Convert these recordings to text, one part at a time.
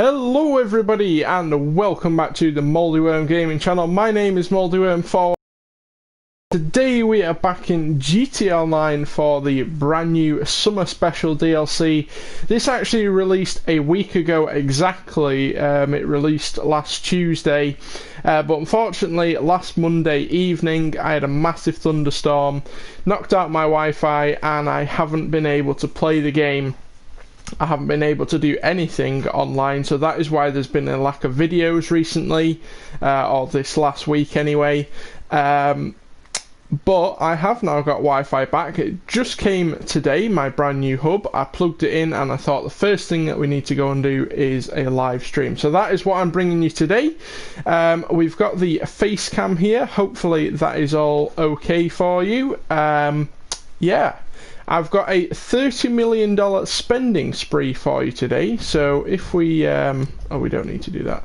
Hello everybody and welcome back to the Moldyworm Gaming channel. My name is Moldyworm4. Today we are back in GTA Online for the brand new Summer Special DLC. This actually released a week ago exactly. It released last Tuesday, but unfortunately last Monday evening I had a massive thunderstorm, knocked out my Wi-Fi, and I haven't been able to play the game. I haven't been able to do anything online, so that is why there's been a lack of videos recently, or this last week anyway. But I have now got Wi-Fi back. It just came today, my brand new hub. I plugged it in and I thought the first thing that we need to go and do is a live stream. So that is what I'm bringing you today. We've got the face cam here. Hopefully that is all okay for you. Yeah. I've got a $30 million spending spree for you today. So if we, oh, we don't need to do that.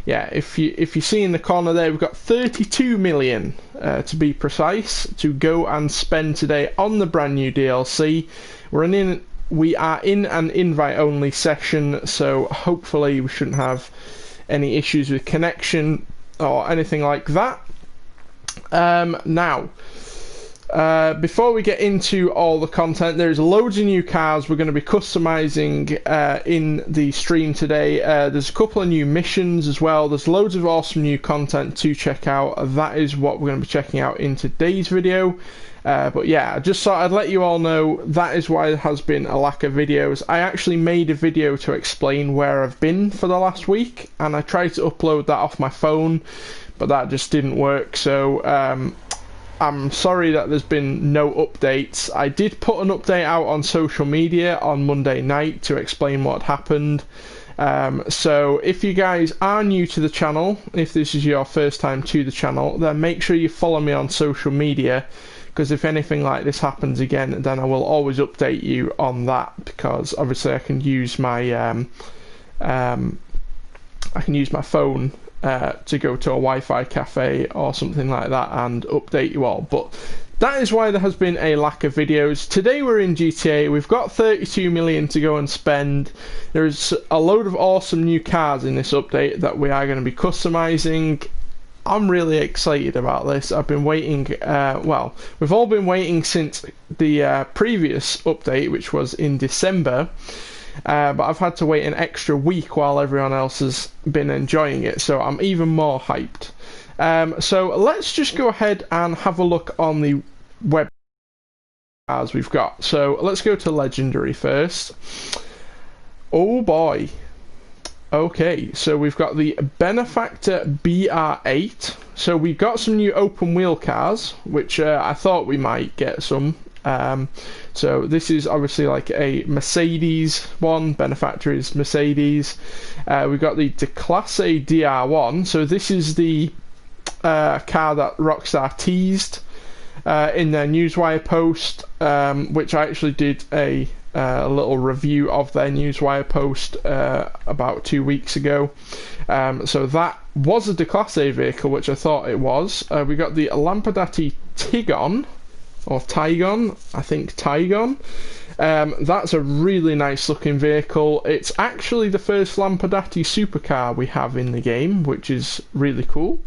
Yeah, if you see in the corner there, we've got 32 million to be precise to go and spend today on the brand new DLC. We are in an invite only session, so hopefully we shouldn't have any issues with connection or anything like that. Now. Before we get into all the content, there's loads of new cars we're going to be customizing in the stream today. There's a couple of new missions as well. There's loads of awesome new content to check out. That is what we're going to be checking out in today's video. But yeah, I just thought I'd let you all know that is why there has been a lack of videos. I actually made a video to explain where I've been for the last week, and I tried to upload that off my phone, but that just didn't work. So I'm sorry that there's been no updates. I did put an update out on social media on Monday night to explain what happened. So if you guys are new to the channel, if this is your first time to the channel, then make sure you follow me on social media, because if anything like this happens again, then I will always update you on that, because obviously I can use my phone to go to a Wi-Fi cafe or something like that and update you all. But that is why there has been a lack of videos. Today we're in GTA, we've got 32 million to go and spend. There's a load of awesome new cars in this update that we are going to be customizing. I'm really excited about this. I've been waiting, well, we've all been waiting since the previous update, which was in December. But I've had to wait an extra week while everyone else has been enjoying it, so I'm even more hyped. So let's just go ahead and have a look on the web cars we've got. So let's go to Legendary first. Oh boy. Okay, so we've got the Benefactor Br8. So we've got some new open wheel cars, which I thought we might get some. So this is obviously like a Mercedes one. Benefactor is Mercedes. We've got the Classic DR1. So this is the car that Rockstar teased in their Newswire post, which I actually did a little review of their Newswire post about 2 weeks ago. So that was a Classic vehicle, which I thought it was. We got the Lampadhati Tigon. Or Tigon, I think Tigon. That's a really nice looking vehicle. It's actually the first Lampadhati supercar we have in the game, which is really cool.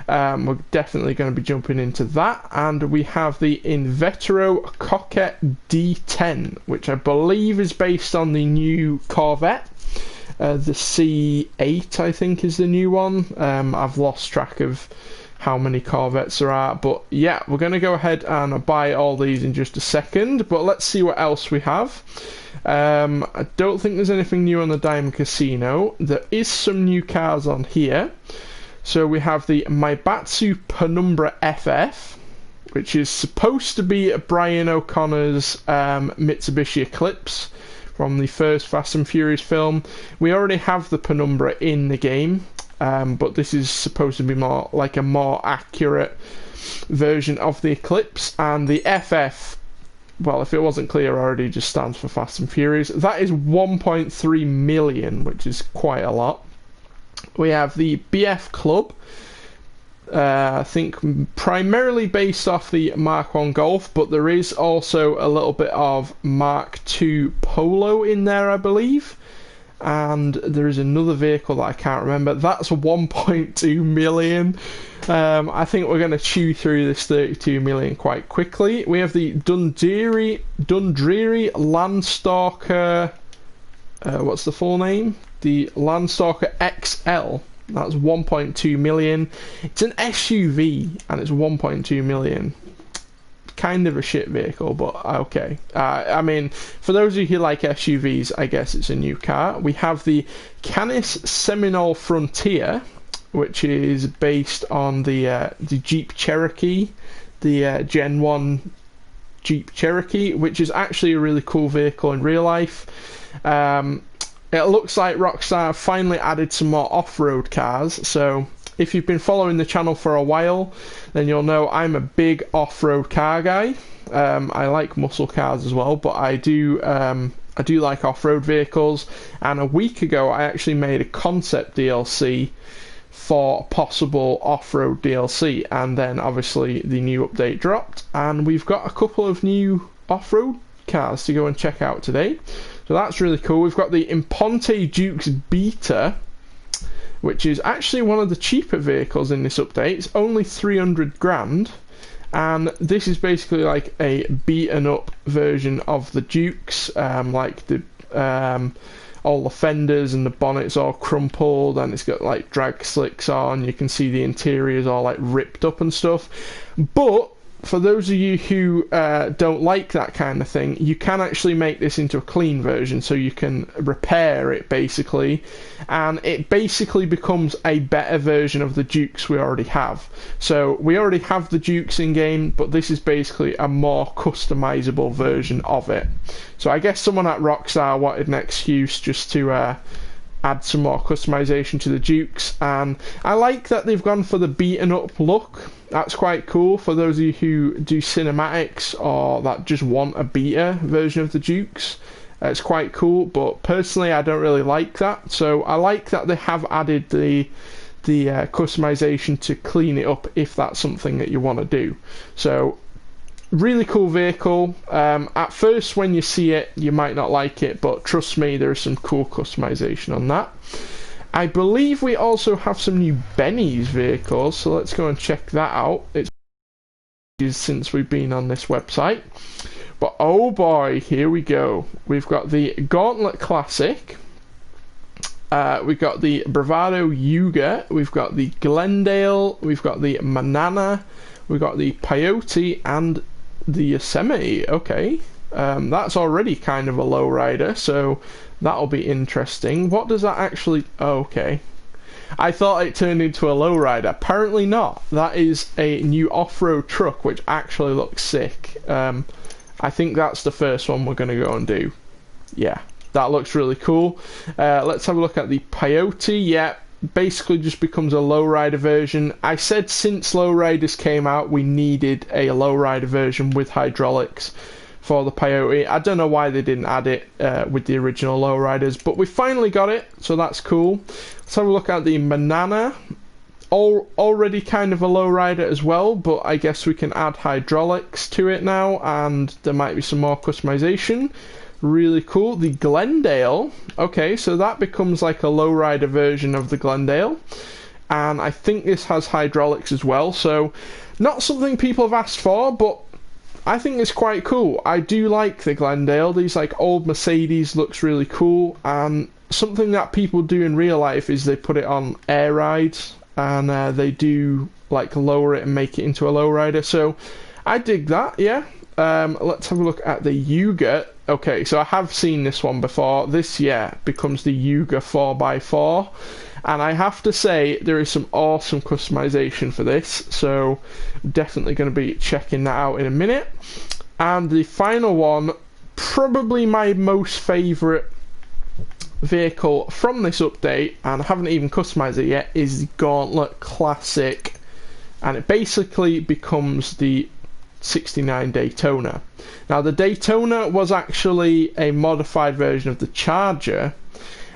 We're definitely going to be jumping into that. And we have the Invetero Coquette D10, which I believe is based on the new Corvette. The C8, I think, is the new one. I've lost track of how many Corvettes there are, but yeah, we're going to go ahead and buy all these in just a second. But let's see what else we have. I don't think there's anything new on the Diamond Casino. There is some new cars on here. So we have the Maibatsu Penumbra FF, which is supposed to be Brian O'Connor's Mitsubishi Eclipse from the first Fast and Furious film. We already have the Penumbra in the game. But this is supposed to be more like a more accurate version of the Eclipse, and the FF, well, if it wasn't clear already, just stands for Fast and Furious. That is 1.3 million, which is quite a lot. We have the BF Club, I think primarily based off the Mark 1 Golf, but there is also a little bit of Mark 2 Polo in there, I believe. and there is another vehicle that I can't remember. That's 1.2 million. I think we're going to chew through this 32 million quite quickly. We have the Dundreary Landstalker. What's the full name? The Landstalker XL. That's 1.2 million. It's an SUV and it's 1.2 million. Kind of a shit vehicle, but okay. I mean, for those of you who like SUVs, I guess it's a new car. We have the Canis Seminole Frontier, which is based on the Jeep Cherokee, the Gen 1 Jeep Cherokee, which is actually a really cool vehicle in real life. It looks like Rockstar finally added some more off-road cars, so if you've been following the channel for a while, then you'll know I'm a big off-road car guy. I like muscle cars as well, but I do like off-road vehicles, and a week ago I actually made a concept DLC for possible off-road DLC, and then obviously the new update dropped, and we've got a couple of new off-road cars to go and check out today. So that's really cool. We've got the Imponte Dukes Beta, which is actually one of the cheaper vehicles in this update. It's only 300 grand, and this is basically like a beaten up version of the Dukes, like the all the fenders and the bonnet's all crumpled, and it's got like drag slicks on. You can see the interior's all like ripped up and stuff. But for those of you who don't like that kind of thing, you can actually make this into a clean version, so you can repair it basically, and it basically becomes a better version of the Dukes we already have. So we already have the Dukes in game, but this is basically a more customizable version of it. So I guess someone at Rockstar wanted an excuse just to add some more customization to the Dukes, and I like that they've gone for the beaten up look. That's quite cool for those of you who do cinematics or that just want a beta version of the Dukes. It's quite cool, but personally I don't really like that, so I like that they have added the customization to clean it up if that's something that you want to do. So really cool vehicle. At first when you see it you might not like it, but trust me, there's some cool customization on that. I believe we also have some new Benny's vehicles, so let's go and check that out. It's since we've been on this website, but oh boy, here we go. We've got the Gauntlet Classic, we've got the Bravado Yuga, we've got the Glendale, we've got the Manana, we've got the Peyote, and the Yosemite. Okay, that's already kind of a lowrider, so that'll be interesting. What does that actually... Oh, okay. I thought it turned into a lowrider. Apparently not. That is a new off-road truck, which actually looks sick. I think that's the first one we're going to go and do. Yeah, that looks really cool. Let's have a look at the Peyote. Yeah, basically just becomes a lowrider version. I said since lowriders came out, we needed a lowrider version with hydraulics for the Peyote. I don't know why they didn't add it with the original lowriders, but we finally got it, so that's cool. Let's have a look at the Manana. Already kind of a lowrider as well, but I guess we can add hydraulics to it now, and there might be some more customization. Really cool. The Glendale. Okay, so that becomes like a lowrider version of the Glendale, and I think this has hydraulics as well, so not something people have asked for, but I think it's quite cool. I do like the Glendale. These like old Mercedes looks really cool, and something that people do in real life is they put it on air rides, and they do like lower it and make it into a lowrider, so I dig that. Yeah. Let's have a look at the Yuga. Okay, so I have seen this one before. This, yeah, becomes the Yuga 4x4, and I have to say there is some awesome customization for this, so I'm definitely going to be checking that out in a minute. And the final one, probably my most favourite vehicle from this update, and I haven't even customized it yet, is the Gauntlet Classic, and it basically becomes the 69 Daytona. Now the Daytona was actually a modified version of the Charger,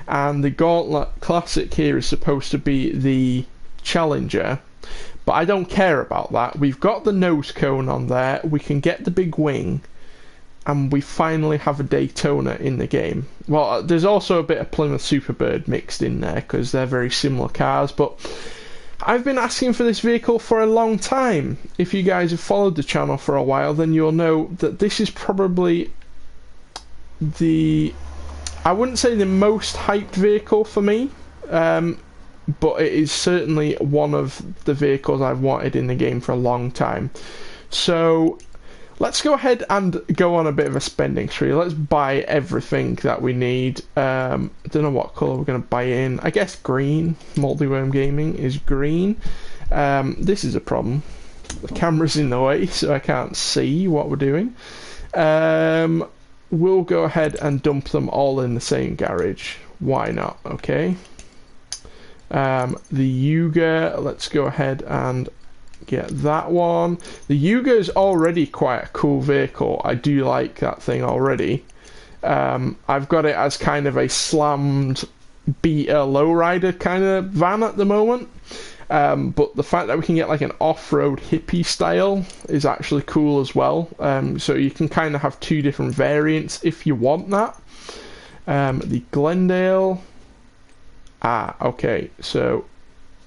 and the Gauntlet Classic here is supposed to be the Challenger, but I don't care about that. We've got the nose cone on there, we can get the big wing, and we finally have a Daytona in the game. Well, there's also a bit of Plymouth Superbird mixed in there because they're very similar cars, but I've been asking for this vehicle for a long time. If you guys have followed the channel for a while, then you'll know that this is probably I wouldn't say the most hyped vehicle for me, but it is certainly one of the vehicles I've wanted in the game for a long time. So let's go ahead and go on a bit of a spending spree. Let's buy everything that we need. I don't know what colour we're going to buy in. I guess green. Multiworm Gaming is green. This is a problem. The camera's in the way, so I can't see what we're doing. We'll go ahead and dump them all in the same garage. Why not? Okay. The Yuga, let's go ahead and get that one. The Yuga is already quite a cool vehicle. I do like that thing already. I've got it as kind of a slammed beta lowrider kind of van at the moment. But the fact that we can get like an off-road hippie style is actually cool as well. So you can kind of have two different variants if you want that. The Glendale. Okay, so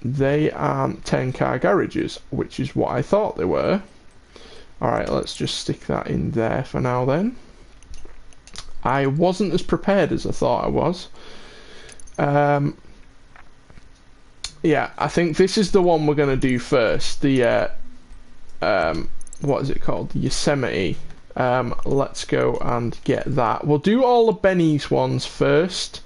they aren't 10-car garages, which is what I thought they were. Alright, let's just stick that in there for now then. I wasn't as prepared as I thought I was. Yeah, I think this is the one we're going to do first. The, what is it called? The Yosemite. Let's go and get that. We'll do all the Benny's ones first,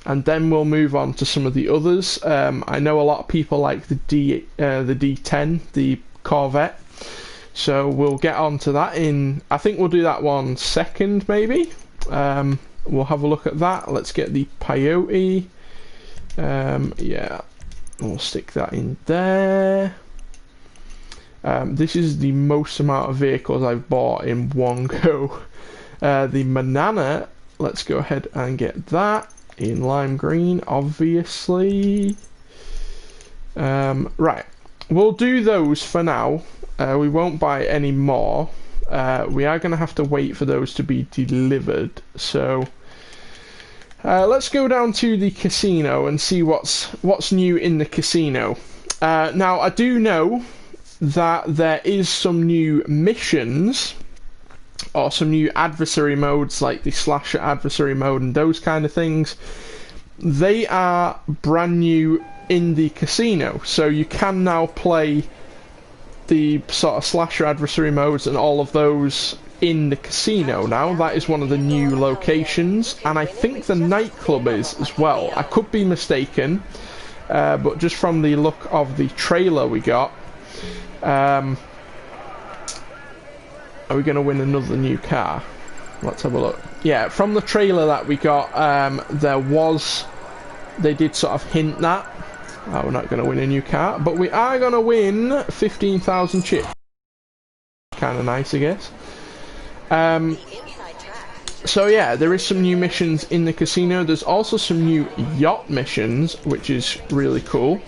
and then we'll move on to some of the others. I know a lot of people like the D10, the Corvette, so we'll get on to that in, I think we'll do that one second maybe. We'll have a look at that. Let's get the Peyote. Yeah, we'll stick that in there. This is the most amount of vehicles I've bought in one go. The Banana, let's go ahead and get that in lime green, obviously. Right, we'll do those for now. We won't buy any more. We are going to have to wait for those to be delivered. So let's go down to the casino and see what's new in the casino. Now, I do know that there is some new missions or some new adversary modes like the slasher adversary mode and those kind of things. They are brand new in the casino, so you can now play the sort of slasher adversary modes and all of those in the casino now. That is one of the new locations, and I think the nightclub is as well. I could be mistaken, but just from the look of the trailer we got, are we going to win another new car? Let's have a look. Yeah, from the trailer that we got, they did sort of hint that we're not going to win a new car, but we are going to win 15,000 chips. Kind of nice, I guess. So yeah, there is some new missions in the casino. There's also some new yacht missions, which is really cool.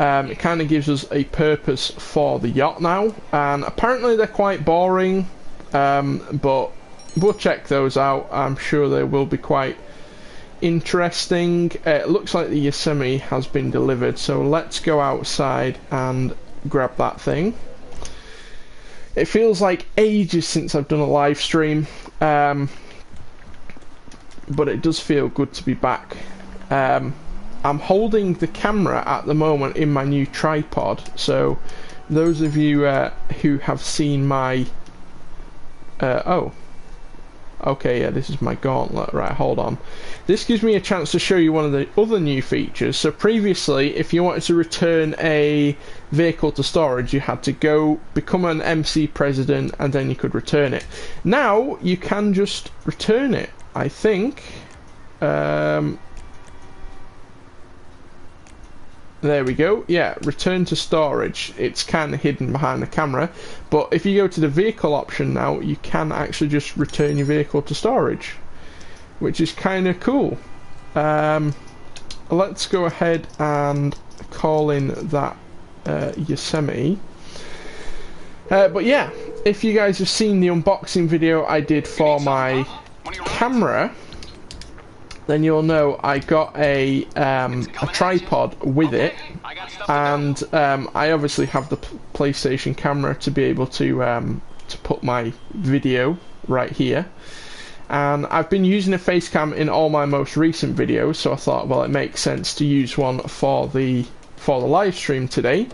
It kind of gives us a purpose for the yacht now, and apparently they're quite boring, but we'll check those out. I'm sure they will be quite interesting. It looks like the Yosemite has been delivered, so let's go outside and grab that thing. It feels like ages since I've done a live stream, but it does feel good to be back. I'm holding the camera at the moment in my new tripod, so those of you who have seen my oh, okay, yeah, this is my Gauntlet. Right, hold on. This gives me a chance to show you one of the other new features. So previously, if you wanted to return a vehicle to storage, you had to go become an MC president and then you could return it. Now you can just return it, I think. There we go. Yeah, return to storage. It's kind of hidden behind the camera, but if you go to the vehicle option now, you can actually just return your vehicle to storage, which is kind of cool. Let's go ahead and call in that Yosemite. But yeah, if you guys have seen the unboxing video I did for my camera, then you'll know I got a tripod with it, and I obviously have the PlayStation camera to be able to put my video right here. And I've been using a face cam in all my most recent videos, so I thought, well, it makes sense to use one for the live stream today.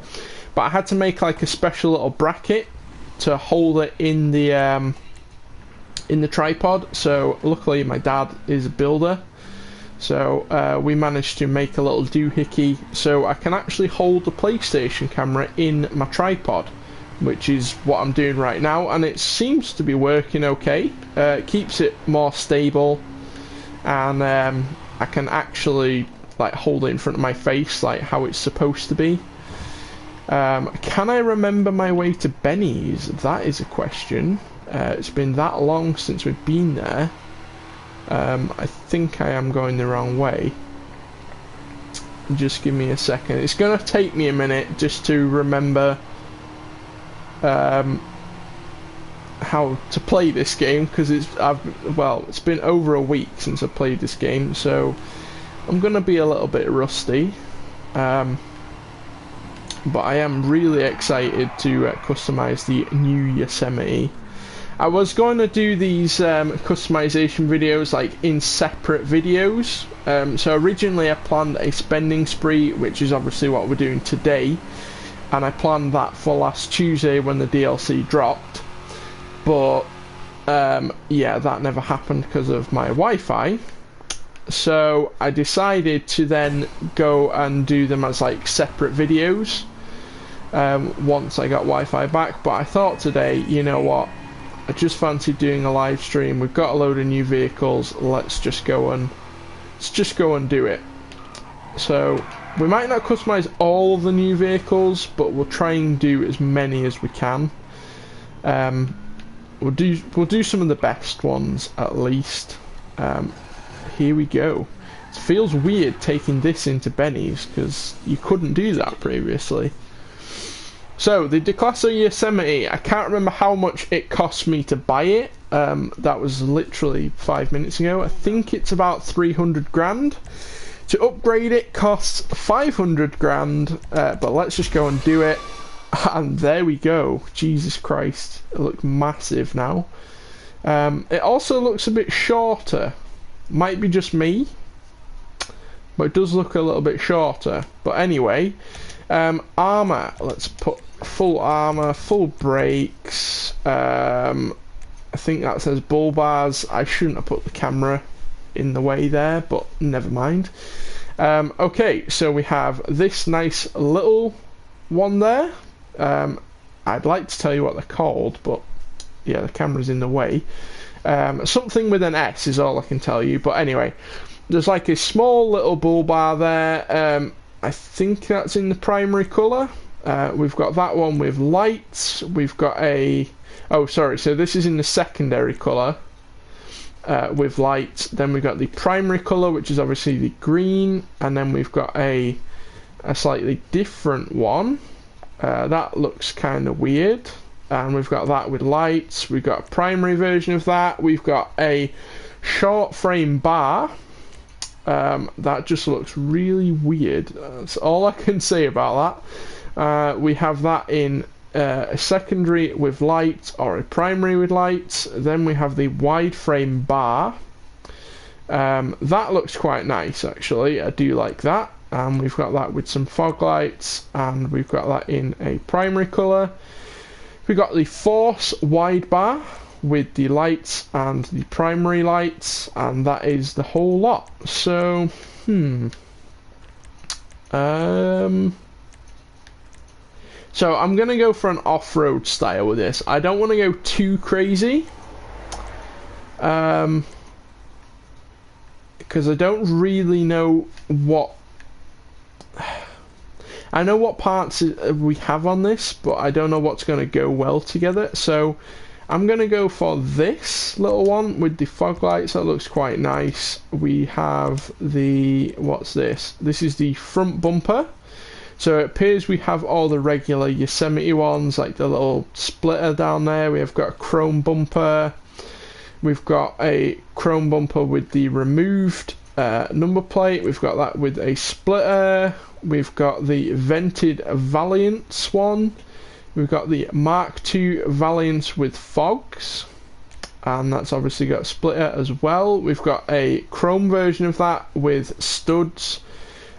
But I had to make like a special little bracket to hold it in the tripod. So luckily my dad is a builder, so we managed to make a little doohickey so I can actually hold the PlayStation camera in my tripod, which is what I'm doing right now, and it seems to be working okay. It keeps it more stable, and I can actually like hold it in front of my face like how it's supposed to be. Can I remember my way to Benny's? That is a question. It's been that long since we've been there. I think I am going the wrong way. Just give me a second. It's gonna take me a minute just to remember how to play this game, because it's been over a week since I played this game, so I'm gonna be a little bit rusty, but I am really excited to customize the new Yosemite. I was going to do these customization videos like in separate videos, so originally I planned a spending spree, which is obviously what we're doing today, and I planned that for last Tuesday when the DLC dropped, but yeah, that never happened because of my Wi-Fi. So I decided to then go and do them as like separate videos once I got Wi-Fi back. But I thought today, you know what, I just fancied doing a live stream. We've got a load of new vehicles. Let's just go and do it. So we might not customize all the new vehicles, but we'll try and do as many as we can. We'll do some of the best ones at least. Here we go. It feels weird taking this into Benny's because you couldn't do that previously. So the Declasso Yosemite, I can't remember how much it cost me to buy it. That was literally 5 minutes ago. I think it's about 300 grand. To upgrade it costs 500 grand, but let's just go and do it. And there we go. Jesus Christ, it looks massive now. It also looks a bit shorter. Might be just me, but it does look a little bit shorter. But anyway, armour, let's put full armour, full brakes. I think that says bull bars. I shouldn't have put the camera in the way there, but never mind. Okay, so we have this nice little one there. I'd like to tell you what they're called, but yeah, the camera's in the way. Something with an S is all I can tell you, but anyway, there's like a small little bull bar there. I think that's in the primary colour. We've got that one with lights. We've got a... oh, sorry, so this is in the secondary colour with lights. Then we've got the primary colour, which is obviously the green, and then we've got a slightly different one. That looks kind of weird. And we've got that with lights. We've got a primary version of that. We've got a short frame bar. That just looks really weird. That's all I can say about that. We have that in a secondary with lights or a primary with lights. Then we have the wide frame bar. That looks quite nice actually. I do like that. And we've got that with some fog lights, and we've got that in a primary colour. We've got the Force wide bar with the lights and the primary lights, and that is the whole lot. So, so I'm going to go for an off-road style with this. I don't want to go too crazy, because I don't really know what... I know what parts we have on this, but I don't know what's going to go well together. So I'm going to go for this little one with the fog lights. That looks quite nice. We have the... what's this? This is the front bumper. So it appears we have all the regular Yosemite ones, like the little splitter down there. We have got a chrome bumper. We've got a chrome bumper with the removed number plate. We've got that with a splitter. We've got the vented Valiance one. We've got the Mark II Valiance with fogs, and that's obviously got a splitter as well. We've got a chrome version of that with studs.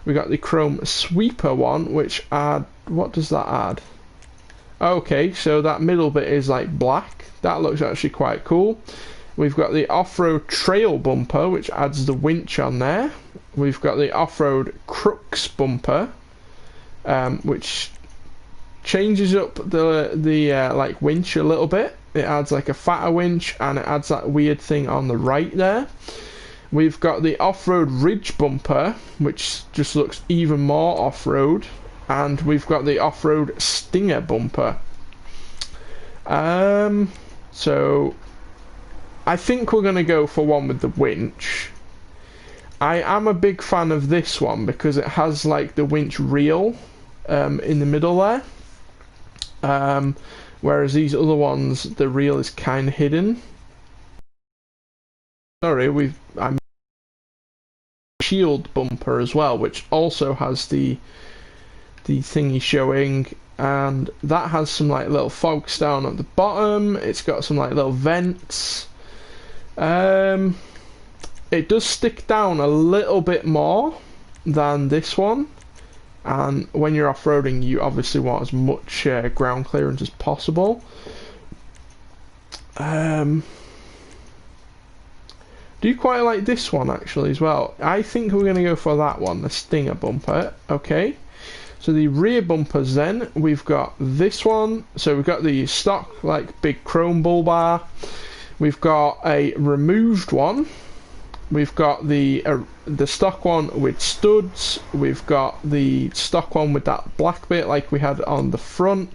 We got the chrome sweeper one, which what does that add? Okay, so that middle bit is like black. That looks actually quite cool. We've got the off-road trail bumper, which adds the winch on there. We've got the off-road crux bumper, which changes up the like winch a little bit. It adds like a fatter winch, and it adds that weird thing on the right there. We've got the off-road ridge bumper, which just looks even more off-road, and we've got the off-road stinger bumper. So I think we're going to go for one with the winch. I am a big fan of this one because it has like the winch reel in the middle there, whereas these other ones, the reel is kind of hidden. Sorry, I'm shield bumper as well, which also has the thingy showing, and that has some like little fogs down at the bottom. It's got some like little vents. It does stick down a little bit more than this one, and when you're off-roading you obviously want as much ground clearance as possible. Do you quite like this one actually as well? I think we're going to go for that one, the stinger bumper. Okay, so the rear bumpers then, we've got this one. So we've got the stock like big chrome bull bar. We've got a removed one. We've got the stock one with studs. We've got the stock one with that black bit like we had on the front.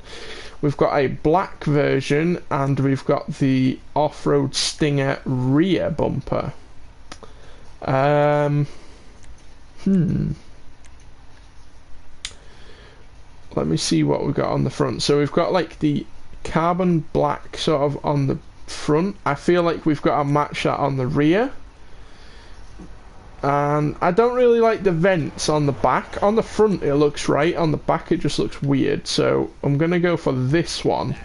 We've got a black version, and we've got the off-road stinger rear bumper. Let me see what we've got on the front. So we've got like the carbon black sort of on the front. I feel like we've got to match that on the rear. And I don't really like the vents on the back. On the front it looks right, on the back it just looks weird, so I'm gonna go for this one.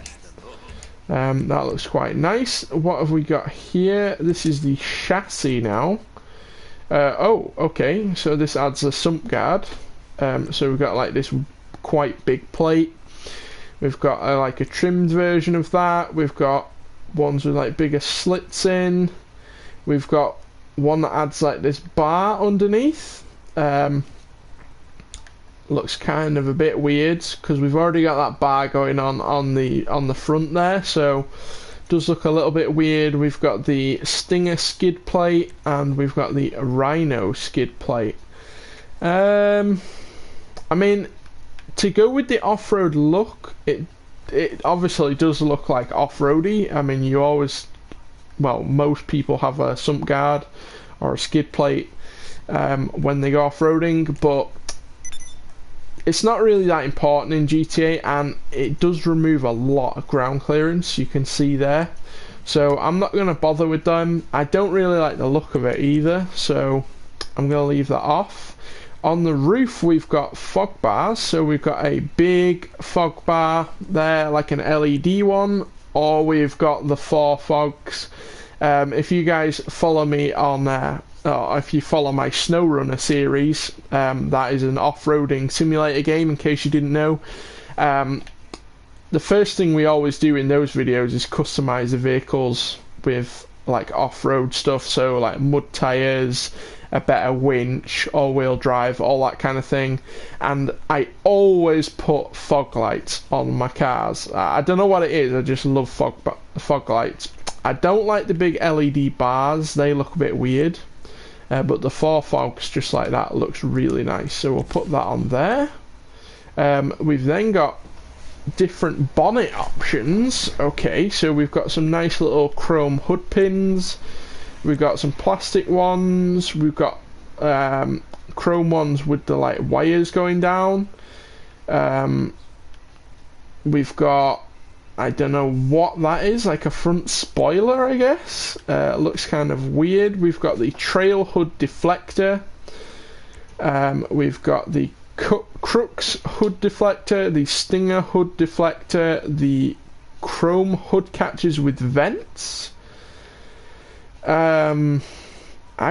That looks quite nice. What have we got here? This is the chassis now. Oh, okay, so this adds a sump guard. So we've got like this quite big plate. We've got like a trimmed version of that. We've got ones with like bigger slits in. We've got one that adds like this bar underneath. Looks kind of a bit weird because we've already got that bar going on the front there, so does look a little bit weird. We've got the Stinger skid plate and we've got the Rhino skid plate. I mean, to go with the off-road look, it obviously does look like off-roady. I mean, you always, well, most people have a sump guard or a skid plate when they go off-roading, but it's not really that important in GTA, and it does remove a lot of ground clearance, you can see there. So I'm not going to bother with them. I don't really like the look of it either, so I'm going to leave that off. On the roof we've got fog bars, so we've got a big fog bar there, like an LED one, or we've got the 4 fogs. If you guys follow me on if you follow my SnowRunner series, that is an off-roading simulator game, in case you didn't know. The first thing we always do in those videos is customize the vehicles with like off-road stuff, so like mud tires, a better winch, all-wheel drive, all that kind of thing. And I always put fog lights on my cars. I don't know what it is, I just love fog lights. I don't like the big LED bars, they look a bit weird. But the 4 fogs just like that looks really nice, so we'll put that on there. We've then got different bonnet options. Okay, so we've got some nice little chrome hood pins, we've got some plastic ones, we've got chrome ones with the like wires going down. We've got, I don't know what that is, like a front spoiler, I guess. Looks kind of weird. We've got the trail hood deflector. We've got the crux hood deflector, the stinger hood deflector, the chrome hood catches with vents. I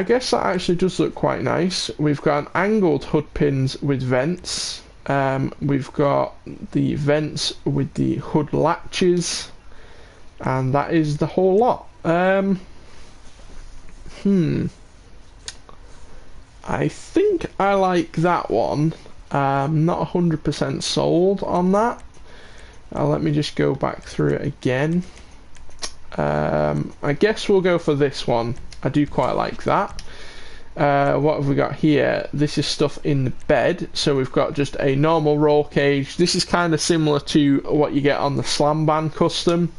guess that actually does look quite nice. We've got an angled hood pins with vents. We've got the vents with the hood latches, and that is the whole lot. I think I like that one. Not 100% sold on that. Let me just go back through it again. I guess we'll go for this one. I do quite like that. What have we got here? This is stuff in the bed. So we've got just a normal roll cage. This is kind of similar to what you get on the Slam Band Custom.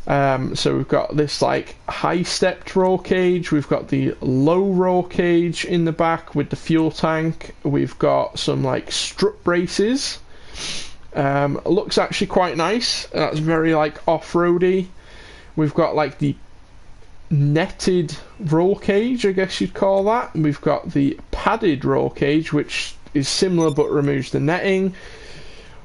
So we've got this like high stepped roll cage. We've got the low roll cage in the back with the fuel tank. We've got some like strut braces. Looks actually quite nice. That's very like off-roady. We've got like the netted roll cage, I guess you'd call that. We've got the padded roll cage, which is similar but removes the netting.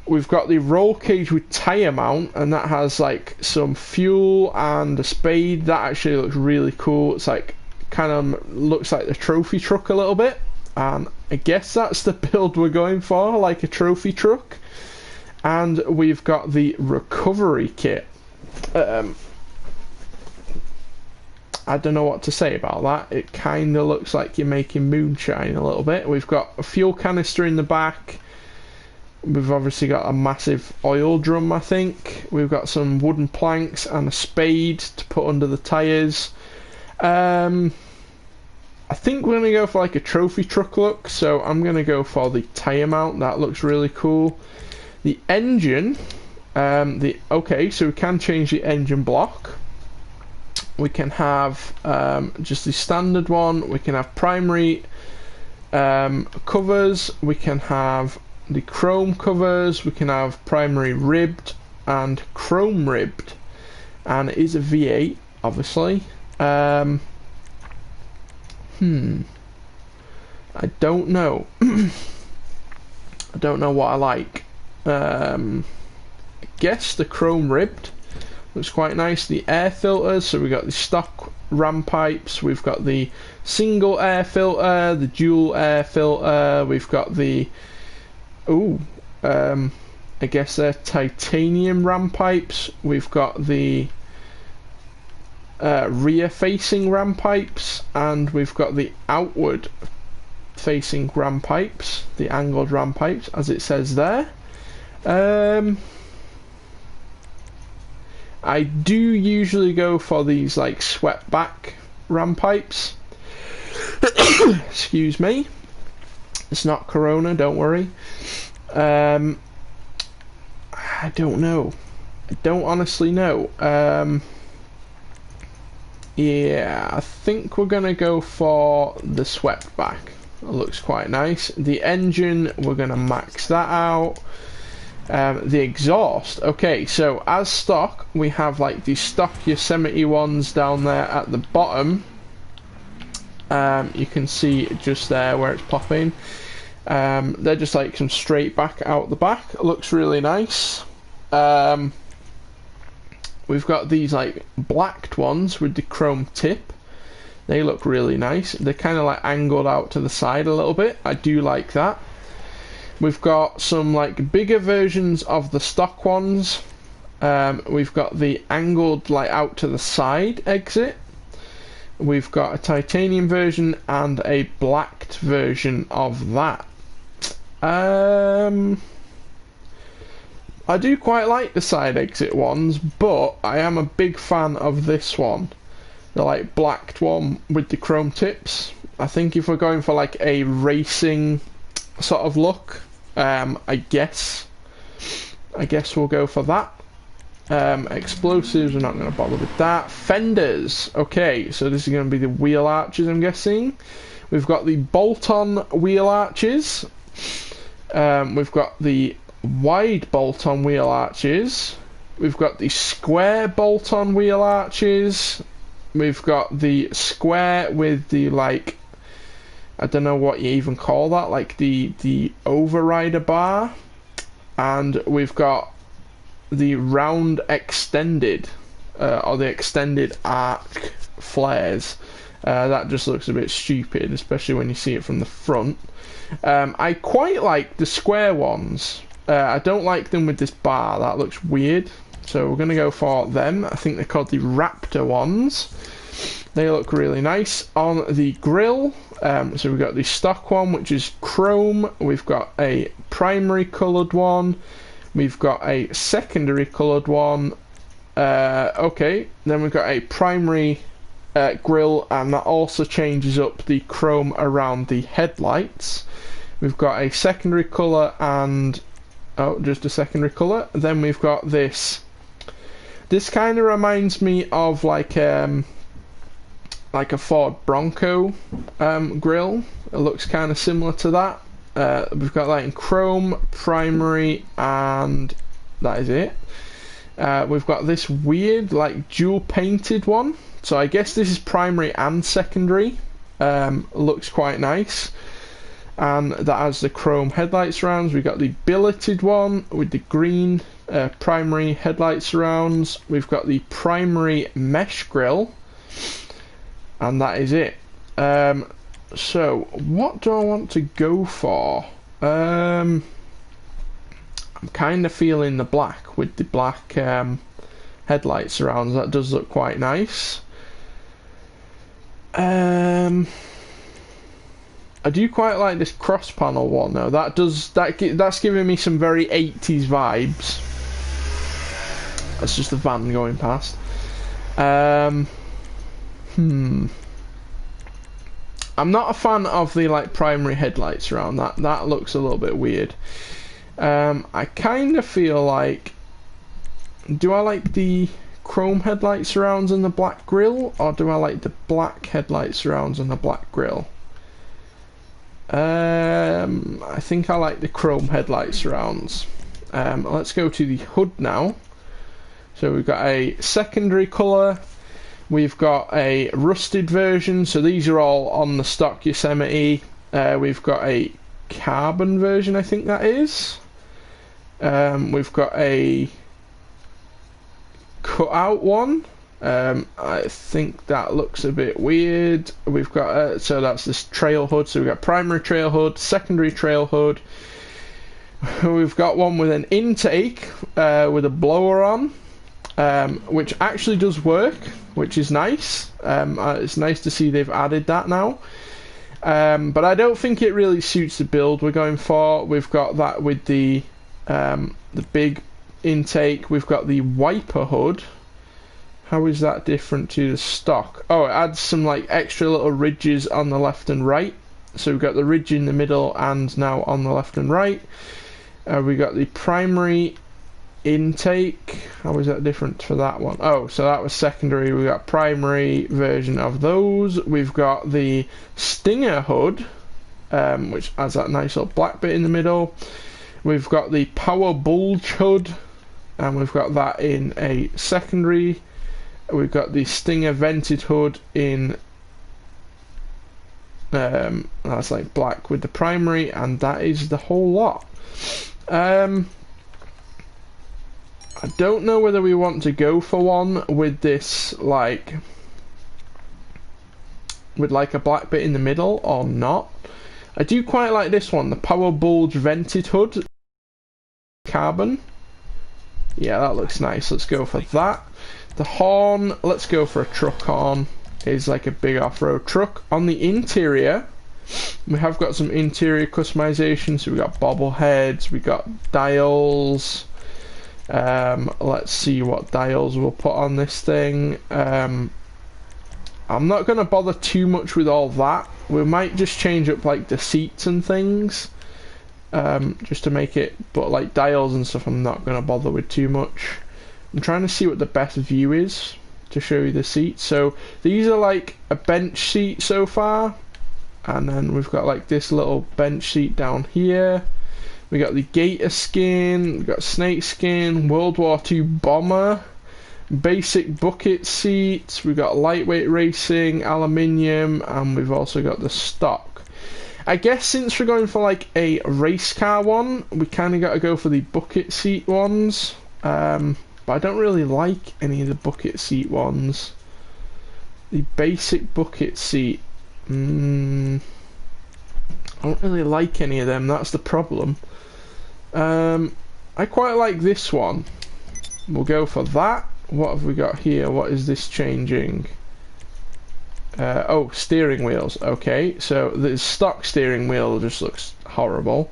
We've got the roll cage with tyre mount, and that has like some fuel and a spade. That actually looks really cool. It's like kind of looks like the trophy truck a little bit, and I guess that's the build we're going for, like a trophy truck. And we've got the recovery kit. I don't know what to say about that. It kind of looks like you're making moonshine a little bit. We've got a fuel canister in the back. We've obviously got a massive oil drum, I think. We've got some wooden planks and a spade to put under the tyres. I think we're going to go for like a trophy truck look, so I'm going to go for the tyre mount. That looks really cool. The engine, okay, so we can change the engine block. We can have just the standard one. We can have primary covers. We can have the chrome covers. We can have primary ribbed and chrome ribbed, and it is a V8, obviously. I don't know. I don't know what I like. I guess the chrome ribbed looks quite nice. The air filters, so we've got the stock ram pipes, we've got the single air filter, the dual air filter, we've got the I guess they're titanium ram pipes, we've got the rear facing ram pipes, and we've got the outward facing ram pipes, the angled ram pipes as it says there. I do usually go for these like swept back ram pipes. Excuse me. It's not Corona, don't worry. I don't know. I don't honestly know. Yeah, I think we're gonna go for the swept back. It looks quite nice. The engine, we're gonna max that out. The exhaust, okay, so as stock we have like the stock Yosemite ones down there at the bottom. You can see just there where it's popping. They're just like some straight back out the back. It looks really nice. We've got these like blacked ones with the chrome tip. They look really nice. They're kind of like angled out to the side a little bit. I do like that. We've got some like bigger versions of the stock ones. We've got the angled like out to the side exit. We've got a titanium version and a blacked version of that. I do quite like the side exit ones, but I am a big fan of this one, the like blacked one with the chrome tips. I think if we're going for like a racing sort of look, I guess we'll go for that. Explosives, we're not going to bother with that. Fenders, okay, so this is going to be the wheel arches, I'm guessing. We've got the bolt-on wheel arches. We've got the wide bolt-on wheel arches. We've got the square bolt-on wheel arches. We've got the square with the, like, I don't know what you even call that, like the overrider bar. And we've got the round extended, or the extended arc flares. That just looks a bit stupid, especially when you see it from the front. I quite like the square ones. I don't like them with this bar, that looks weird. So we're going to go for them. I think they're called the Raptor ones. They look really nice. On the grille, so we've got the stock one, which is chrome. We've got a primary coloured one. We've got a secondary coloured one. Okay, then we've got a primary grille, and that also changes up the chrome around the headlights. We've got a secondary colour and just a secondary colour. Then we've got this. This kind of reminds me of like a Ford Bronco grille. It looks kind of similar to that. We've got that in chrome, primary, and that is it. We've got this weird like dual painted one. So I guess this is primary and secondary. Looks quite nice. And that has the chrome headlight surrounds. We've got the billeted one with the green primary headlight surrounds. We've got the primary mesh grille. And that is it. So what do I want to go for? I'm kind of feeling the black with the black headlight surrounds. That does look quite nice. I do quite like this cross panel one though. That's giving me some very 80s vibes. That's just the van going past. I'm not a fan of the like primary headlights around that. That looks a little bit weird. I kind of feel like, do I like the chrome headlight surrounds and the black grille, or do I like the black headlight surrounds and the black grille? I think I like the chrome headlight surrounds. Let's go to the hood now. So we've got a secondary colour. We've got a rusted version, so these are all on the stock Yosemite. We've got a carbon version, I think that is. We've got a cut out one. I think that looks a bit weird. We've got so that's this trail hood. So we've got primary trail hood, secondary trail hood. We've got one with an intake with a blower on. Which actually does work, which is nice. It's nice to see they've added that now. But I don't think it really suits the build we're going for. We've got that with the big intake. We've got the wiper hood. How is that different to the stock? Oh, it adds some like extra little ridges on the left and right. So we've got the ridge in the middle and now on the left and right. We got the primary intake. How is that different for that one? Oh, so that was secondary. We got primary version of those. We've got the Stinger hood, which has that nice little black bit in the middle. We've got the Power Bulge hood, and we've got that in a secondary. We've got the Stinger vented hood in that's like black with the primary, and that is the whole lot. I don't know whether we want to go for one with this like a black bit in the middle or not. I do quite like this one, the Power Bulge vented hood, carbon. Yeah, that looks nice. Let's go for that. The horn, let's go for a truck horn. It's like a big off-road truck. On the interior, we have got some interior customization. So we got bobbleheads, we got dials. Let's see what dials we'll put on this thing. I'm not going to bother too much with all that. We might just change up like the seats and things, just to make it, but like dials and stuff I'm not going to bother with too much. I'm trying to see what the best view is to show you the seats. So these are like a bench seat so far, and then we've got like this little bench seat down here. We got the gator skin, we got snake skin, World War II bomber, basic bucket seats, we got lightweight racing, aluminium, and we've also got the stock. I guess since we're going for like a race car one, we kind of got to go for the bucket seat ones. But I don't really like any of the bucket seat ones. The basic bucket seat, I don't really like any of them, that's the problem. I quite like this one. We'll go for that. What have we got here? What is this changing? Oh, steering wheels. Okay, so the stock steering wheel just looks horrible.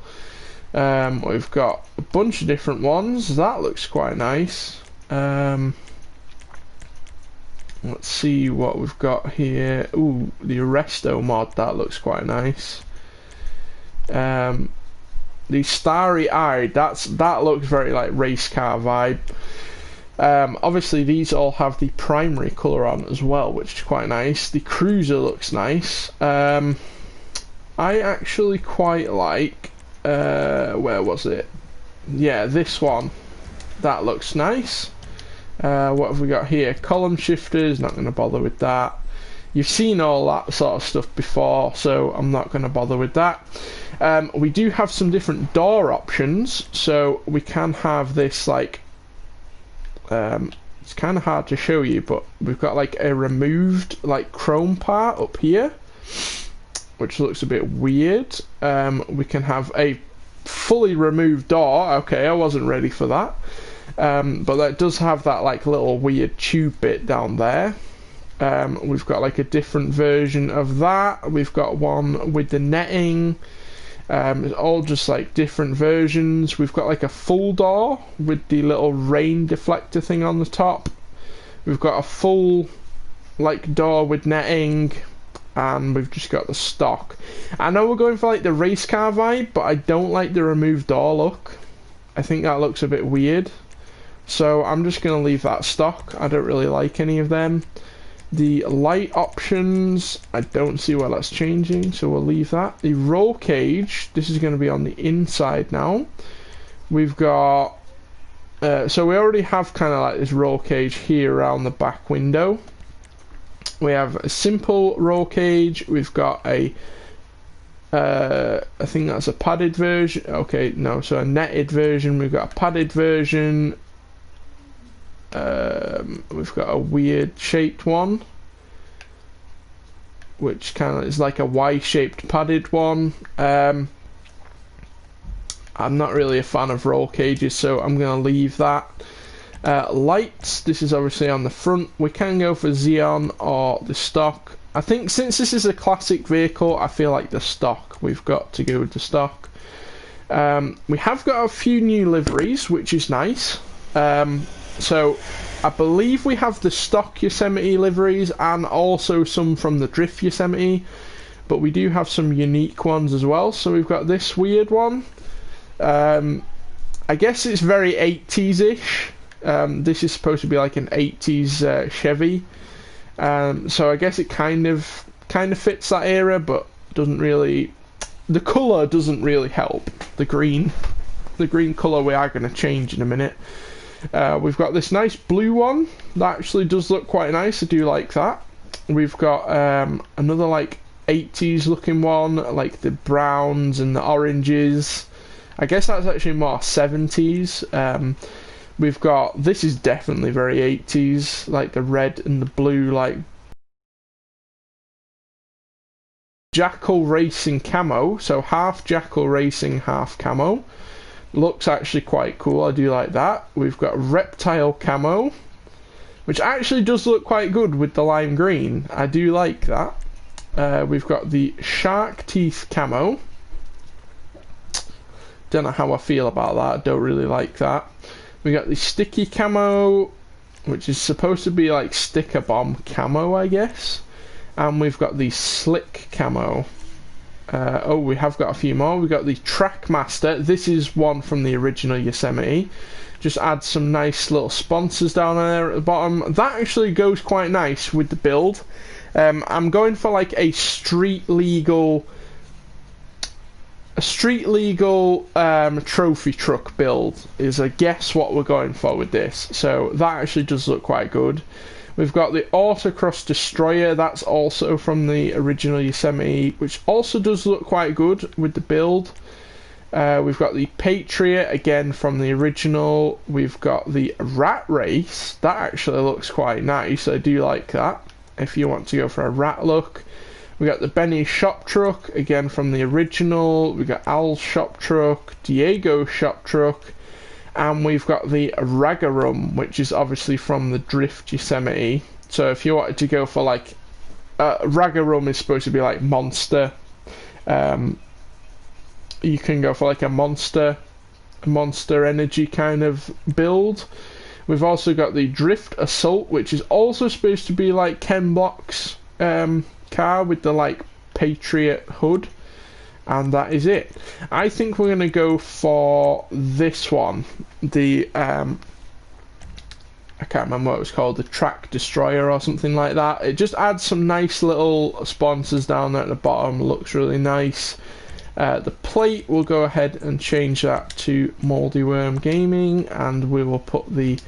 We've got a bunch of different ones. That looks quite nice. Let's see what we've got here. Ooh, the Arresto mod. That looks quite nice. The Starry Eye. That looks very like race car vibe. Obviously these all have the primary colour on as well, which is quite nice. The Cruiser looks nice. I actually quite like, where was it? Yeah, this one. That looks nice. What have we got here? Column shifters, not going to bother with that. You've seen all that sort of stuff before, so I'm not going to bother with that. We do have some different door options, so we can have this like, it's kind of hard to show you, but we've got like a removed like chrome part up here, which looks a bit weird. We can have a fully removed door. Okay, I wasn't ready for that. But that does have that like little weird tube bit down there. We've got like a different version of that. We've got one with the netting. It's all just like different versions. We've got like a full door with the little rain deflector thing on the top. We've got a full like door with netting, and we've just got the stock. I know we're going for like the race car vibe, but I don't like the removed door look. I think that looks a bit weird. So I'm just going to leave that stock. I don't really like any of them. The light options, I don't see why that's changing, so we'll leave that. The roll cage, this is going to be on the inside now. We've got, so we already have kind of like this roll cage here around the back window. We have a simple roll cage. We've got a, I think that's a padded version. Okay, no, so a netted version. We've got a padded version. We've got a weird shaped one, which kind of is like a Y-shaped padded one. I'm not really a fan of roll cages, so I'm going to leave that. Lights, this is obviously on the front. We can go for Xeon or the stock. I think since this is a classic vehicle, I feel like the stock, we've got to go with the stock. We have got a few new liveries, which is nice. So I believe we have the stock Yosemite liveries and also some from the Drift Yosemite, but we do have some unique ones as well. So we've got this weird one. I guess it's very 80s-ish. This is supposed to be like an 80s Chevy. So I guess it kind of fits that era, but doesn't really. The colour doesn't really help. The green colour we are going to change in a minute. We've got this nice blue one that actually does look quite nice. I do like that. We've got another like 80s looking one, like the browns and the oranges. I guess that's actually more 70s. We've got, this is definitely very 80s, like the red and the blue, like Jackal Racing camo. So half Jackal Racing, half camo. Looks actually quite cool. I do like that. We've got Reptile camo, which actually does look quite good with the lime green. I do like that. We've got the Shark Teeth camo. Don't know how I feel about that. I don't really like that. We got the Sticky camo, which is supposed to be like Sticker Bomb camo, I guess. And we've got the Slick camo. Oh, we have got a few more. We've got the Trackmaster. This is one from the original Yosemite. Just add some nice little sponsors down there at the bottom. That actually goes quite nice with the build. I'm going for like a street legal a street legal trophy truck build is, I guess, what we're going for with this. So that actually does look quite good. We've got the Autocross Destroyer, that's also from the original Yosemite, which also does look quite good with the build. We've got the Patriot, again from the original. We've got the Rat Race, that actually looks quite nice, I do like that, if you want to go for a rat look. We got the Benny Shop Truck, again from the original. We got Al's Shop Truck, Diego's Shop Truck, and we've got the Ragarum, which is obviously from the Drift Yosemite. So if you wanted to go for like Ragarum is supposed to be like monster. You can go for like a monster energy kind of build. We've also got the Drift Assault, which is also supposed to be like Ken Block's car with the like Patriot hood, and that is it. I think we're gonna go for this one, the I can't remember what it was called, the Track Destroyer or something like that. It just adds some nice little sponsors down there at the bottom, looks really nice. The plate, we'll go ahead and change that to Moldy Worm Gaming, and we will put the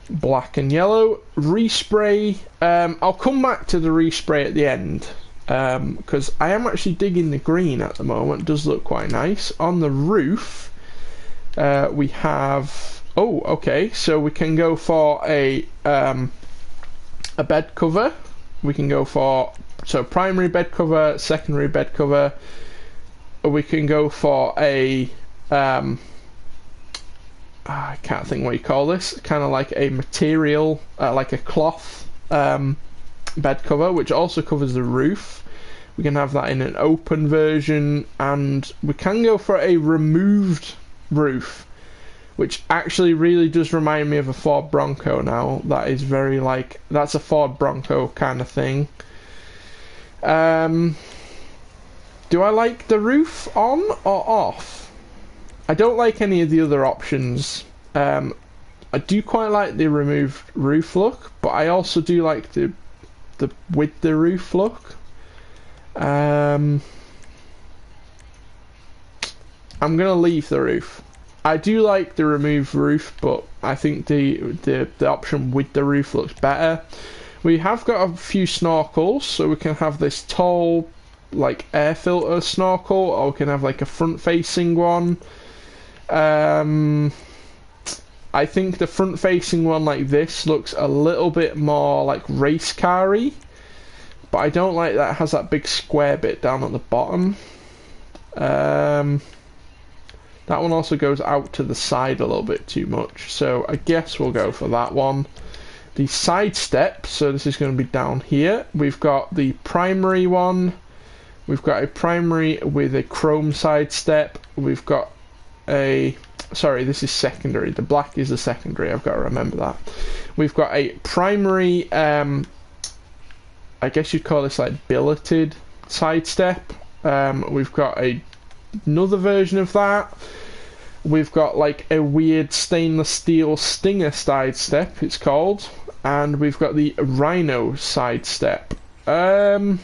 black and yellow. Respray, I'll come back to the respray at the end, because I am actually digging the green at the moment. It does look quite nice. On the roof, we have, oh, okay, so we can go for a bed cover. We can go for, so primary bed cover, secondary bed cover. We can go for a I can't think what you call this, kind of like a material, like a cloth bed cover, which also covers the roof. We can have that in an open version, and we can go for a removed roof, which actually really does remind me of a Ford Bronco now. That is very like, that's a Ford Bronco kind of thing. Do I like the roof on or off? I don't like any of the other options. I do quite like the removed roof look, but I also do like the with the roof look. I'm gonna leave the roof. I do like the removed roof, but I think the option with the roof looks better. We have got a few snorkels, so we can have this tall like air filter snorkel, or we can have like a front facing one. I think the front facing one like this looks a little bit more like race car-y, but I don't like that it has that big square bit down at the bottom. That one also goes out to the side a little bit too much, so I guess we'll go for that one. The side step, so this is going to be down here. We've got the primary one. We've got a primary with a chrome side step. We've got a, sorry, this is secondary. The black is the secondary. I've got to remember that. We've got a primary, I guess you'd call this like billeted side step. We've got another version of that. We've got like a weird stainless steel Stinger side step, it's called. And we've got the Rhino side step. And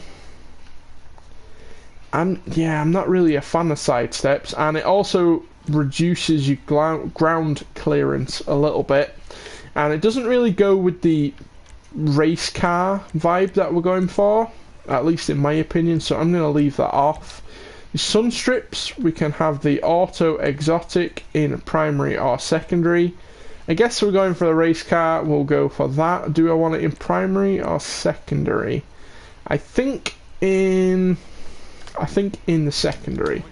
yeah, I'm not really a fan of side steps, and it also reduces your ground clearance a little bit, and it doesn't really go with the race car vibe that we're going for, at least in my opinion, so I'm going to leave that off. The sun strips, we can have the Auto Exotic in primary or secondary. I guess we're going for the race car, we'll go for that. Do I want it in primary or secondary? I think in the secondary.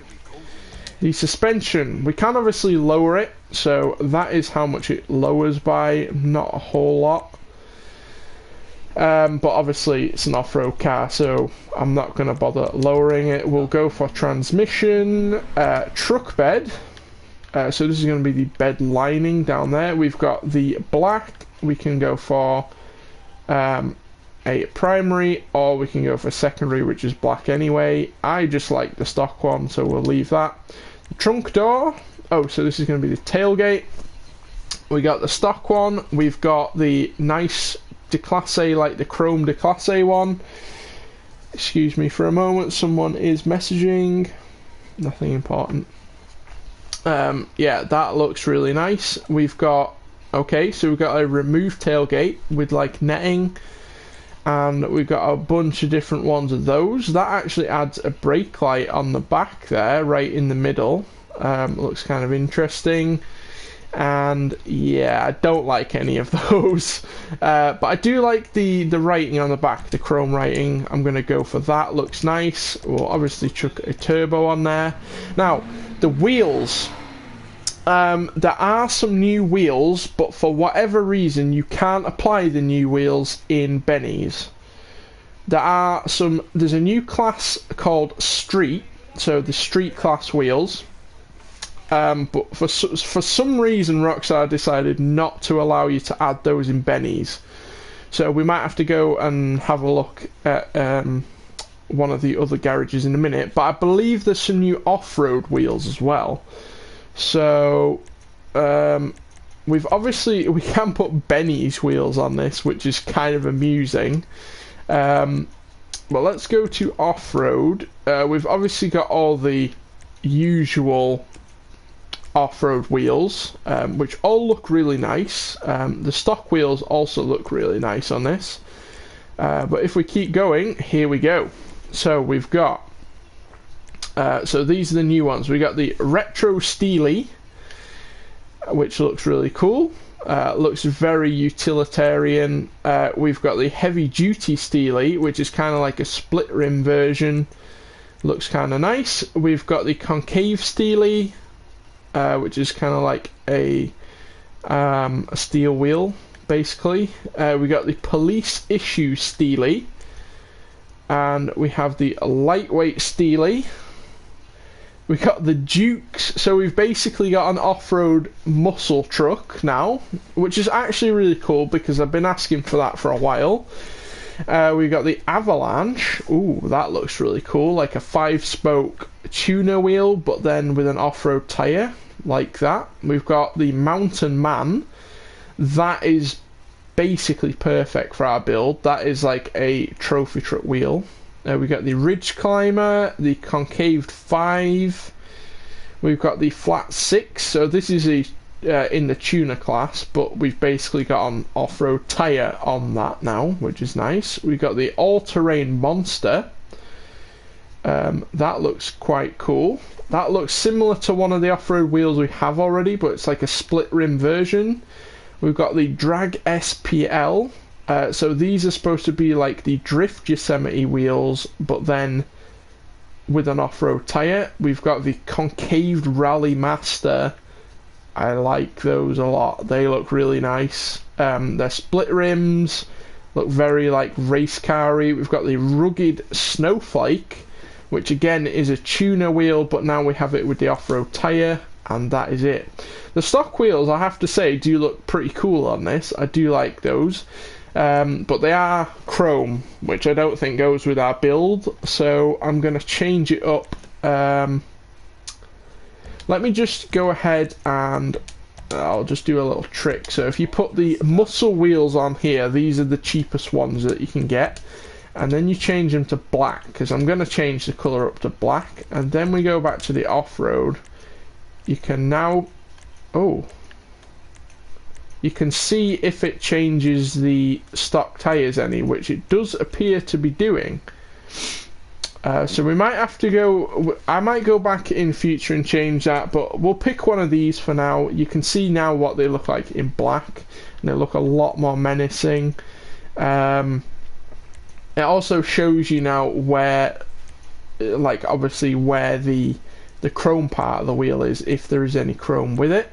The suspension, we can obviously lower it, so that is how much it lowers by, not a whole lot. But obviously it's an off-road car, so I'm not going to bother lowering it. We'll go for transmission, truck bed. So this is going to be the bed lining down there. We've got the black, we can go for a primary, or we can go for secondary, which is black anyway. I just like the stock one, so we'll leave that. The trunk door, oh, so this is going to be the tailgate. We got the stock one, we've got the nice Declasse, like the chrome Declasse one. Excuse me for a moment, someone is messaging. Nothing important. Yeah, that looks really nice. We've got, okay, so we've got a remove tailgate with like netting, and we've got a bunch of different ones of those. That actually adds a brake light on the back there, right in the middle. Looks kind of interesting. And yeah, I don't like any of those, but I do like the writing on the back, the chrome writing. I'm gonna go for that. Looks nice. We'll obviously chuck a turbo on there. Now the wheels, there are some new wheels, but for whatever reason you can't apply the new wheels in Bennies. There's a new class called Street, so the Street class wheels. But for some reason Rockstar decided not to allow you to add those in Bennies. So we might have to go and have a look at one of the other garages in a minute. But I believe there's some new off-road wheels as well. So we can put Benny's wheels on this, which is kind of amusing. But let's go to off-road. We've obviously got all the usual off-road wheels, which all look really nice. The stock wheels also look really nice on this. But if we keep going, here we go. So we've got, so these are the new ones. We got the Retro Steely, which looks really cool. Looks very utilitarian. We've got the Heavy Duty Steely, which is kind of like a split rim version. Looks kind of nice. We've got the Concave Steely, which is kind of like a steel wheel, basically. We got the Police Issue Steely, and we have the Lightweight Steely. We got the Dukes, so we've basically got an off-road muscle truck now, which is actually really cool because I've been asking for that for a while. We got the Avalanche. Ooh, that looks really cool, like a 5-spoke tuner wheel, but then with an off-road tyre, like that. We've got the Mountain Man. That is basically perfect for our build. That is like a trophy truck wheel. We got the Ridge Climber, the Concaved 5. We've got the Flat 6. So this is in the tuner class, but we've basically got an off-road tyre on that now, which is nice. We've got the All-Terrain Monster. That looks quite cool. That looks similar to one of the off-road wheels we have already, but it's like a split rim version. We've got the Drag SPL. So these are supposed to be like the Drift Yosemite wheels, but then with an off-road tyre. We've got the Concaved Rally Master. I like those a lot. They look really nice. They're split rims, look very like race car-y. We've got the Rugged Snowflake, which again is a tuner wheel, but now we have it with the off-road tyre, and that is it. The stock wheels, I have to say, do look pretty cool on this. I do like those. But they are chrome, which I don't think goes with our build, so I'm going to change it up. Let me just go ahead and I'll just do a little trick. So if you put the muscle wheels on here, these are the cheapest ones that you can get, and then you change them to black, because I'm going to change the colour up to black, and then we go back to the off-road. You can now, you can see if it changes the stock tyres any, which it does appear to be doing. So we might have to go, I might go back in future and change that, but we'll pick one of these for now. You can see now what they look like in black, and they look a lot more menacing. It also shows you now where, like obviously where the chrome part of the wheel is, if there is any chrome with it.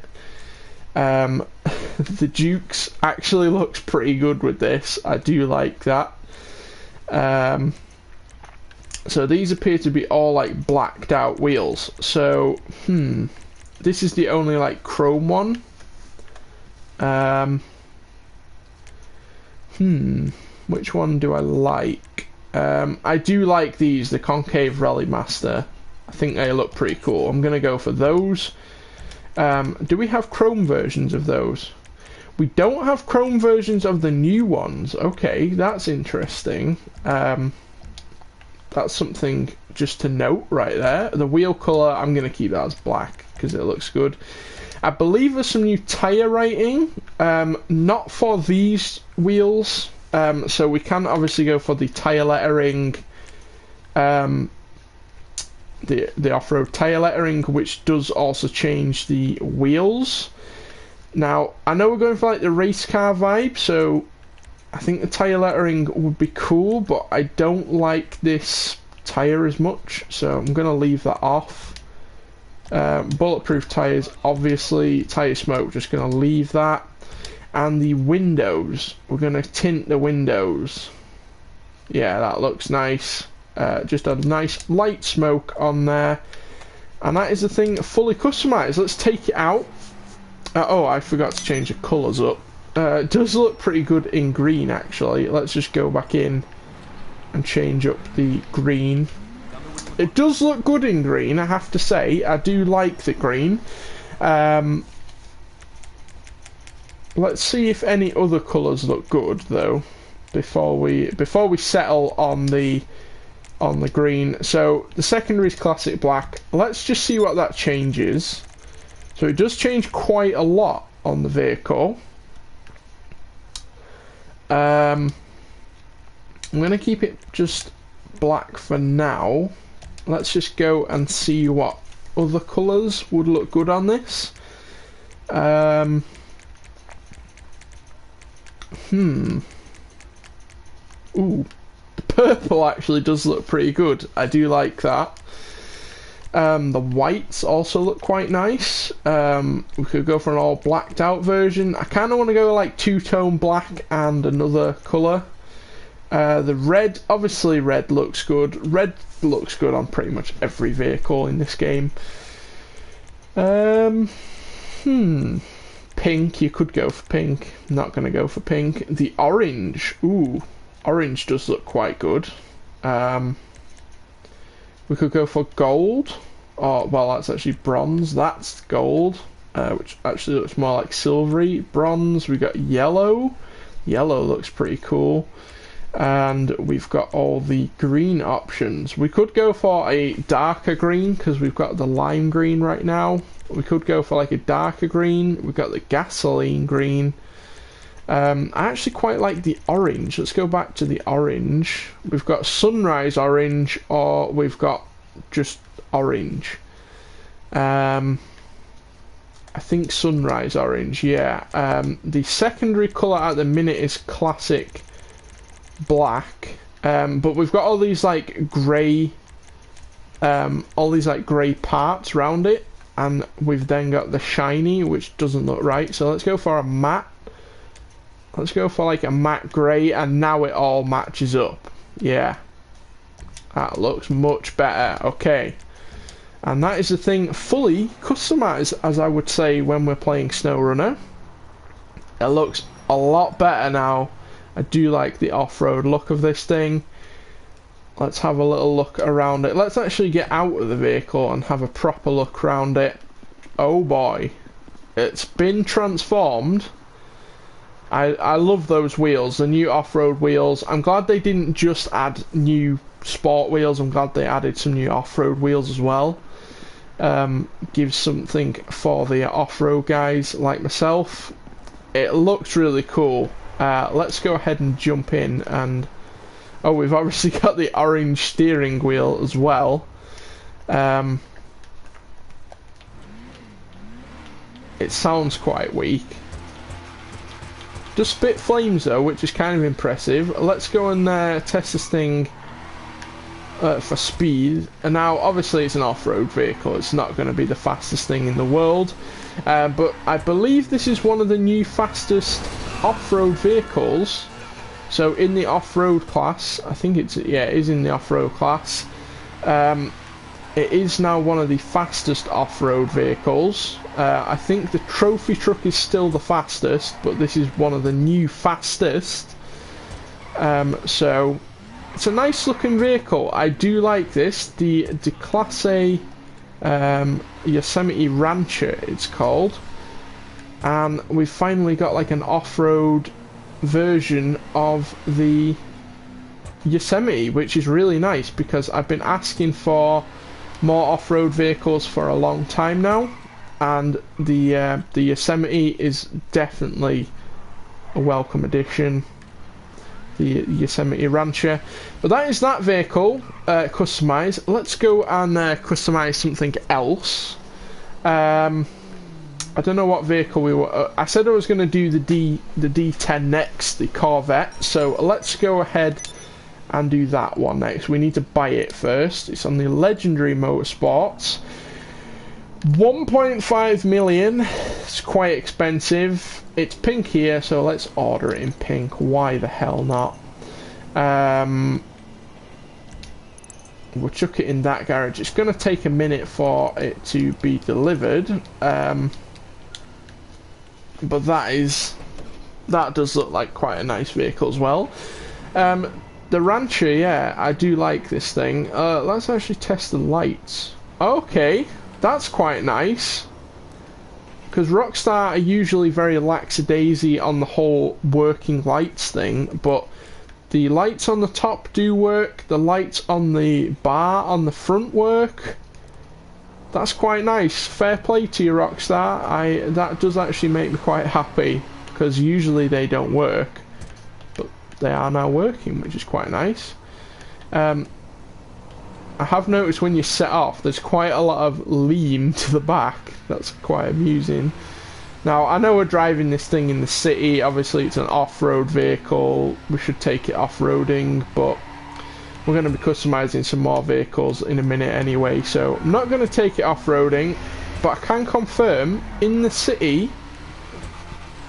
The Dukes actually looks pretty good with this. I do like that. So these appear to be all like blacked out wheels. So this is the only like chrome one. Which one do I like? I do like these, the Concave Rally Master. I think they look pretty cool. I'm gonna go for those. Do we have chrome versions of those? We don't have chrome versions of the new ones. Okay, that's interesting. That's something just to note right there. The wheel colour, I'm going to keep that as black because it looks good. I believe there's some new tyre rating, not for these wheels, so we can obviously go for the tyre lettering, the off-road tyre lettering, which does also change the wheels. Now, I know we're going for like the race car vibe, so I think the tyre lettering would be cool, but I don't like this tyre as much, so I'm going to leave that off. Bulletproof tyres, obviously. Tyre smoke, just going to leave that. And the windows, we're going to tint the windows. Yeah, that looks nice. Just a nice light smoke on there. And that is the thing, fully customised. Let's take it out. Oh, I forgot to change the colours up. It does look pretty good in green, actually. Let's just go back in and change up the green. It does look good in green, I have to say. I do like the green. Let's see if any other colours look good, though, before we settle on the green. So the secondary is classic black. Let's just see what that changes. So it does change quite a lot on the vehicle. I'm going to keep it just black for now. Let's just go and see what other colours would look good on this. Ooh, the purple actually does look pretty good. I do like that. The whites also look quite nice. We could go for an all blacked out version. I kind of want to go like two-tone black and another colour. The red, obviously red looks good. Red looks good on pretty much every vehicle in this game. Pink, you could go for pink. Not going to go for pink. The orange, ooh, orange does look quite good. We could go for gold. Oh, well, that's actually bronze. That's gold, which actually looks more like silvery. Bronze, we got yellow. Yellow looks pretty cool. And we've got all the green options. We could go for a darker green because we've got the lime green right now. We could go for like a darker green. We've got the gasoline green. I actually quite like the orange. Let's go back to the orange. We've got sunrise orange, or we've got just orange. I think sunrise orange, yeah. The secondary colour at the minute is classic black, but we've got all these like grey parts around it, and we've then got the shiny, which doesn't look right, so let's go for a matte. Let's go for like a matte grey, and now it all matches up. Yeah, that looks much better. Okay, and that is the thing, fully customized, as I would say when we're playing SnowRunner. It looks a lot better now. I do like the off-road look of this thing. Let's have a little look around it. Let's actually get out of the vehicle and have a proper look around it. Oh boy, it's been transformed. I love those wheels, the new off-road wheels. I'm glad they didn't just add new sport wheels. I'm glad they added some new off-road wheels as well. Gives something for the off-road guys like myself. It looks really cool. Let's go ahead and jump in, and oh, we've obviously got the orange steering wheel as well. It sounds quite weak. Does spit flames though, which is kind of impressive. Let's go and test this thing for speed. And now obviously it's an off-road vehicle, it's not going to be the fastest thing in the world, but I believe this is one of the new fastest off-road vehicles. So in the off-road class, I think it's, yeah, it is in the off-road class. It is now one of the fastest off-road vehicles. I think the trophy truck is still the fastest, but this is one of the new fastest. So it's a nice looking vehicle. I do like this. The Class A Yosemite Rancher it's called. And we've finally got like an off-road version of the Yosemite, which is really nice because I've been asking for more off-road vehicles for a long time now, and the Yosemite is definitely a welcome addition. The Yosemite Rancher. But that is that vehicle customized. Let's go and customize something else. I don't know what vehicle we were. I said I was going to do the D10 next, the Corvette. So let's go ahead and do that one next. We need to buy it first. It's on the Legendary Motorsports. 1.5 million. It's quite expensive. It's pink here, so let's order it in pink. Why the hell not? We'll chuck it in that garage. It's going to take a minute for it to be delivered. But that does look like quite a nice vehicle as well. The Rancher, yeah, I do like this thing. Let's actually test the lights. Okay, that's quite nice. Because Rockstar are usually very lackadaisy on the whole working lights thing, but the lights on the top do work. The lights on the bar on the front work. That's quite nice. Fair play to you, Rockstar. That does actually make me quite happy, because usually they don't work, but they are now working, which is quite nice. I have noticed when you set off, there's quite a lot of lean to the back. That's quite amusing. Now, I know we're driving this thing in the city. Obviously, it's an off-road vehicle. We should take it off-roading, but we're going to be customizing some more vehicles in a minute anyway, so I'm not going to take it off-roading, but I can confirm in the city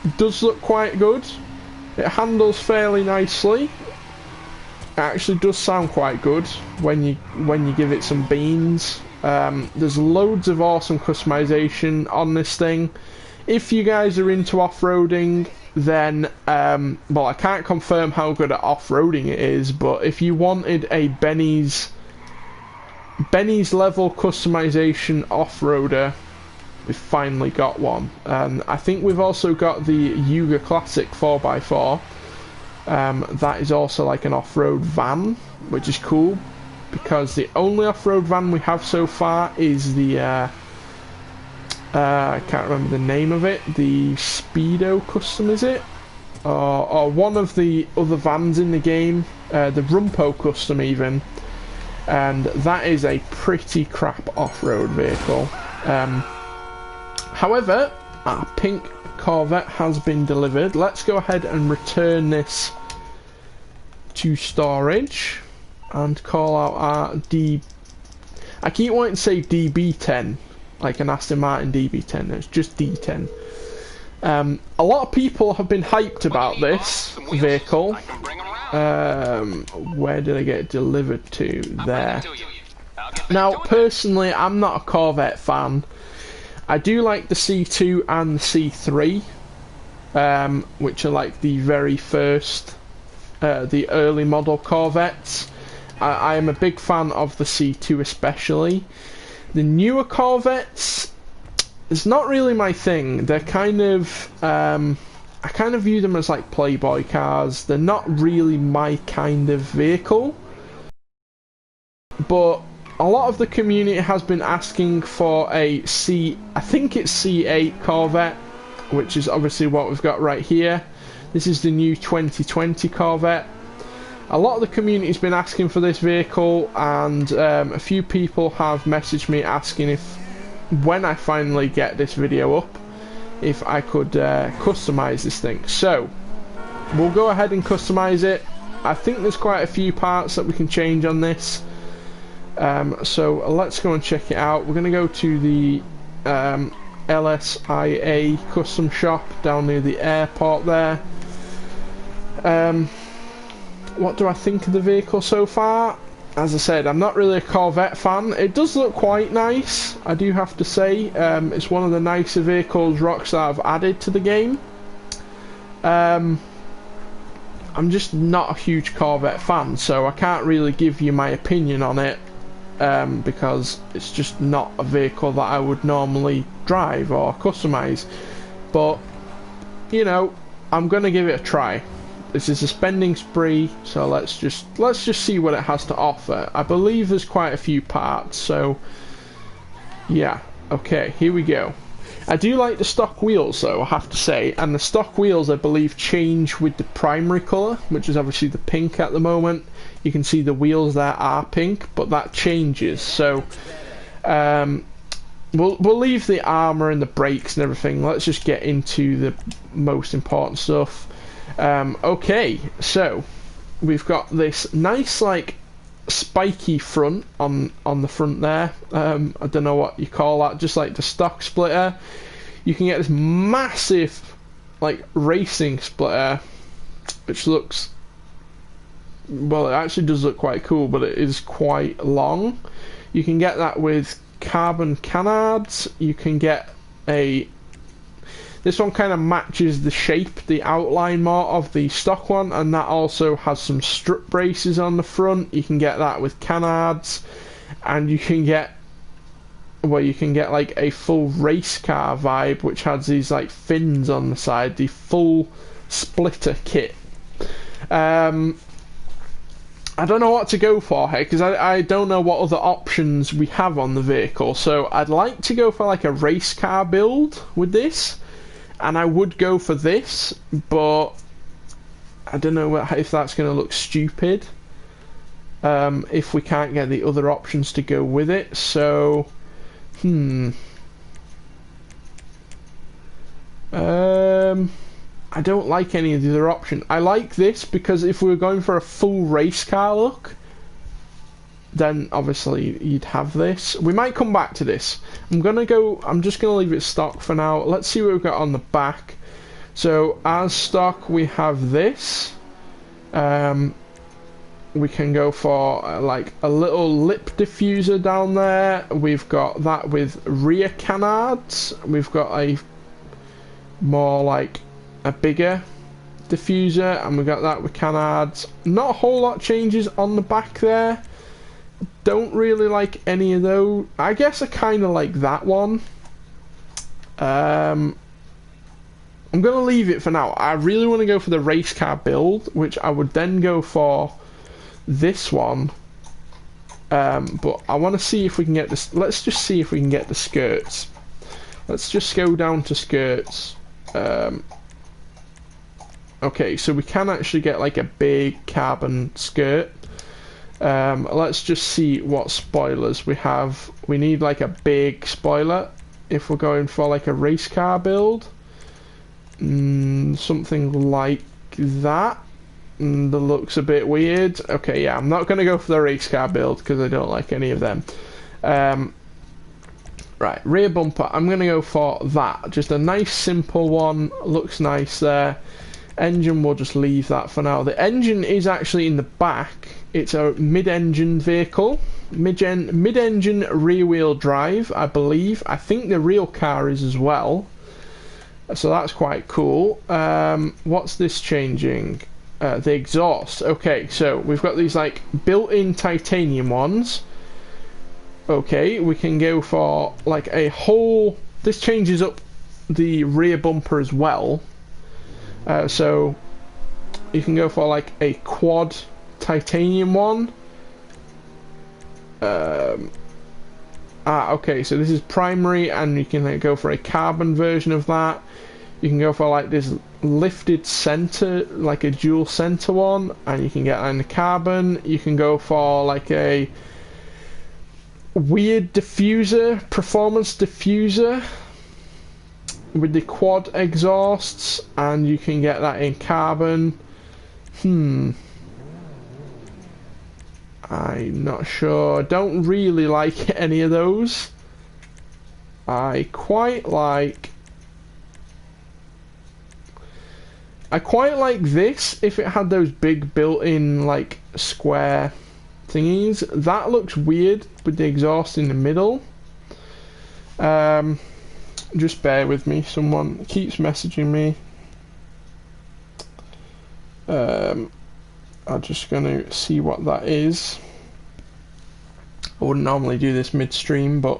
it does look quite good. It handles fairly nicely. It actually does sound quite good when you give it some beans. There's loads of awesome customization on this thing. If you guys are into off-roading, then well, I can't confirm how good at off-roading it is, but if you wanted a Benny's level customization off-roader, we've finally got one. I think we've also got the Yuga Classic 4x4. That is also like an off-road van, which is cool, because the only off-road van we have so far is the I can't remember the name of it. The Speedo Custom, is it? Or one of the other vans in the game. The Rumpo Custom even. And that is a pretty crap off-road vehicle. However, our pink Corvette has been delivered. Let's go ahead and return this to storage. And call out our I keep wanting to say DB10. Like an Aston Martin DB10, it's just D10. A lot of people have been hyped about this vehicle. Where did I get it delivered to? There. Now, personally, I'm not a Corvette fan. I do like the C2 and the C3, which are like the very first, the early model Corvettes. I am a big fan of the C2 especially. The newer Corvettes, it's not really my thing. They're kind of, I kind of view them as like playboy cars. They're not really my kind of vehicle. But a lot of the community has been asking for a I think it's C8 Corvette, which is obviously what we've got right here. This is the new 2020 Corvette. A lot of the community's been asking for this vehicle, and a few people have messaged me asking if, when I finally get this video up, if I could customize this thing. So we'll go ahead and customize it. I think there's quite a few parts that we can change on this. So let's go and check it out. We're going to go to the LSIA custom shop down near the airport there. What do I think of the vehicle so far? As I said, I'm not really a Corvette fan. It does look quite nice, I do have to say. It's one of the nicer vehicles Rockstar have added to the game. I'm just not a huge Corvette fan, so I can't really give you my opinion on it, because it's just not a vehicle that I would normally drive or customize. But, you know, I'm going to give it a try. This is a spending spree, so let's just see what it has to offer. I believe there's quite a few parts, so yeah. Okay, here we go. I do like the stock wheels though, I have to say, and the stock wheels I believe change with the primary colour, which is obviously the pink at the moment. You can see the wheels there are pink, but that changes, so we'll leave the armour and the brakes and everything. Let's just get into the most important stuff. Okay, so we've got this nice like spiky front on the front there. I don't know what you call that, just like the stock splitter. You can get this massive like racing splitter, which looks, well, it actually does look quite cool, but it is quite long. You can get that with carbon canards. You can get this one kind of matches the shape, the outline more of the stock one, and that also has some strut braces on the front. You can get that with canards, and you can get like a full race car vibe, which has these like fins on the side, the full splitter kit. I don't know what to go for here, because I don't know what other options we have on the vehicle, so I'd like to go for like a race car build with this. And I would go for this, but I don't know if that's going to look stupid if we can't get the other options to go with it. So, I don't like any of the other options. I like this because if we were going for a full race car look, then obviously you'd have this. We might come back to this. I'm just gonna leave it stock for now. Let's see what we've got on the back. So as stock we have this. We can go for like a little lip diffuser down there. We've got that with rear canards. We've got a more like a bigger diffuser, and we've got that with canards. Not a whole lot changes on the back there. Don't really like any of those. I guess I kind of like that one. I'm going to leave it for now. I really want to go for the race car build, which I would then go for this one. But I want to see if we can get this. Let's just see if we can get the skirts. Let's just go down to skirts. Okay, so we can actually get like a big carbon skirt. Let's just see what spoilers we have. We need like a big spoiler if we're going for like a race car build. Something like that. That looks a bit weird. Okay, yeah, I'm not going to go for the race car build because I don't like any of them. Right, rear bumper, I'm going to go for that. Just a nice simple one. Looks nice there. Engine, we'll just leave that for now. The engine is actually in the back. It's a mid-engine vehicle. Mid-engine rear-wheel drive, I believe. I think the real car is as well. So that's quite cool. What's this changing? The exhaust. Okay, so we've got these like built-in titanium ones. Okay, we can go for like a whole... This changes up the rear bumper as well. So you can go for like a quad titanium one. Okay, so this is primary, and you can go for a carbon version of that. You can go for like this lifted center, like a dual center one, and you can get that in the carbon. You can go for like a weird diffuser, performance diffuser with the quad exhausts, and you can get that in carbon. I'm not sure. Don't really like any of those. I quite like this if it had those big built-in like square thingies. That looks weird with the exhaust in the middle. Just bear with me, someone keeps messaging me. I'm just going to see what that is. I wouldn't normally do this midstream, but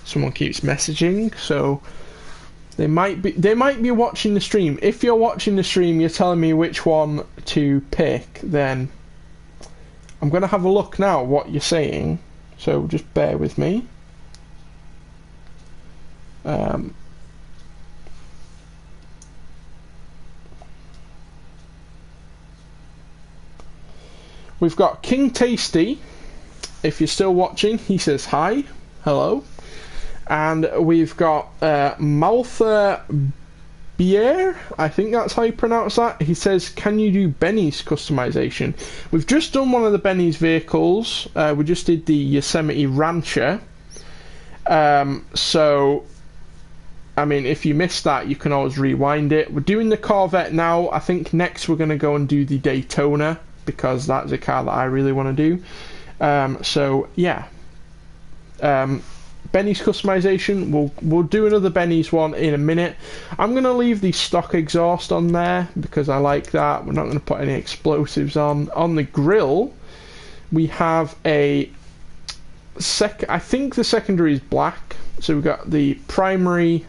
someone keeps messaging, so They might be watching the stream. If you're watching the stream, you're telling me which one to pick, then I'm going to have a look now what you're saying. So just bear with me. We've got King Tasty. If you're still watching, he says hi. Hello. And we've got Maltha Br8, I think that's how you pronounce that. He says, can you do Benny's customization? We've just done one of the Benny's vehicles. We just did the Yosemite Rancher. So, I mean, if you missed that, you can always rewind it. We're doing the Corvette now. I think next we're going to go and do the Daytona, because that's a car that I really want to do. So, yeah. Benny's customization, we'll do another Benny's one in a minute. I'm going to leave the stock exhaust on there because I like that. We're not going to put any explosives on. On the grill, we have I think the secondary is black. So we've got the primary,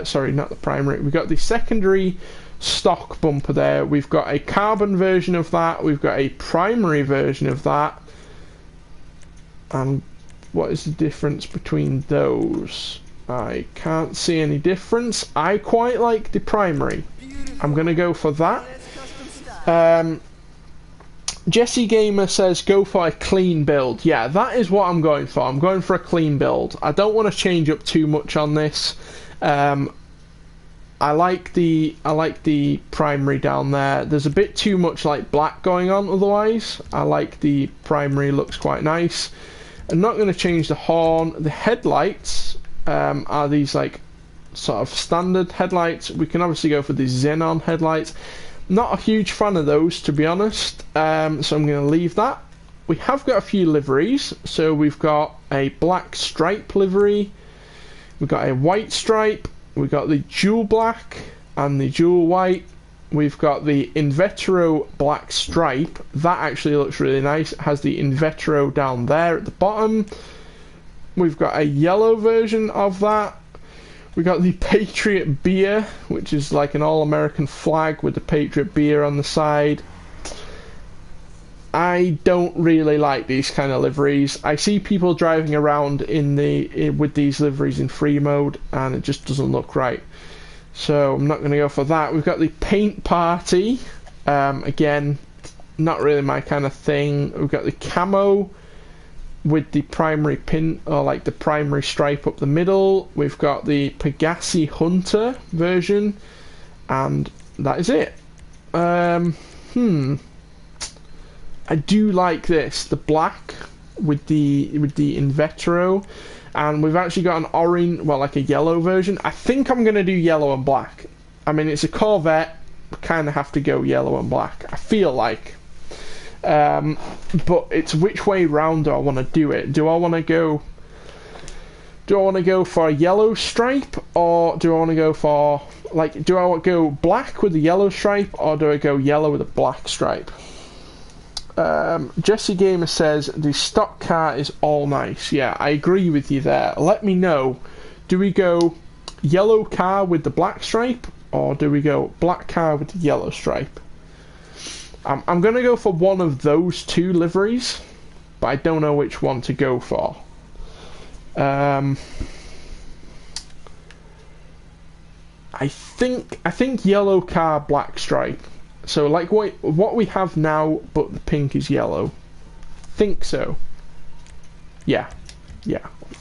sorry, not the primary. We've got the secondary stock bumper there. We've got a carbon version of that. We've got a primary version of that. And what is the difference between those? I can't see any difference. I quite like the primary. I'm going to go for that. Jesse Gamer says go for a clean build. Yeah, that is what I'm going for. I'm going for a clean build. I don't want to change up too much on this. I like the primary down there. There's a bit too much like black going on otherwise. I like the primary, looks quite nice. I'm not going to change the horn. The headlights are these like sort of standard headlights. We can obviously go for the xenon headlights. Not a huge fan of those, to be honest. So I'm going to leave that. We have got a few liveries. So we've got a black stripe livery. We've got a white stripe. We've got the jewel black and the jewel white. We've got the Invetero black stripe. That actually looks really nice. It has the Invetero down there at the bottom. We've got a yellow version of that. We've got the Patriot Beer, which is like an all-American flag with the Patriot Beer on the side. I don't really like these kind of liveries. I see people driving around with these liveries in free mode, and it just doesn't look right. So I'm not going to go for that. We've got the Paint Party. Again, not really my kind of thing. We've got the camo with the primary pin, or like the primary stripe up the middle. We've got the Pegassi Hunter version, and that is it. I do like this, the black with the Invetero. And we've actually got an orange, well, like a yellow version. I think I'm going to do yellow and black. I mean, it's a Corvette. We kind of have to go yellow and black, I feel like. But it's which way round do I want to do it? Do I want to go for a yellow stripe, or do I want to go for, like, do I go black with a yellow stripe, or do I go yellow with a black stripe? Jesse Gamer says the stock car is all nice. Yeah, I agree with you there. Let me know, do we go yellow car with the black stripe, or do we go black car with the yellow stripe? I'm going to go for one of those two liveries, but I don't know which one to go for. I think yellow car, black stripe. So like what we have now, but the pink is yellow. Think so. Yeah.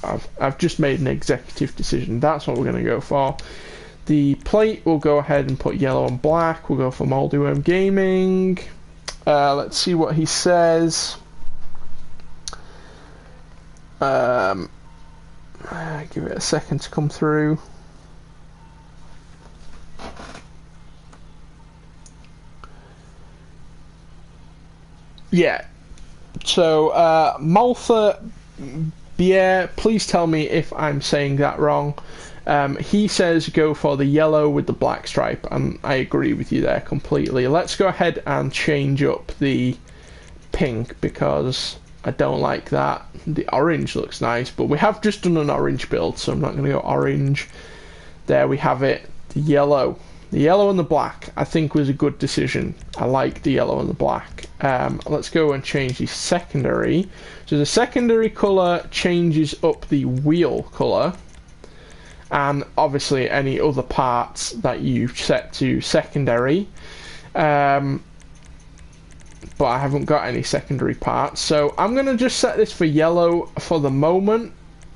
I've just made an executive decision. That's what we're going to go for. The plate, we'll go ahead and put yellow and black. We'll go for Moldy Worm Gaming. Let's see what he says. Give it a second to come through. Yeah, so Maltha Br8, please tell me if I'm saying that wrong. He says go for the yellow with the black stripe, and I agree with you there completely. Let's go ahead and change up the pink because I don't like that. The orange looks nice, but we have just done an orange build, so I'm not going to go orange. there we have it. The yellow. The yellow and the black, I think, was a good decision. I like the yellow and the black. Let's go and change the secondary. So the secondary colour changes up the wheel colour. And obviously any other parts that you set to secondary. But I haven't got any secondary parts. So I'm going to just set this for yellow for the moment.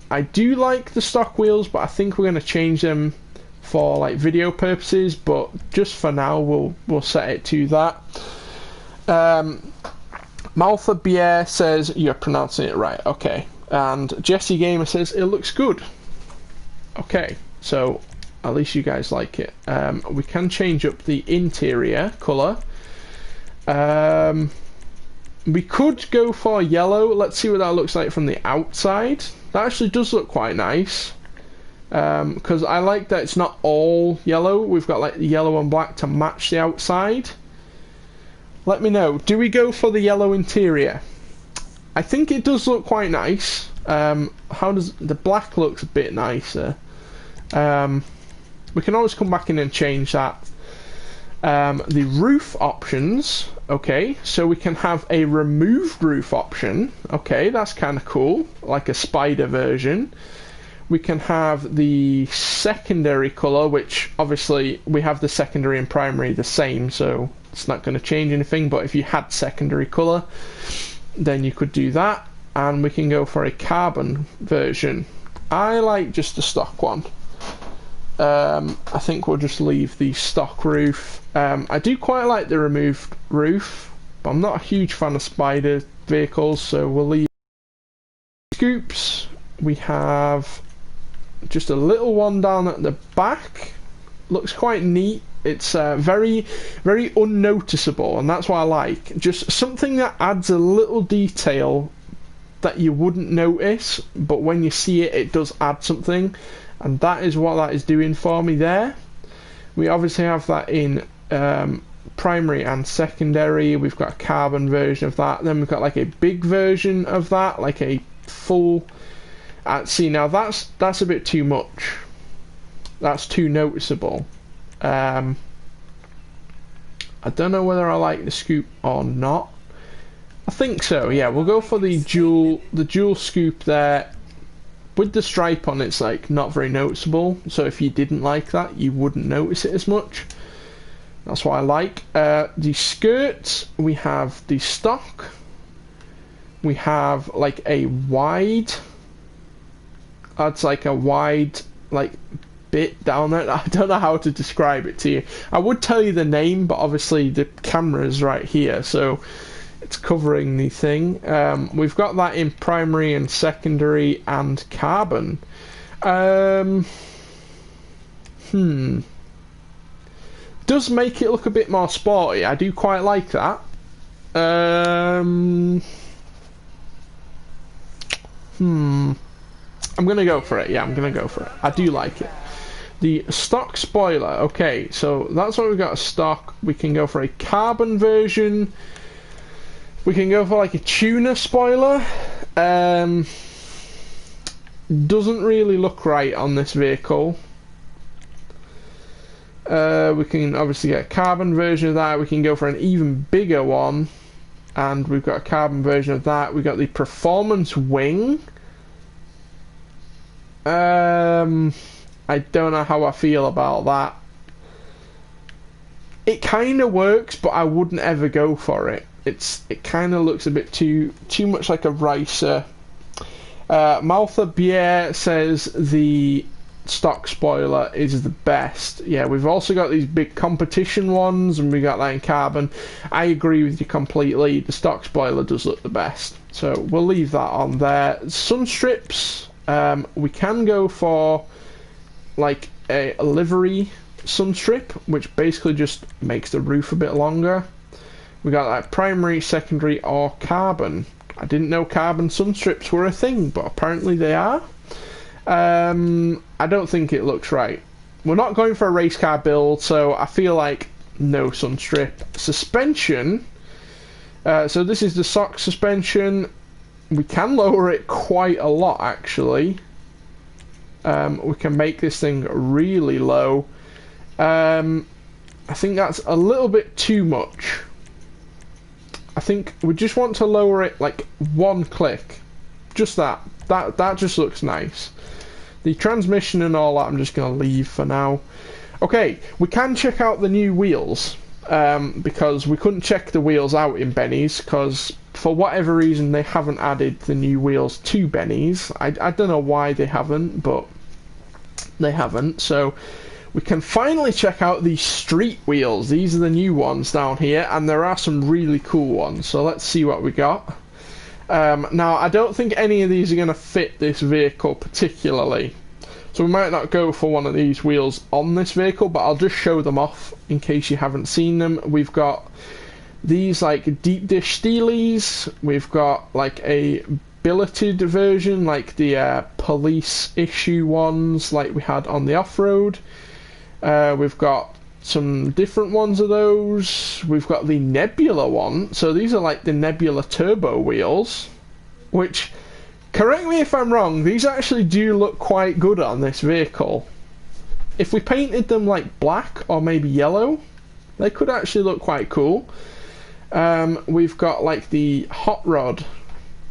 I do like the stock wheels, but I think we're going to change them for like video purposes, but just for now we'll set it to that. Maltha Br8 says you're pronouncing it right, okay, and Jesse Gamer says it looks good. Okay, so at least you guys like it. We can change up the interior colour. We could go for yellow. Let's see what that looks like from the outside. That actually does look quite nice. Because I like that it's not all yellow. We've got like the yellow and black to match the outside. Let me know. Do we go for the yellow interior? I think it does look quite nice. How does the black looks a bit nicer? We can always come back in and change that. The roof options. Okay, so we can have a removed roof option. Okay, that's kind of cool, like a spider version. We can have the secondary colour, which obviously we have the secondary and primary the same, so it's not going to change anything, but if you had secondary colour, then you could do that. And we can go for a carbon version. I like just the stock one. I think we'll just leave the stock roof. I do quite like the removed roof, but I'm not a huge fan of spider vehicles, so we'll leave scoops. We have just a little one down at the back. Looks quite neat. It's very, very unnoticeable, and that's what I like. Just something that adds a little detail that you wouldn't notice, but when you see it, it does add something, and that is what that is doing for me there. We obviously have that in primary and secondary. We've got a carbon version of that. Then we've got like a big version of that, like a full. See, now that's a bit too much. That's too noticeable. I don't know whether I like the scoop or not. I think so. Yeah, we'll go for the dual scoop there. With the stripe on, it's like not very noticeable. So if you didn't like that, you wouldn't notice it as much. That's what I like. The skirts, we have the stock. We have like a wide. That's like a wide like bit down there. I don't know how to describe it to you. I would tell you the name, but obviously the camera's right here, so it's covering the thing. We've got that in primary and secondary and carbon. Does make it look a bit more sporty. I do quite like that. I'm gonna go for it. Yeah, I'm gonna go for it. I do like it. The stock spoiler. Okay, so that's what we've got. A stock. We can go for a carbon version. We can go for like a tuner spoiler. Doesn't really look right on this vehicle. We can obviously get a carbon version of that. We can go for an even bigger one, and we've got a carbon version of that. We've got the performance wing. I don't know how I feel about that. It kind of works, but I wouldn't ever go for it. It kind of looks a bit too much like a racer. Maltha Br8 says the stock spoiler is the best. Yeah, we've also got these big competition ones, and we got that in carbon. I agree with you completely. The stock spoiler does look the best, so we'll leave that on there. Sun strips. We can go for like a livery sun strip, which basically just makes the roof a bit longer. We got like primary, secondary, or carbon. I didn't know carbon sun strips were a thing, but apparently they are. I don't think it looks right. We're not going for a race car build, so I feel like no sun strip. Suspension. So this is the SOX suspension. We can lower it quite a lot, actually. We can make this thing really low. I think that's a little bit too much. I think we just want to lower it like one click. Just that. That just looks nice. The transmission and all that I'm just going to leave for now. Okay, we can check out the new wheels. Because we couldn't check the wheels out in Benny's, because for whatever reason they haven't added the new wheels to Benny's. I don't know why they haven't, but they haven't. So we can finally check out the street wheels. These are the new ones down here, and there are some really cool ones. So let's see what we got. Now, I don't think any of these are going to fit this vehicle particularly. So we might not go for one of these wheels on this vehicle, but I'll just show them off in case you haven't seen them. We've got these like deep dish steelies. We've got like a billeted version, like the police issue ones like we had on the Offroad. We've got some different ones of those. We've got the Nebula one. So these are like the Nebula turbo wheels, which, correct me if I'm wrong, these actually do look quite good on this vehicle. If we painted them like black or maybe yellow, they could actually look quite cool. We've got like the hot rod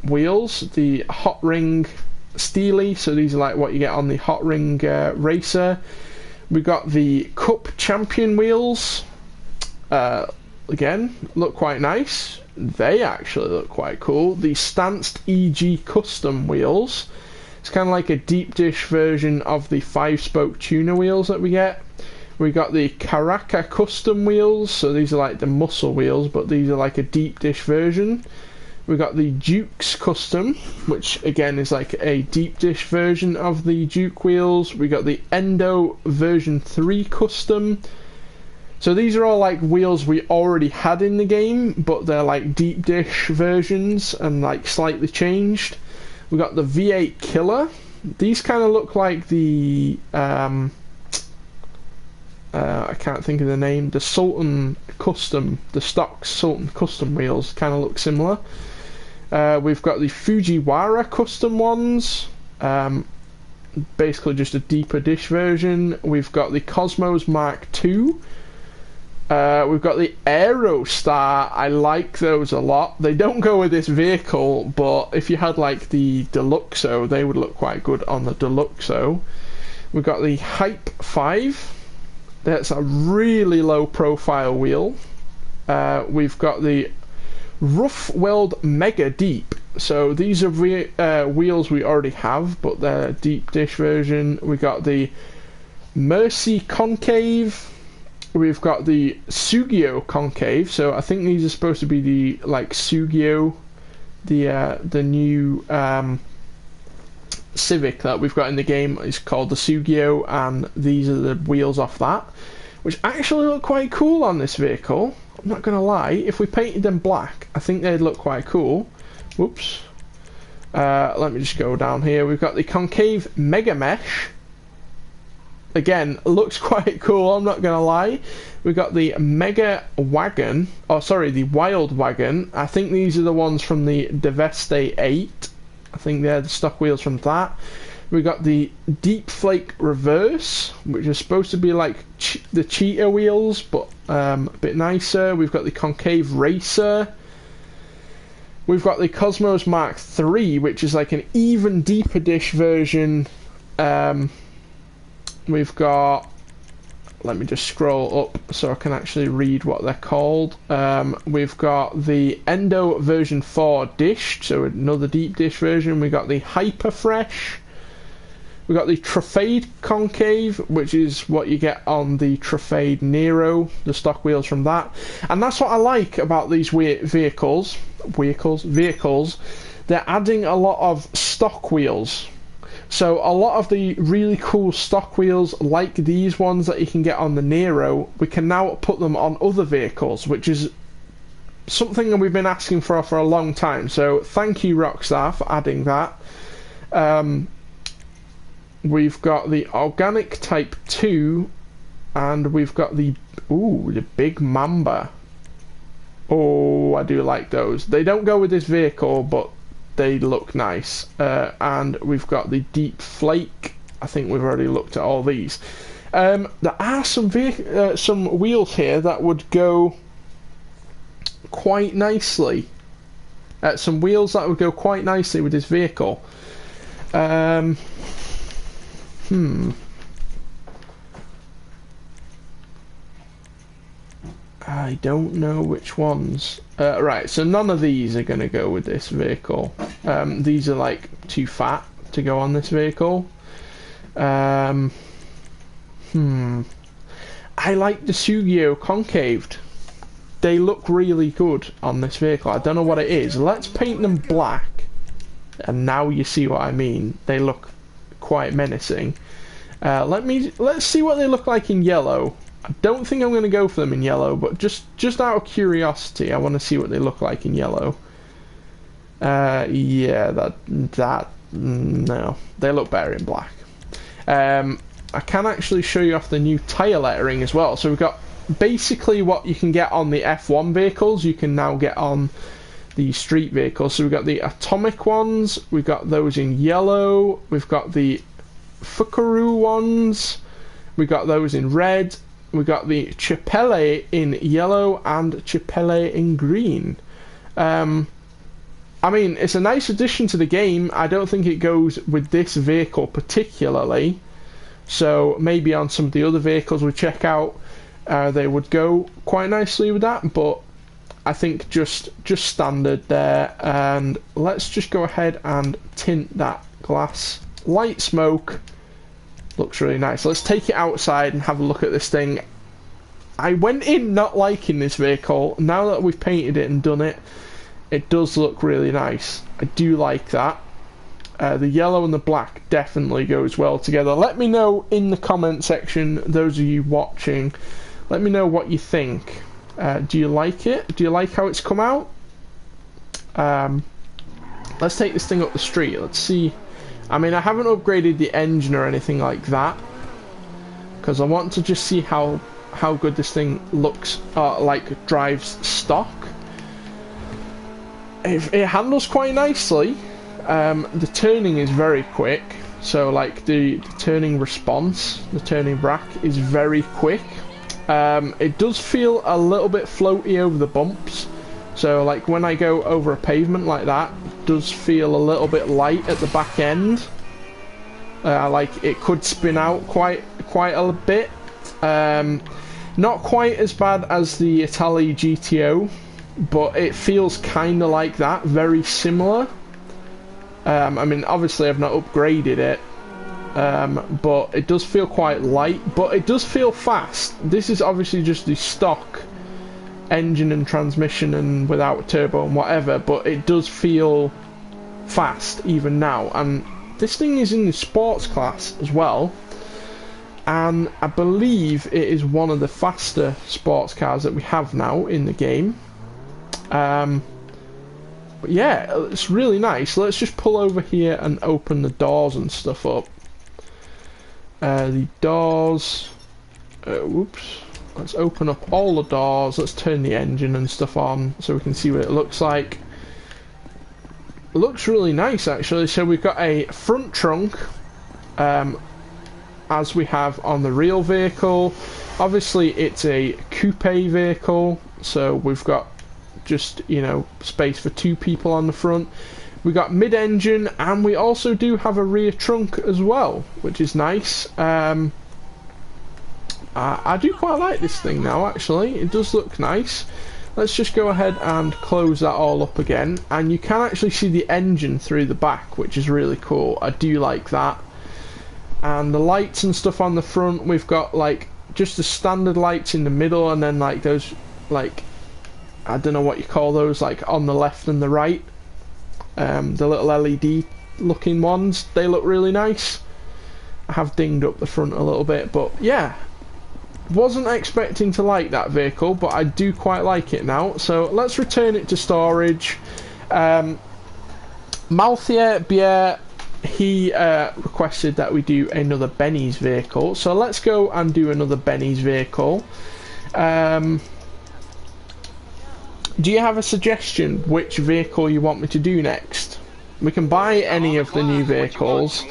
wheels, the hot ring steely, so these are like what you get on the hot ring racer. We've got the Cup Champion wheels. Again, look quite nice. They actually look quite cool. The Stanced EG Custom wheels. It's kind of like a deep dish version of the 5-spoke tuner wheels that we get. We got the Caraca Custom wheels. So these are like the muscle wheels, but these are like a deep dish version. We got the Duke's Custom, which again is like a deep dish version of the Duke wheels. We got the Endo version 3 Custom. So these are all like wheels we already had in the game, but they're like deep dish versions and like slightly changed. We got the V8 Killer. These kind of look like the I can't think of the name. The Sultan Custom, the stock Sultan Custom wheels kind of look similar. We've got the Fujiwara Custom ones. Basically just a deeper dish version. We've got the Cosmos Mark II. We've got the Aerostar. I like those a lot. They don't go with this vehicle, but if you had like the Deluxo, they would look quite good on the Deluxo. We've got the Hype 5. That's a really low profile wheel. We've got the Rough Weld Mega Deep. So these are wheels we already have, but they're a deep dish version. We got the Mercy Concave. We've got the Sugio Concave. So I think these are supposed to be the like Sugio, the new Civic that we've got in the game is called the Sugio, and these are the wheels off that, which actually look quite cool on this vehicle. I'm not gonna lie, if we painted them black, I think they'd look quite cool. Whoops. Let me just go down here. We've got the Concave Mega Mesh. Again, looks quite cool, I'm not gonna lie. We've got the Mega Wagon, oh sorry, the Wild Wagon. I think these are the ones from the Deveste 8. I think they're the stock wheels from that. We got the Deep Flake Reverse, which is supposed to be like the Cheetah wheels, but a bit nicer. We've got the Concave Racer. We've got the Cosmos Mark III, which is like an even deeper dish version. We've got, let me just scroll up so I can actually read what they're called. We've got the Endo version 4 dish, so another deep dish version. We got the Hyper Fresh. We got the Trafade Concave, which is what you get on the Trafade Nero, the stock wheels from that. And that's what I like about these vehicles. They're adding a lot of stock wheels. So a lot of the really cool stock wheels, like these ones that you can get on the Nero, we can now put them on other vehicles, which is something we've been asking for a long time. So thank you, Rockstar, for adding that. We've got the Organic Type 2, and we've got the Big Mamba. Oh, I do like those. They don't go with this vehicle, but they look nice. And we've got the Deep Flake. I think we've already looked at all these. There are some wheels here that would go quite nicely. Some wheels that would go quite nicely with this vehicle. I don't know which ones. Right, so none of these are going to go with this vehicle. These are like too fat to go on this vehicle. I like the Sugio concaved. They look really good on this vehicle. I don't know what it is. Let's paint them black. And now you see what I mean. They look quite menacing. Let's see what they look like in yellow. I don't think I'm going to go for them in yellow, but just out of curiosity, I want to see what they look like in yellow. Yeah, no, they look better in black. I can actually show you off the new tyre lettering as well. So we've got basically what you can get on the F1 vehicles, you can now get on the street vehicles. So we've got the atomic ones, we've got those in yellow, we've got the Fukaru ones, we've got those in red, we've got the Chapelle in yellow and Chapelle in green. I mean, it's a nice addition to the game. I don't think it goes with this vehicle particularly, so maybe on some of the other vehicles we check out they would go quite nicely with that, but I think just standard there. And let's just go ahead and tint that glass. Light smoke looks really nice. Let's take it outside and have a look at this thing. I went in not liking this vehicle. Now that we've painted it and done it, it does look really nice. I do like that. The yellow and the black definitely goes well together. Let me know in the comment section, those of you watching, let me know what you think. Do you like it? Do you like how it's come out? Let's take this thing up the street. Let's see. I mean, I haven't upgraded the engine or anything like that, because I want to just see how good this thing looks, like drives stock. It handles quite nicely. The turning is very quick, so like the turning response, the turning brack is very quick. It does feel a little bit floaty over the bumps, so like when I go over a pavement like that, it does feel a little bit light at the back end. Like it could spin out quite a bit. Not quite as bad as the Italy GTO, but it feels kind of like that, very similar. I mean, obviously I've not upgraded it, but it does feel quite light, but it does feel fast. This is obviously just the stock engine and transmission and without turbo and whatever, but it does feel fast even now. And this thing is in the sports class as well, and I believe it is one of the faster sports cars that we have now in the game. But yeah, it's really nice. Let's just pull over here and open the doors and stuff up. The doors, whoops, let's open up all the doors. Let's turn the engine and stuff on so we can see what it looks like. It looks really nice actually. So we've got a front trunk, as we have on the real vehicle. Obviously it's a coupe vehicle, so we've got just, you know, space for two people on the front. We got mid-engine, and we also do have a rear trunk as well, which is nice. I do quite like this thing now actually. It does look nice. Let's just go ahead and close that all up again, and you can actually see the engine through the back, which is really cool. I do like that. And the lights and stuff on the front, we've got like just the standard lights in the middle, and then like those, like, I don't know what you call those, like on the left and the right, the little LED looking ones. They look really nice. I have dinged up the front a little bit, but yeah, wasn't expecting to like that vehicle, but I do quite like it now. So let's return it to storage. Malthier Br8, he requested that we do another Benny's vehicle, so let's go and do another Benny's vehicle. Do you have a suggestion which vehicle you want me to do next? We can buy any of the new vehicles.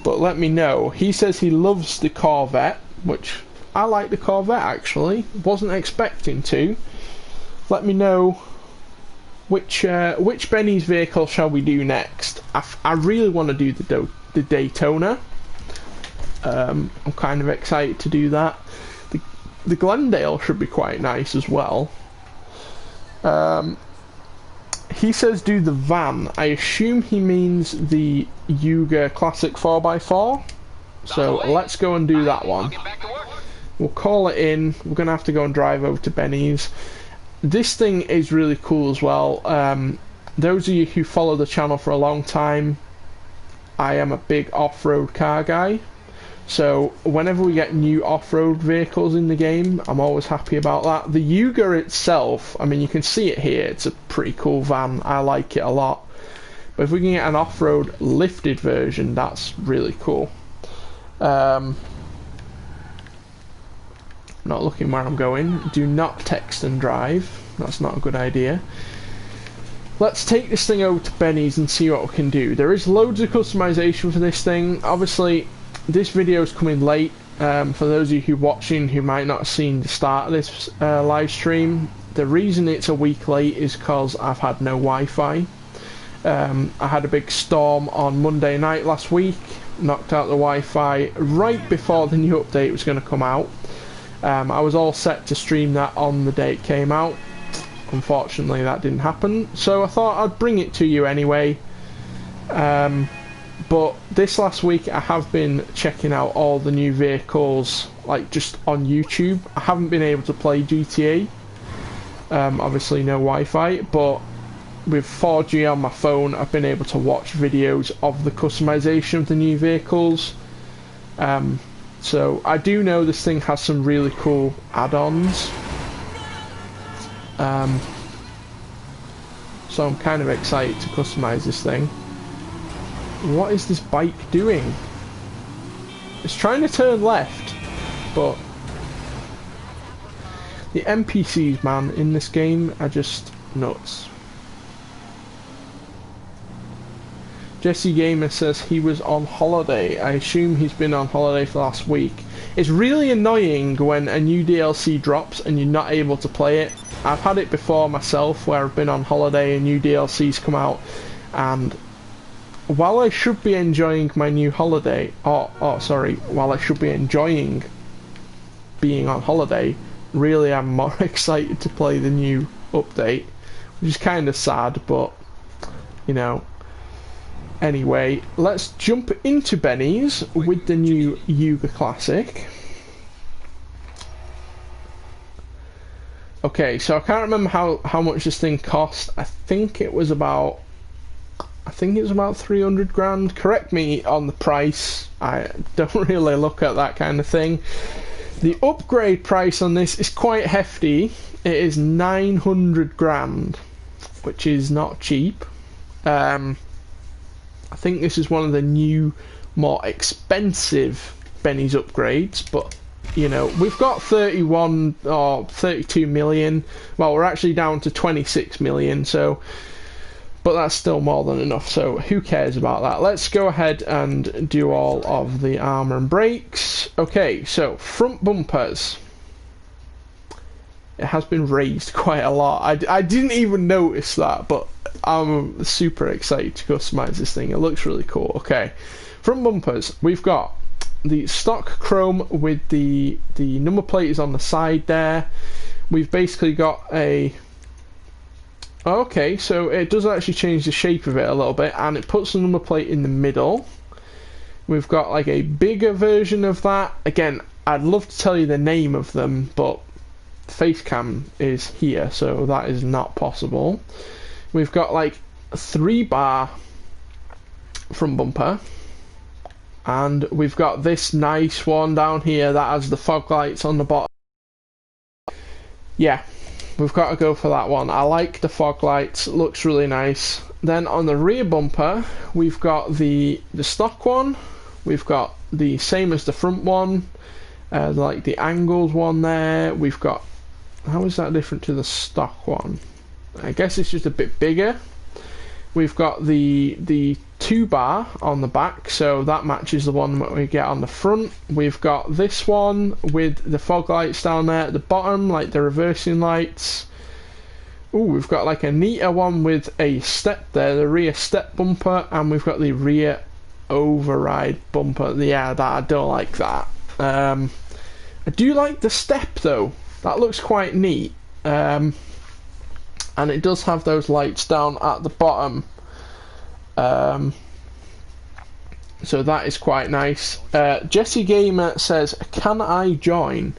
but let me know. He says he loves the Corvette, which I like the Corvette actually. Wasn't expecting to. Let me know which Benny's vehicle shall we do next. I really want to do the Daytona. I'm kind of excited to do that. The Glendale should be quite nice as well. He says do the van. I assume he means the Yuga Classic 4x4. So let's go and do that one. We'll call it in. We're going to have to go and drive over to Benny's. This thing is really cool as well. Those of you who follow the channel for a long time, I am a big off-road car guy. So whenever we get new off-road vehicles in the game, I'm always happy about that. The Yuga itself, I mean, you can see it here. It's a pretty cool van. I like it a lot. But if we can get an off-road lifted version, that's really cool. Not looking where I'm going. Do not text and drive. That's not a good idea. Let's take this thing over to Benny's and see what we can do. There is loads of customization for this thing. Obviously, this video is coming late. For those of you who are watching who might not have seen the start of this live stream, the reason it's a week late is because I've had no Wi-Fi. I had a big storm on Monday night last week, knocked out the Wi-Fi right before the new update was going to come out. I was all set to stream that on the day it came out. Unfortunately that didn't happen, so I thought I'd bring it to you anyway. But this last week I have been checking out all the new vehicles, like just on YouTube. I haven't been able to play GTA, obviously no Wi-Fi, but with 4G on my phone I've been able to watch videos of the customization of the new vehicles. So I do know this thing has some really cool add-ons. So I'm kind of excited to customize this thing. What is this bike doing? It's trying to turn left, but the NPCs, man, in this game are just nuts. Jesse Gamer says he was on holiday. I assume he's been on holiday for the last week. It's really annoying when a new DLC drops and you're not able to play it. I've had it before myself where I've been on holiday and new DLCs come out, and while I should be enjoying my new holiday, while I should be enjoying being on holiday, really I'm more excited to play the new update, which is kind of sad, but you know. Anyway, let's jump into Benny's with the new Yuga Classic. Okay, so I can't remember how much this thing cost. I think it was about 300 grand. Correct me on the price. I don't really look at that kind of thing. The upgrade price on this is quite hefty. It is 900 grand, which is not cheap. I think this is one of the new, more expensive Benny's upgrades, but you know, we've got 31 or 32 million. Well, we're actually down to 26 million, so, but that's still more than enough, so who cares about that? Let's go ahead and do all of the armour and brakes. Okay, so front bumpers. It has been raised quite a lot. I didn't even notice that, but I'm super excited to customize this thing. It looks really cool. Okay, front bumpers. We've got the stock chrome with the number plate is on the side there. We've basically got a... Okay, so it does actually change the shape of it a little bit, and it puts the number plate in the middle. We've got like a bigger version of that. Again, I'd love to tell you the name of them, but face cam is here, so that is not possible. We've got like a 3-bar front bumper, and we've got this nice one down here that has the fog lights on the bottom. Yeah, we've got to go for that one. I like the fog lights, it looks really nice. Then on the rear bumper we've got the stock one, we've got the same as the front one, like the angled one there. We've got, how is that different to the stock one? I guess it's just a bit bigger. We've got the 2-bar on the back, so that matches the one that we get on the front. We've got this one with the fog lights down there at the bottom, like the reversing lights. Ooh, we've got like a neater one with a step there, the rear step bumper, and we've got the rear override bumper. Yeah, that I don't like that. I do like the step though. That looks quite neat. And it does have those lights down at the bottom. So that is quite nice. Jesse Gamer says, "Can I join?"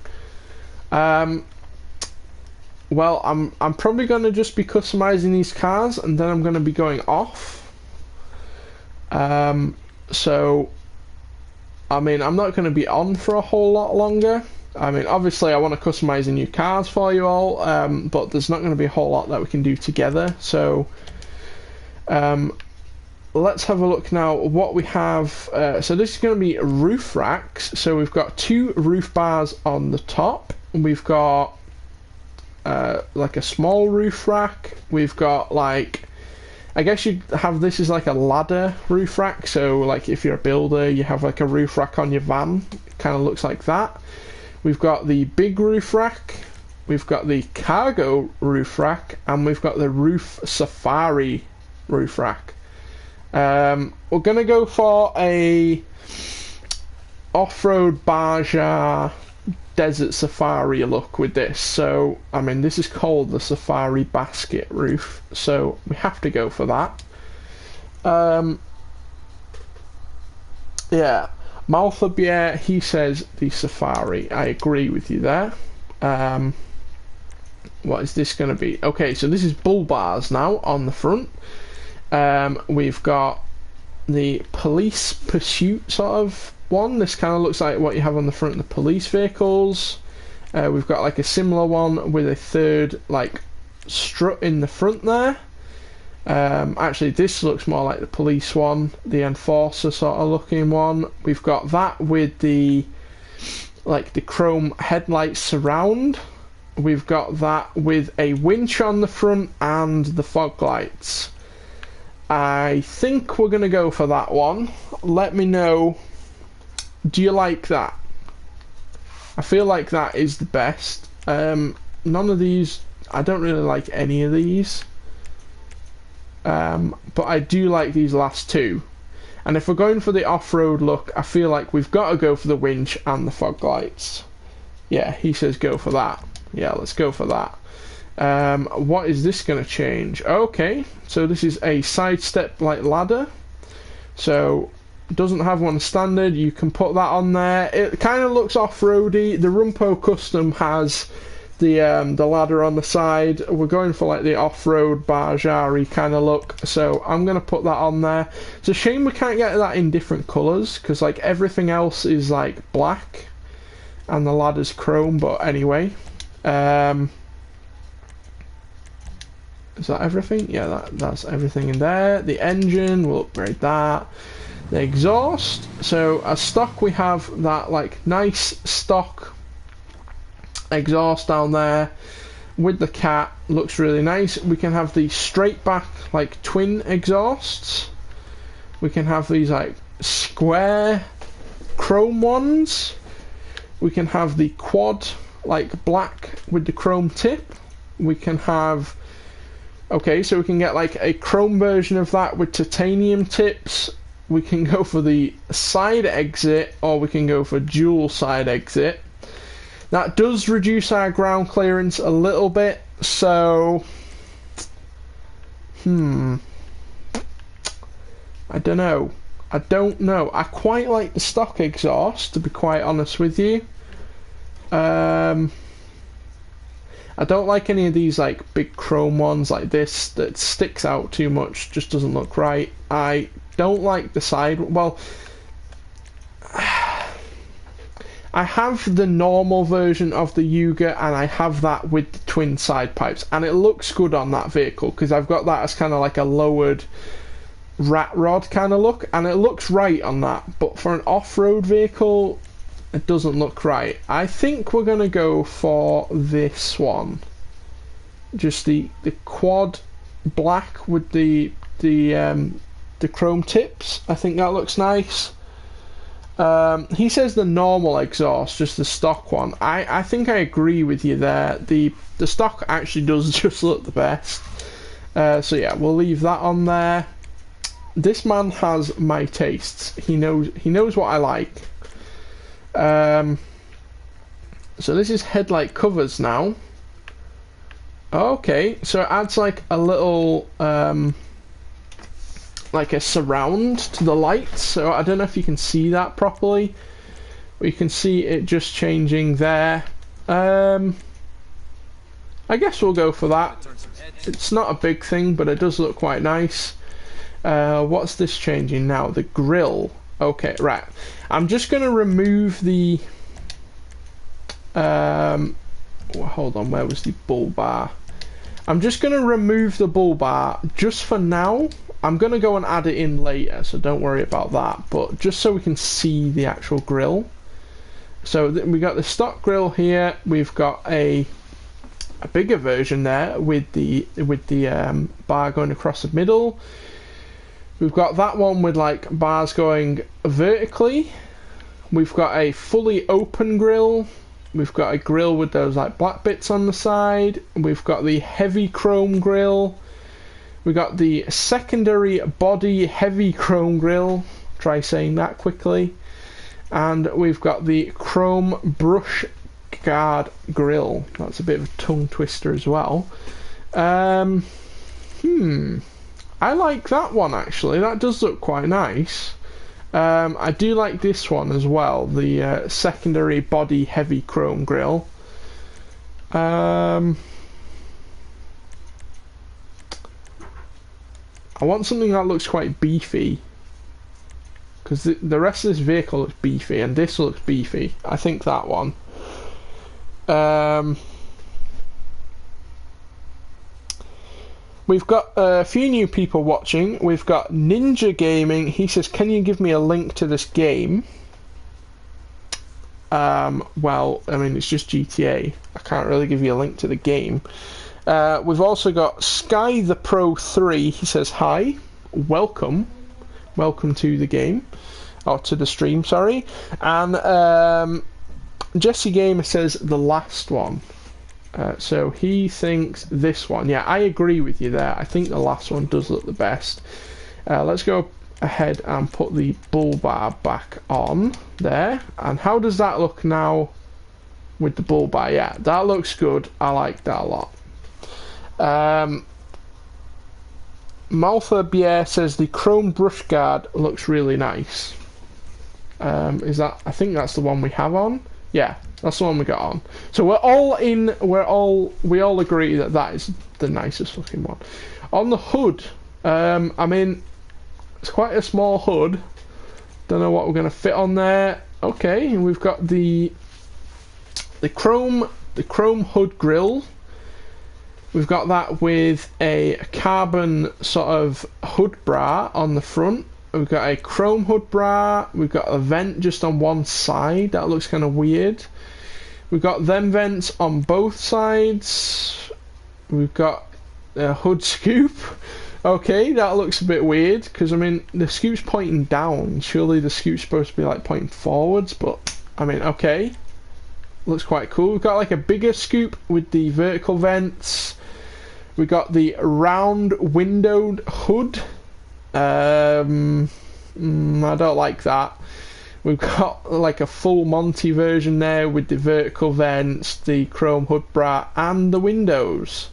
Well, I'm probably going to just be customizing these cars, and then I'm going to be going off. So, I mean, I'm not going to be on for a whole lot longer. I mean, obviously, I want to customize the new cars for you all, but there's not going to be a whole lot that we can do together. So, let's have a look now what we have. So this is going to be roof racks. So we've got 2 roof bars on the top. We've got like a small roof rack. We've got like, I guess you'd have this as like a ladder roof rack. So like if you're a builder, you have like a roof rack on your van. It kind of looks like that. We've got the big roof rack. We've got the cargo roof rack, and we've got the roof safari roof rack. We're gonna go for a off-road Baja desert safari look with this. So I mean, this is called the safari basket roof, so we have to go for that. Yeah, Maltha Br8, he says the safari. I agree with you there. What is this going to be? Okay, so this is bull bars now on the front. We've got the police pursuit sort of one. This kind of looks like what you have on the front of the police vehicles. We've got like a similar one with a third like strut in the front there. Actually, this looks more like the police one, the enforcer sort of looking one. We've got that with the like the chrome headlight surround. We've got that with a winch on the front and the fog lights. I think we're gonna go for that one. Let me know, do you like that? I feel like that is the best. None of these, I don't really like any of these. But I do like these last two. And if we're going for the off-road look, I feel like we've got to go for the winch and the fog lights. Yeah, he says go for that. Yeah, let's go for that. What is this going to change? Okay, so this is a side step like ladder. So it doesn't have one standard. You can put that on there. It kind of looks off-roady. The Rumpo Custom has the ladder on the side. We're going for like the off-road Bajari kind of look, so I'm gonna put that on there. It's a shame we can't get that in different colours, because like everything else is like black and the ladder's chrome. But anyway, is that everything? Yeah, that's everything in there. The engine, we'll upgrade that. The exhaust, so as stock we have that like nice stock exhaust down there with the cat, looks really nice. We can have the straight back like twin exhausts. We can have these like square chrome ones. We can have the quad like black with the chrome tip. We can have, okay, so we can get like a chrome version of that with titanium tips. We can go for the side exit, or we can go for dual side exit. That does reduce our ground clearance a little bit, so I don't know. I quite like the stock exhaust, to be quite honest with you. I don't like any of these like big chrome ones like this that sticks out too much, just doesn't look right. I don't like the side, well, I have the normal version of the Yuga, and I have that with the twin side pipes, and it looks good on that vehicle because I've got that as kind of like a lowered rat rod kind of look, and it looks right on that. But for an off-road vehicle, it doesn't look right. I think we're gonna go for this one, just the quad black with the the chrome tips. I think that looks nice. He says the normal exhaust, just the stock one. I think I agree with you there. The stock actually does just look the best. So yeah, we'll leave that on there. This man has my tastes. He knows what I like. So this is Headlight Covers now. Okay, so it adds like a little like a surround to the lights. So I don't know if you can see that properly. But you can see it just changing there. I guess we'll go for that. It's not a big thing, but it does look quite nice. What's this changing now? The grill. Okay, right. I'm just going to remove the... hold on, where was the bull bar? I'm just going to remove the bull bar just for now. I'm going to go and add it in later, so don't worry about that. But just so we can see the actual grill. So we got the stock grill here. We've got a bigger version there with the bar going across the middle. We've got that one with like bars going vertically. We've got a fully open grill. We've got a grill with those like black bits on the side. We've got the heavy chrome grill. We got the secondary body heavy chrome grill. Try saying that quickly. And we've got the chrome brush guard grill. That's a bit of a tongue twister as well. I like that one actually. That does look quite nice. I do like this one as well, the secondary body heavy chrome grill. I want something that looks quite beefy, because the rest of this vehicle looks beefy and this looks beefy. I think that one. We've got a few new people watching. We've got Ninja Gaming. He says, can you give me a link to this game? Well, I mean, it's just GTA. I can't really give you a link to the game. We've also got Sky the Pro 3. He says, hi, welcome. Welcome to the game. Or to the stream, sorry. And Jesse Gamer says, the last one. So he thinks this one. Yeah, I agree with you there. I think the last one does look the best. Let's go ahead and put the bull bar back on there. And how does that look now with the bull bar? Yeah, that looks good. I like that a lot. Maltha Bier says the chrome brush guard looks really nice. Is that? I think that's the one we have on. Yeah, that's the one we got on. So we all agree that that is the nicest looking one. On the hood, I mean, it's quite a small hood. Don't know what we're going to fit on there. Okay, and we've got the chrome hood grille. We've got that with a carbon sort of hood bra on the front. We've got a chrome hood bra. We've got a vent just on one side. That looks kind of weird. We've got them vents on both sides. We've got a hood scoop. Okay, that looks a bit weird because, I mean, the scoop's pointing down. Surely the scoop's supposed to be like pointing forwards, but I mean, okay. Looks quite cool. We've got like a bigger scoop with the vertical vents. We got the round windowed hood. I don't like that. We've got like a full Monty version there with the vertical vents, the chrome hood bra, and the windows.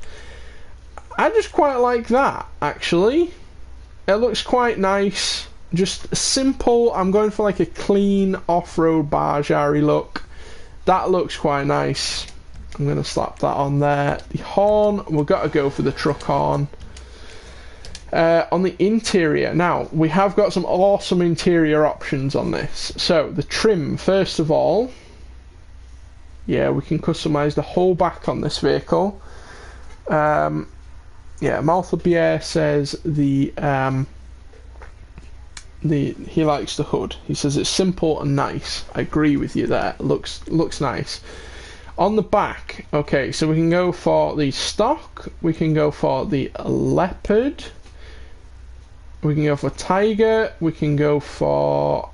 I just quite like that, actually. It looks quite nice. Just simple. I'm going for like a clean off-road Bajari look. That looks quite nice. I'm going to slap that on there. The horn, we've got to go for the truck horn. On the interior, now we have got some awesome interior options on this. So the trim, first of all, yeah, we can customize the whole back on this vehicle. Yeah, Maltha Bier says he likes the hood. He says it's simple and nice. I agree with you there. Looks nice. On the back, okay, so we can go for the stock. We can go for the leopard. We can go for tiger. We can go for,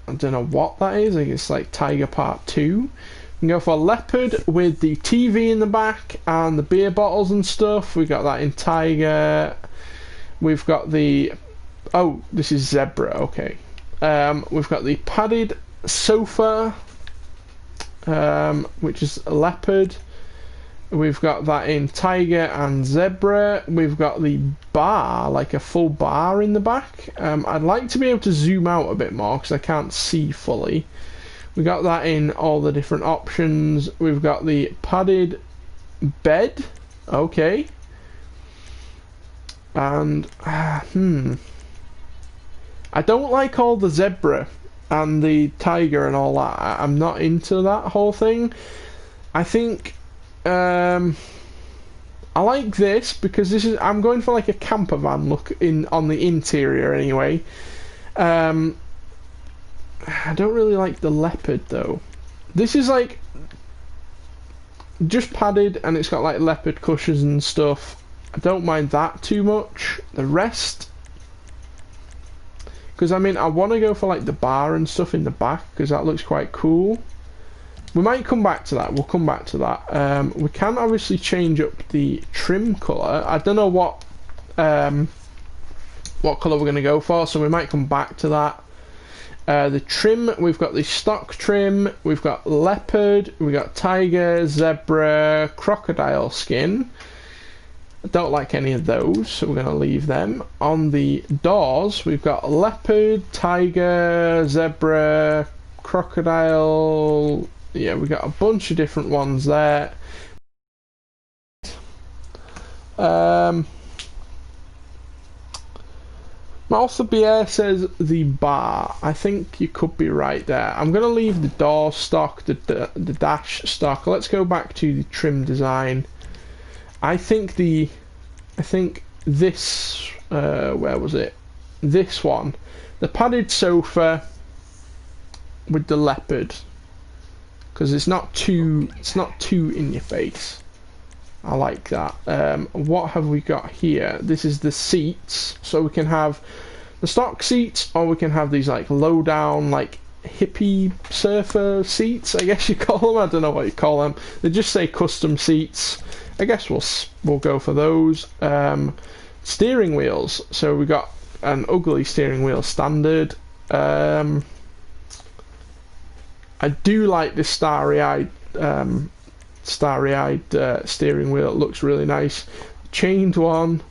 I don't know what that is. I think it's like Tiger Part 2. We can go for leopard with the TV in the back and the beer bottles and stuff. We got that in tiger. We've got the, oh, this is zebra. Okay. We've got the padded sofa, which is leopard. We've got that in tiger and zebra. We've got the bar, like a full bar in the back. I'd like to be able to zoom out a bit more because I can't see fully. We got that in all the different options. We've got the padded bed. Okay. And, I don't like all the zebra and the tiger and all that. I'm not into that whole thing. I think I like this because this is, I'm going for like a camper van look on the interior anyway. I don't really like the leopard though. This is like just padded and it's got like leopard cushions and stuff. I don't mind that too much. The rest, because I mean I want to go for like the bar and stuff in the back because that looks quite cool. We might come back to that. We'll come back to that. We can obviously change up the trim colour. I don't know what colour we're going to go for, so we might come back to that. The trim, we've got the stock trim, we've got leopard, we've got tiger, zebra, crocodile skin. I don't like any of those, so we're going to leave them. On the doors, we've got leopard, tiger, zebra, crocodile. Yeah, we got a bunch of different ones there. Martha Bier says the bar. I think you could be right there. I'm going to leave the door stock, the dash stock. Let's go back to the trim design. I think this, where was it? This one. The padded sofa with the leopard. Because it's not too in your face. I like that. What have we got here? This is the seats, so we can have the stock seats, or we can have these like low down, like hippie surfer seats, I guess you call them. I don't know what you call them. They just say custom seats. I guess we'll go for those. Steering wheels. So we got an ugly steering wheel standard. I do like this starry-eyed steering wheel. It looks really nice. Chained one.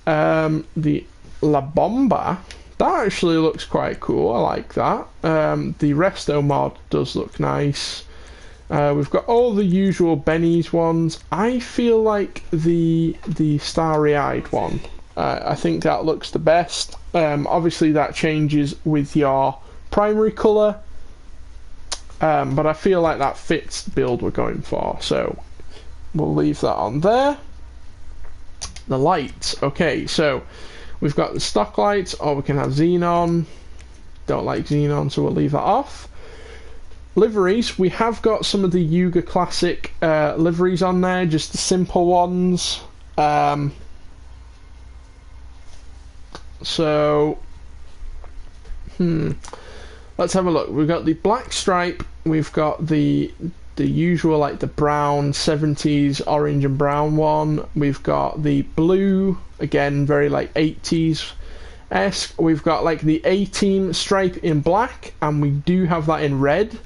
The La Bomba, that actually looks quite cool. I like that. The Resto mod does look nice. We've got all the usual Benny's ones. I feel like the starry-eyed one. I think that looks the best. Obviously that changes with your primary colour. But I feel like that fits the build we're going for, so we'll leave that on there. The lights, okay, so we've got the stock lights, or we can have xenon. Don't like xenon, so we'll leave that off. Liveries, we have got some of the Yuga Classic liveries on there, just the simple ones. Let's have a look. We've got the black stripe. We've got the usual, like the brown 70s orange and brown one. We've got the blue, again very like 80s-esque. We've got like the A-Team stripe in black, and we do have that in red.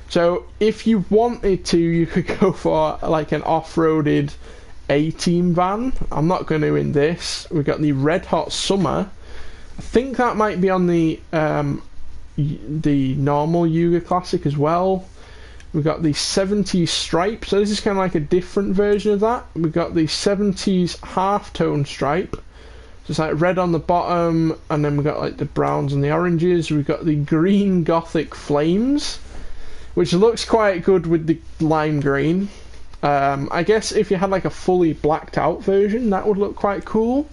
So if you wanted to, you could go for like an off-roaded A-Team van. I'm not going to in this. We've got the Red Hot Summer. I think that might be on the normal Yuga Classic as well. We've got the 70s stripe, so this is kind of like a different version of that. We've got the 70s half-tone stripe, so it's like red on the bottom, and then we've got like the browns and the oranges. We've got the green Gothic Flames, which looks quite good with the lime green. I guess if you had like a fully blacked out version, that would look quite cool.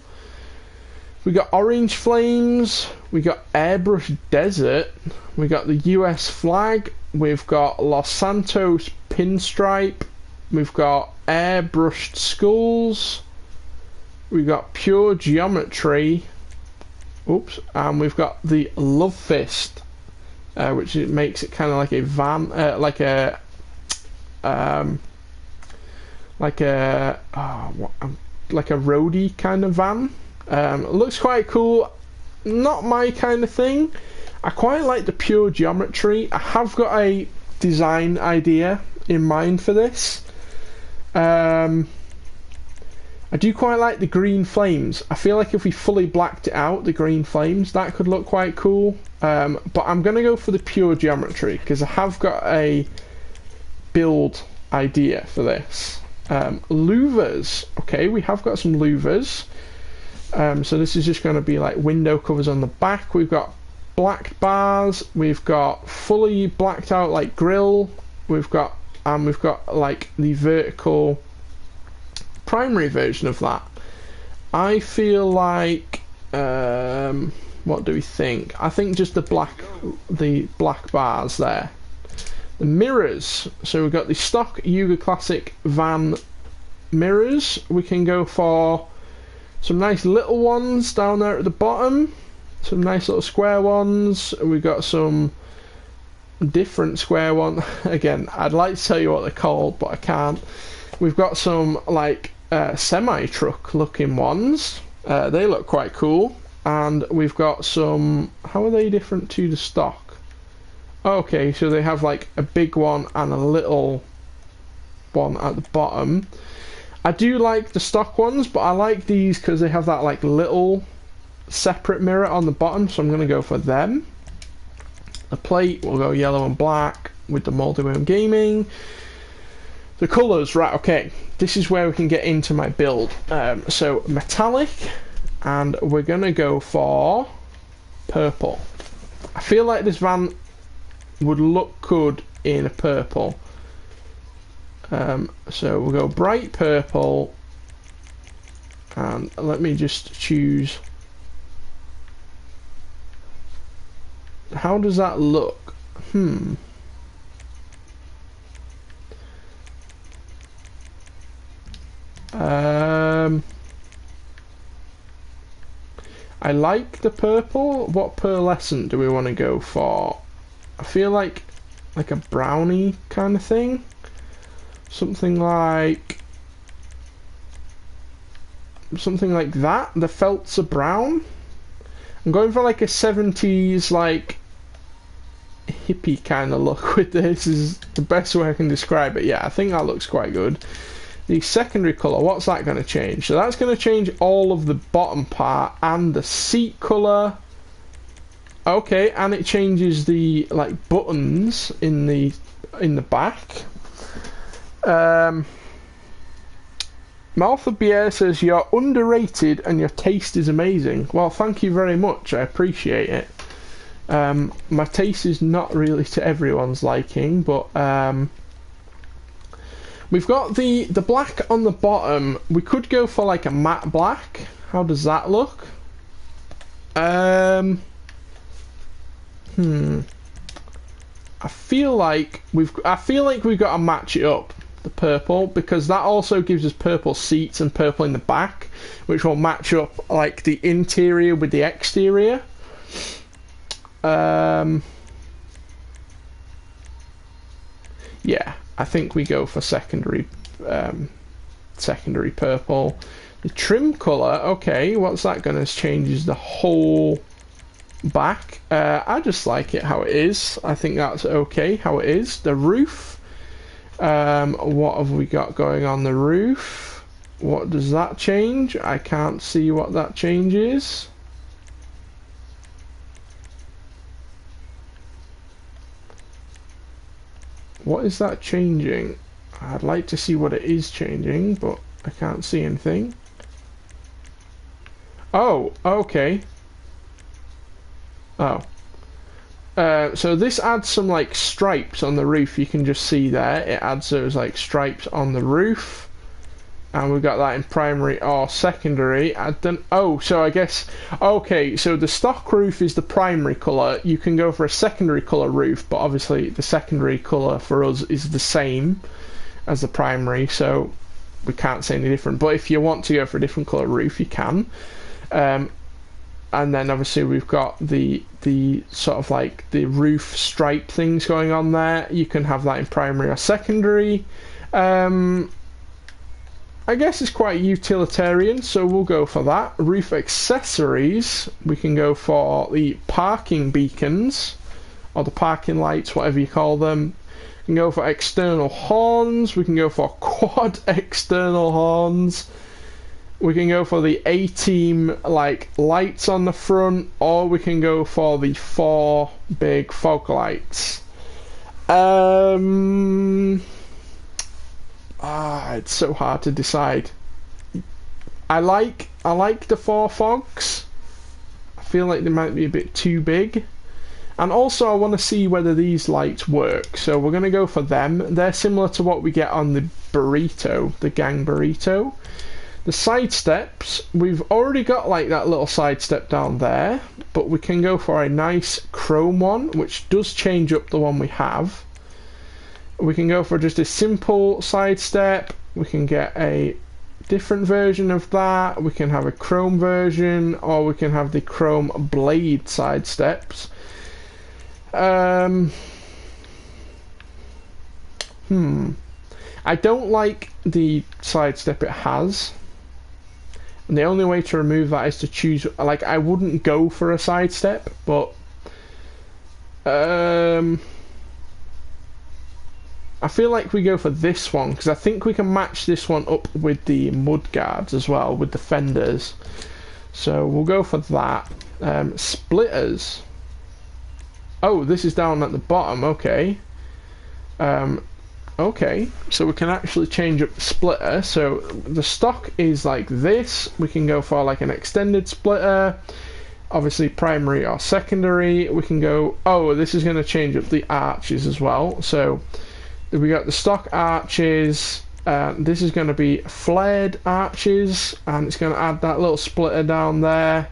We got orange flames, we got airbrush desert, we got the US flag, we've got Los Santos pinstripe, we've got airbrushed skulls, we've got pure geometry, Oops. And we've got the Love Fist, which makes it kind of like a van, like a roadie kind of van. It looks quite cool. Not my kind of thing. I quite like the pure geometry. I have got a design idea in mind for this. I do quite like the green flames. I feel like if we fully blacked it out, the green flames, that could look quite cool. But I'm going to go for the pure geometry because I have got a build idea for this. Louvers. Okay, we have got some louvers. So this is just going to be like window covers on the back. We've got blacked bars. We've got fully blacked out like grille. We've got like the vertical primary version of that. I feel like what do we think? I think just the black bars there. The mirrors. So we've got the stock Yuga Classic van mirrors. We can go for some nice little ones down there at the bottom. Some nice little square ones. We've got some different square one. Again, I'd like to tell you what they're called, but I can't. We've got some like semi-truck looking ones. They look quite cool. And we've got some, how are they different to the stock? Okay, so they have like a big one and a little one at the bottom. I do like the stock ones, but I like these because they have that like little separate mirror on the bottom, so I'm going to go for them. The plate will go yellow and black with the multi-room gaming. The colours, right, okay, this is where we can get into my build. So metallic, and we're going to go for purple. I feel like this van would look good in a purple. So we'll go bright purple, and let me just choose. How does that look? I like the purple. What pearlescent do we want to go for? I feel like a brownie kind of thing. Something like that. The felts are brown. I'm going for like a 70s like hippie kind of look with this. Is the best way I can describe it. Yeah, I think that looks quite good. The secondary colour, what's that going to change? So that's going to change all of the bottom part and the seat colour. Okay, and it changes the like buttons in the back. Martha Bier says you're underrated and your taste is amazing. Well, thank you very much. I appreciate it. My taste is not really to everyone's liking, but we've got the black on the bottom. We could go for like a matte black. How does that look? I feel like we've got to match it up, the purple, because that also gives us purple seats and purple in the back, which will match up like the interior with the exterior. Yeah, I think we go for secondary purple. The trim colour, okay, what's that going to change is the whole back. I just like it how it is. I think that's okay how it is. The roof, what have we got going on the roof? What does that change? I can't see what that changes. What is that changing? I'd like to see what it is changing, but I can't see anything. Oh, okay. Oh. So this adds some like stripes on the roof. You can just see there. It adds those like stripes on the roof. And we've got that in primary or secondary. So I guess, okay, so the stock roof is the primary colour. You can go for a secondary colour roof, but obviously the secondary colour for us is the same as the primary, so we can't say any different. But if you want to go for a different colour roof, you can. and then obviously we've got the sort of like the roof stripe things going on there. You can have that in primary or secondary. I guess it's quite utilitarian, so we'll go for that. Roof accessories, we can go for the parking beacons, or the parking lights, whatever you call them. We can go for external horns, we can go for quad external horns. We can go for the A-team like lights on the front, or we can go for the 4 big fog lights. It's so hard to decide. I like the 4 fogs. I feel like they might be a bit too big. And also I want to see whether these lights work. So we're going to go for them. They're similar to what we get on the burrito, the gang burrito. The side steps, we've already got like that little side step down there, but we can go for a nice chrome one, which does change up the one we have. We can go for just a simple side step. We can get a different version of that. We can have a chrome version, or we can have the chrome blade side steps. I don't like the side step it has. And the only way to remove that is to choose, like, I wouldn't go for a side step, but I feel like we go for this one, because I think we can match this one up with the mud guards as well, with the fenders. So we'll go for that. Splitters. Oh, this is down at the bottom, okay. Okay, so we can actually change up the splitter. So the stock is like this. We can go for like an extended splitter, obviously primary or secondary. We can go, oh, this is going to change up the arches as well. So we got the stock arches. This is going to be flared arches, and it's going to add that little splitter down there.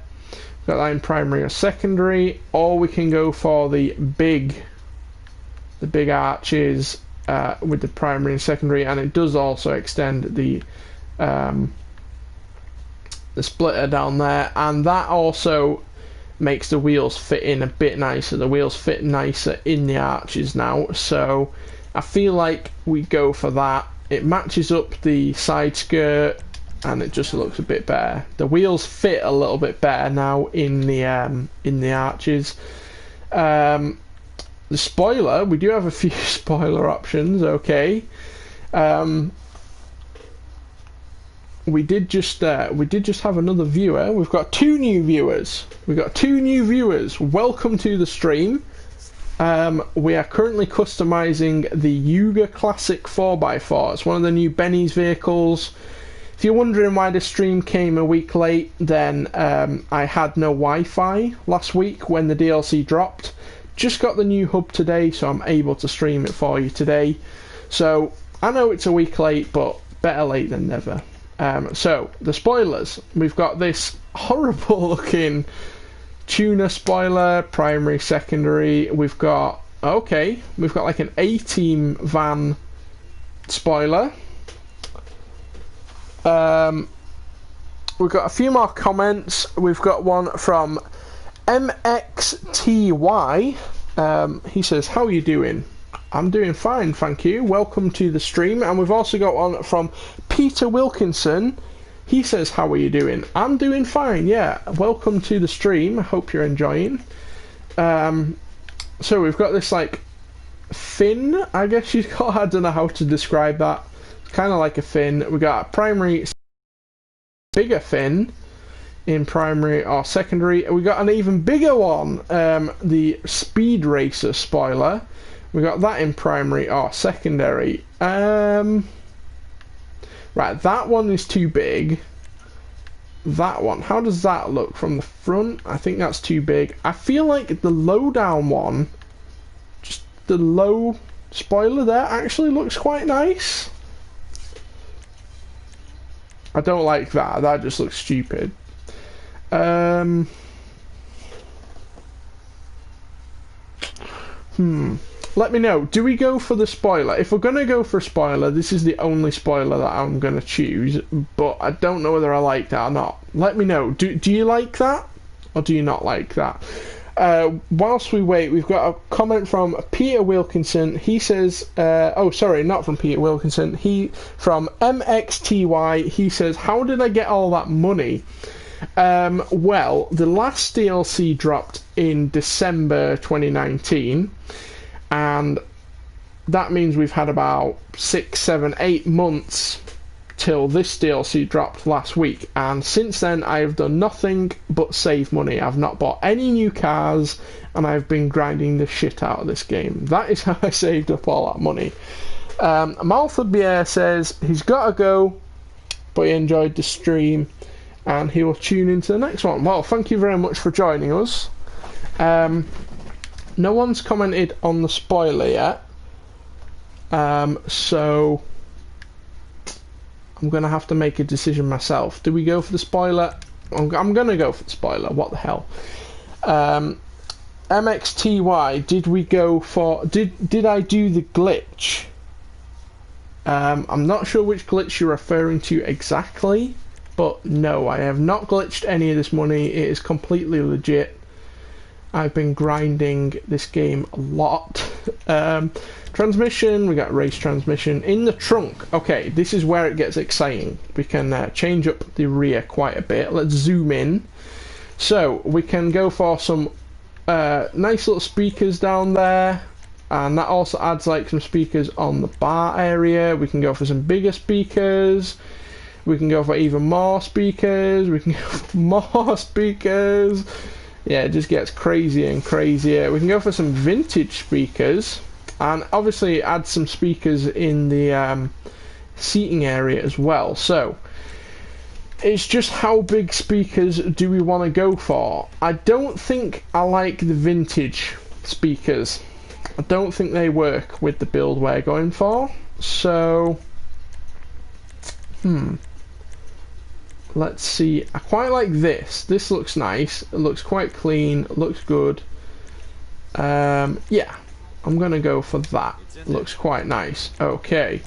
Got that in primary or secondary, or we can go for the big arches. With the primary and secondary, and it does also extend the splitter down there, and that also makes the wheels fit in a bit nicer. The wheels fit nicer in the arches now, so I feel like we go for that. It matches up the side skirt, and it just looks a bit better. The wheels fit a little bit better now in the arches. The spoiler, we do have a few spoiler options, okay. We did just have another viewer. We've got 2 new viewers. Welcome to the stream. We are currently customizing the Yuga Classic 4x4. It's one of the new Benny's vehicles. If you're wondering why the stream came a week late, then I had no Wi-Fi last week when the DLC dropped. Just got the new hub today, so I'm able to stream it for you today. So I know it's a week late, but better late than never. So the spoilers, we've got this horrible looking tuner spoiler, primary, secondary. We've got like an A-team van spoiler. We've got a few more comments. We've got one from MXTY. He says, how are you doing? I'm doing fine, thank you. Welcome to the stream. And we've also got one from Peter Wilkinson. He says, how are you doing? I'm doing fine, yeah. Welcome to the stream. I hope you're enjoying. So we've got this like fin, I guess you'd call it. I don't know how to describe that. It's kind of like a fin. We got a primary bigger fin in primary or secondary. We got an even bigger one, the Speed Racer spoiler. We got that in primary or secondary. Right, that one is too big. That one, how does that look from the front? I think that's too big. I feel like the low down one, just the low spoiler there, actually looks quite nice. I don't like that. That just looks stupid. Let me know. Do we go for the spoiler? If we're gonna go for a spoiler, this is the only spoiler that I'm gonna choose. But I don't know whether I like that or not. Let me know. Do you like that, or do you not like that? Whilst we wait, we've got a comment from Peter Wilkinson. He says, oh sorry, not from Peter Wilkinson, from MXTY. He says, how did I get all that money? Well, the last DLC dropped in December 2019, and that means we've had about 6, 7, 8 months till this DLC dropped last week, and since then I've done nothing but save money. I've not bought any new cars, and I've been grinding the shit out of this game. That is how I saved up all that money. Malford Bier says he's got to go, but he enjoyed the stream and he will tune into the next one. Well, thank you very much for joining us. No one's commented on the spoiler yet, so I'm going to have to make a decision myself. Do we go for the spoiler? I'm going to go for the spoiler. What the hell? MXTY, did we go for... Did I do the glitch? I'm not sure which glitch you're referring to exactly, but no, I have not glitched any of this money. It is completely legit. I've been grinding this game a lot. Transmission, we got race transmission in the trunk. Okay, this is where it gets exciting. We can change up the rear quite a bit. Let's zoom in. So we can go for some nice little speakers down there, and that also adds like some speakers on the bar area. We can go for some bigger speakers. We can go for even more speakers. We can go for more speakers. Yeah, it just gets crazier and crazier. We can go for some vintage speakers, and obviously add some speakers in the seating area as well. So it's just how big speakers do we want to go for? I don't think I like the vintage speakers. I don't think they work with the build we're going for. So let's see. I quite like this. This looks nice. It looks quite clean. It looks good. Yeah, I'm gonna go for that. Looks quite nice. Okay,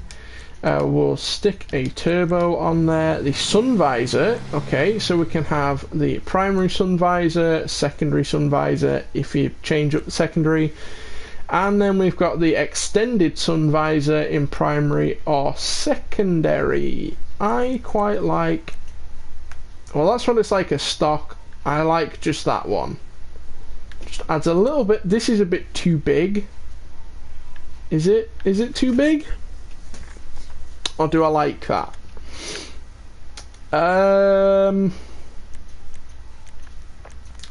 we'll stick a turbo on there. The sun visor. Okay, so we can have the primary sun visor, secondary sun visor if you change up the secondary, and then we've got the extended sun visor in primary or secondary. I quite like... Well, that's what it's like a stock. I like just that one. Just adds a little bit. This is a bit too big. Is it? Is it too big? Or do I like that? I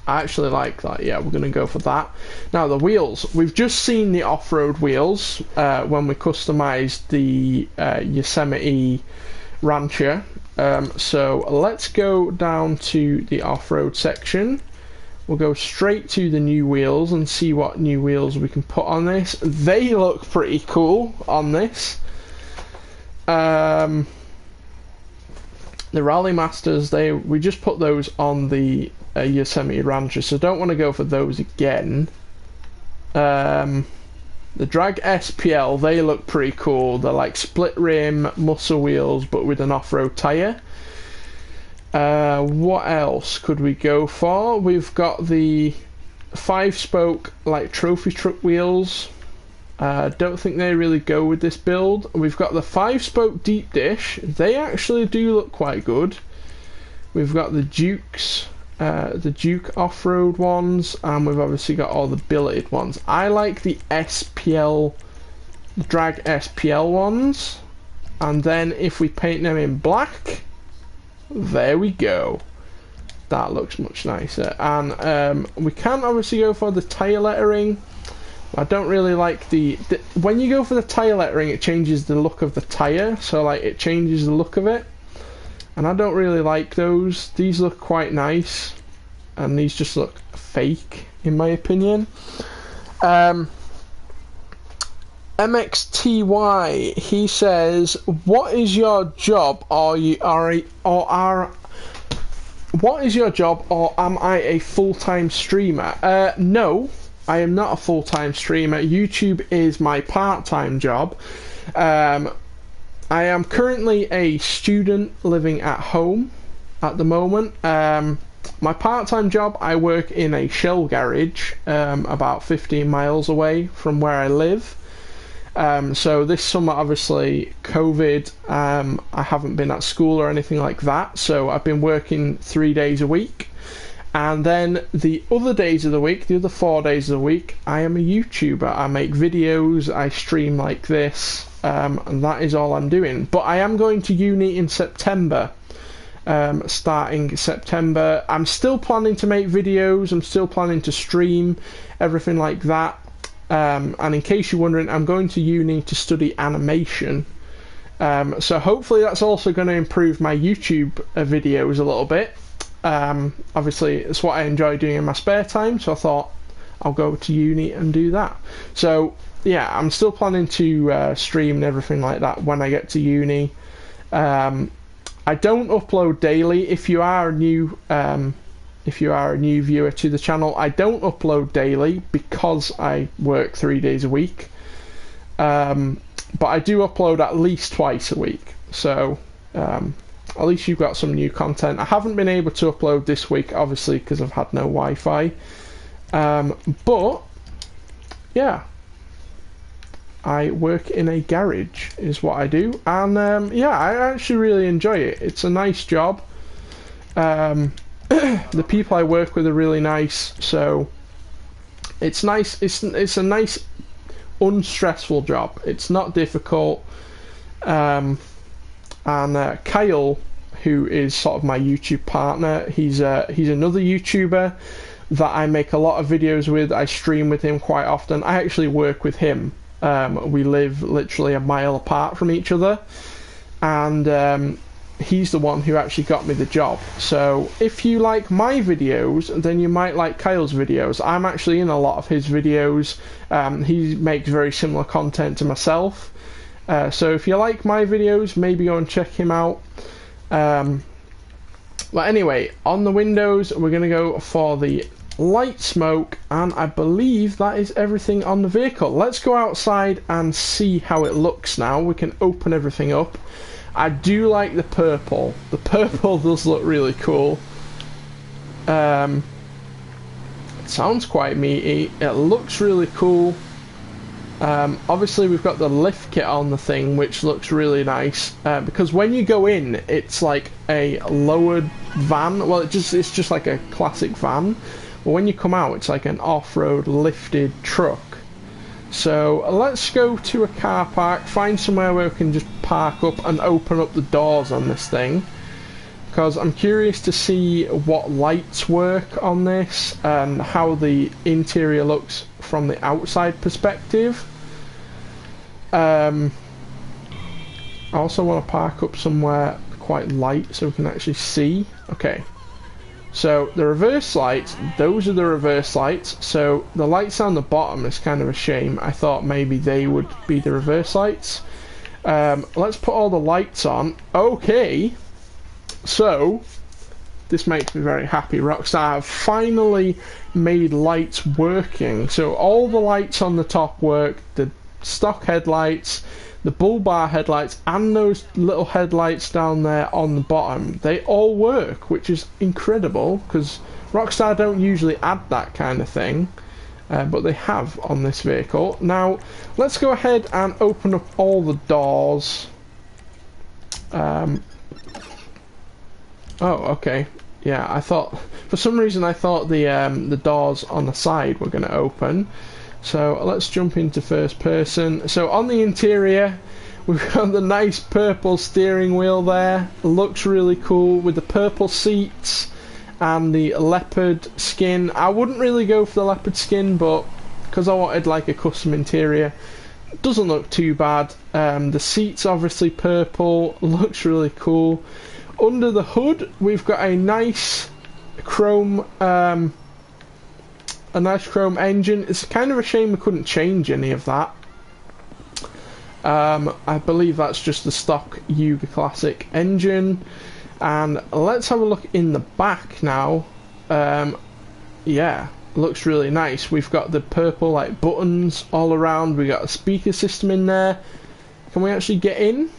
actually like that. Yeah, we're going to go for that. Now, the wheels. We've just seen the off-road wheels when we customized the Yosemite Rancher. So let's go down to the off-road section. We'll go straight to the new wheels and see what new wheels we can put on this. They look pretty cool on this. The Rally Masters, we just put those on the Yosemite Rancher, so don't want to go for those again. The Drag SPL, they look pretty cool. They're like split rim muscle wheels but with an off-road tyre. What else could we go for? We've got the 5-spoke like trophy truck wheels. Don't think they really go with this build. We've got the 5-spoke deep dish. They actually do look quite good. We've got the Dukes. The Duke off-road ones, and we've obviously got all the billeted ones. I like the SPL, the Drag SPL ones, and then if we paint them in black, there we go. That looks much nicer. And we can obviously go for the tyre lettering. I don't really like the when you go for the tyre lettering, it changes the look of the tyre, so like it changes the look of it. And I don't really like those. These look quite nice, and these just look fake, in my opinion. MXTY, he says, "What is your job? What is your job, or am I a full-time streamer?" No, I am not a full-time streamer. YouTube is my part-time job. I am currently a student living at home at the moment. my part-time job, I work in a shell garage about 15 miles away from where I live. So this summer, obviously, COVID, I haven't been at school or anything like that, so I've been working 3 days a week. And then the other days of the week, the other 4 days of the week, I am a YouTuber. I make videos, I stream like this, and that is all I'm doing. But I am going to uni in September. Starting September. I'm still planning to make videos, I'm still planning to stream, everything like that. And in case you're wondering, I'm going to uni to study animation. So hopefully that's also going to improve my YouTube videos a little bit. Obviously it's what I enjoy doing in my spare time, so I thought I'll go to uni and do that. So yeah, I'm still planning to stream and everything like that when I get to uni. I don't upload daily. If you are a new viewer to the channel, I don't upload daily because I work 3 days a week. But I do upload at least twice a week. So at least you've got some new content. I haven't been able to upload this week, obviously, because I've had no Wi-Fi. But yeah. I work in a garage is what I do, and yeah, I actually really enjoy it. It's a nice job. The people I work with are really nice, so it's nice. It's a nice, unstressful job. It's not difficult. And Kyle, who is sort of my YouTube partner, he's another YouTuber that I make a lot of videos with. I stream with him quite often. I actually work with him. We live literally a mile apart from each other, and he's the one who actually got me the job. So if you like my videos, then you might like Kyle's videos. I'm actually in a lot of his videos. He makes very similar content to myself. So if you like my videos, maybe go and check him out. But anyway, on the windows, we're going to go for the light smoke, and I believe that is everything on the vehicle. Let's go outside and see how it looks now. We can open everything up. I do like the purple. The purple does look really cool. It sounds quite meaty. It looks really cool. Obviously we've got the lift kit on the thing, which looks really nice, because when you go in, it's like a lowered van. Well, it's just like a classic van. But when you come out, it's like an off-road lifted truck. So let's go to a car park, find somewhere where we can just park up and open up the doors on this thing, because I'm curious to see what lights work on this and how the interior looks from the outside perspective. I also want to park up somewhere quite light so we can actually see. Okay. So the reverse lights, those are the reverse lights. So the lights on the bottom is kind of a shame. I thought maybe they would be the reverse lights. Let's put all the lights on. Okay, so this makes me very happy. Rockstar have finally made lights working. So all the lights on the top work, the stock headlights, the bull bar headlights, and those little headlights down there on the bottom, they all work, which is incredible, because Rockstar don't usually add that kind of thing, but they have on this vehicle. Now let's go ahead and open up all the doors. Oh, okay. Yeah, I thought, for some reason I thought the doors on the side were going to open. So let's jump into first person. So on the interior, we've got the nice purple steering wheel there. Looks really cool with the purple seats and the leopard skin. I wouldn't really go for the leopard skin, but because I wanted like a custom interior, it doesn't look too bad. The seats obviously purple, looks really cool. Under the hood, we've got a nice chrome engine. It's kind of a shame we couldn't change any of that. I believe that's just the stock Yuga Classic engine. And let's have a look in the back now. Yeah, looks really nice. We've got the purple like buttons all around. We got a speaker system in there. Can we actually get in?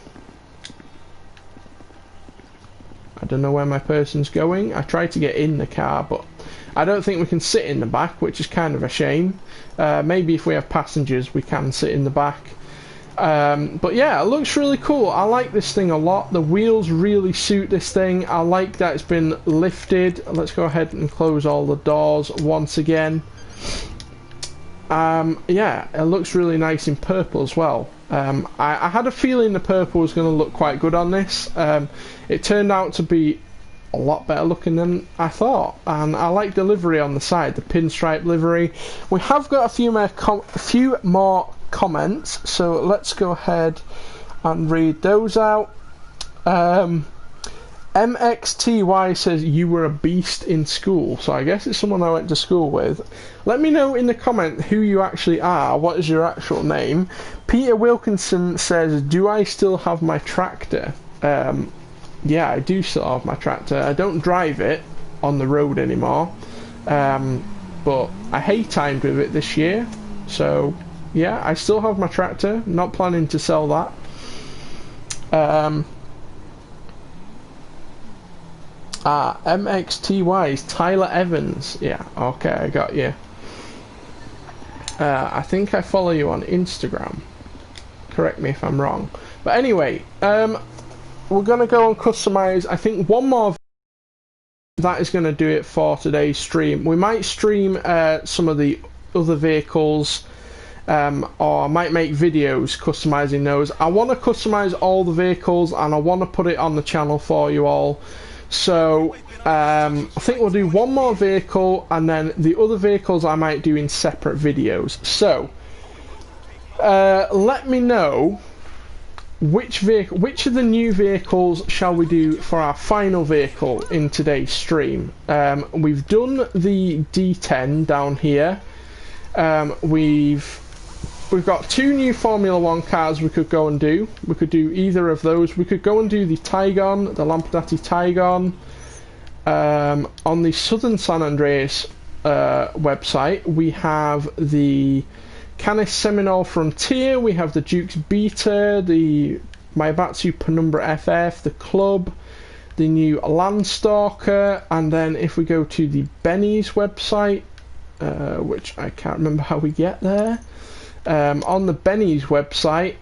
I don't know where my person's going. I tried to get in the car, but I don't think we can sit in the back, which is kind of a shame. Maybe if we have passengers, we can sit in the back. But yeah, it looks really cool. I like this thing a lot. The wheels really suit this thing. I like that it's been lifted. Let's go ahead and close all the doors once again. Yeah, it looks really nice in purple as well. I had a feeling the purple was going to look quite good on this. It turned out to be a lot better looking than I thought, and I like the livery on the side, the pinstripe livery. We have got a few more comments, so let's go ahead and read those out. MXTY says you were a beast in school, so I guess it's someone I went to school with. Let me know in the comment who you actually are. What is your actual name? Peter Wilkinson says, do I still have my tractor? Yeah, I do still have my tractor. I don't drive it on the road anymore, but I hay timed with it this year, so yeah, I still have my tractor. Not planning to sell that. MXTY is Tyler Evans. Yeah, okay, I got you. I think I follow you on Instagram. Correct me if I'm wrong. But anyway, we're going to go and customize, I think, one more. That is going to do it for today's stream. We might stream some of the other vehicles, or I might make videos customizing those. I want to customize all the vehicles, and I want to put it on the channel for you all. So I think we'll do one more vehicle, and then the other vehicles I might do in separate videos. So let me know which of the new vehicles shall we do for our final vehicle in today's stream. We've done the D10 down here. We've got two new Formula 1 cars we could go and do. We could do either of those. We could go and do the Tigon, the Lampadhati Tigon. On the Southern San Andreas website, we have the Canis Seminole Frontier, we have the Duke's Beta, the Mayabatsu Penumbra FF, the Club, the new Landstalker, and then if we go to the Benny's website, which I can't remember how we get there, on the Benny's website,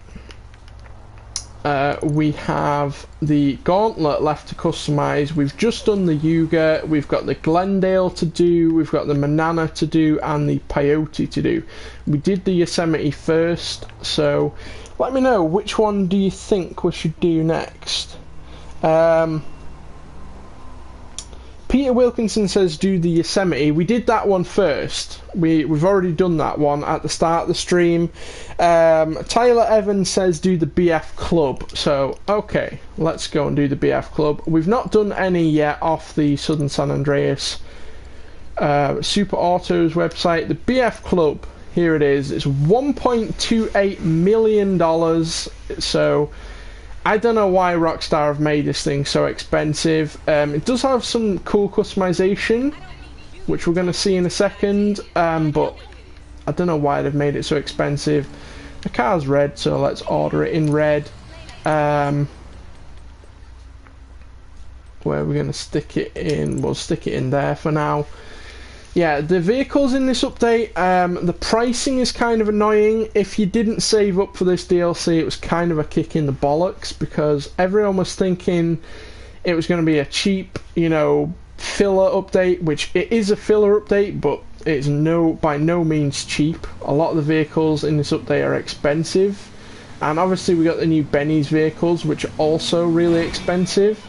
we have the Gauntlet left to customize. We've just done the Yuga, we've got the Glendale to do, we've got the Manana to do, and the Peyote to do. We did the Yosemite first, so let me know which one do you think we should do next. Peter Wilkinson says do the Yosemite. We did that one first. We've already done that one at the start of the stream. Tyler Evans says do the BF Club. So, okay, let's go and do the BF Club. We've not done any yet off the Southern San Andreas Super Autos website. The BF Club, here it is. It's $1.28 million. So I don't know why Rockstar have made this thing so expensive. It does have some cool customization, which we're going to see in a second, but I don't know why they've made it so expensive. The car's red, so let's order it in red. Where are we going to stick it in? We'll stick it in there for now. Yeah, the vehicles in this update, the pricing is kind of annoying. If you didn't save up for this DLC, it was kind of a kick in the bollocks, because everyone was thinking it was going to be a cheap, you know, filler update, which it is a filler update, but it's by no means cheap. A lot of the vehicles in this update are expensive, and obviously we got the new Benny's vehicles, which are also really expensive.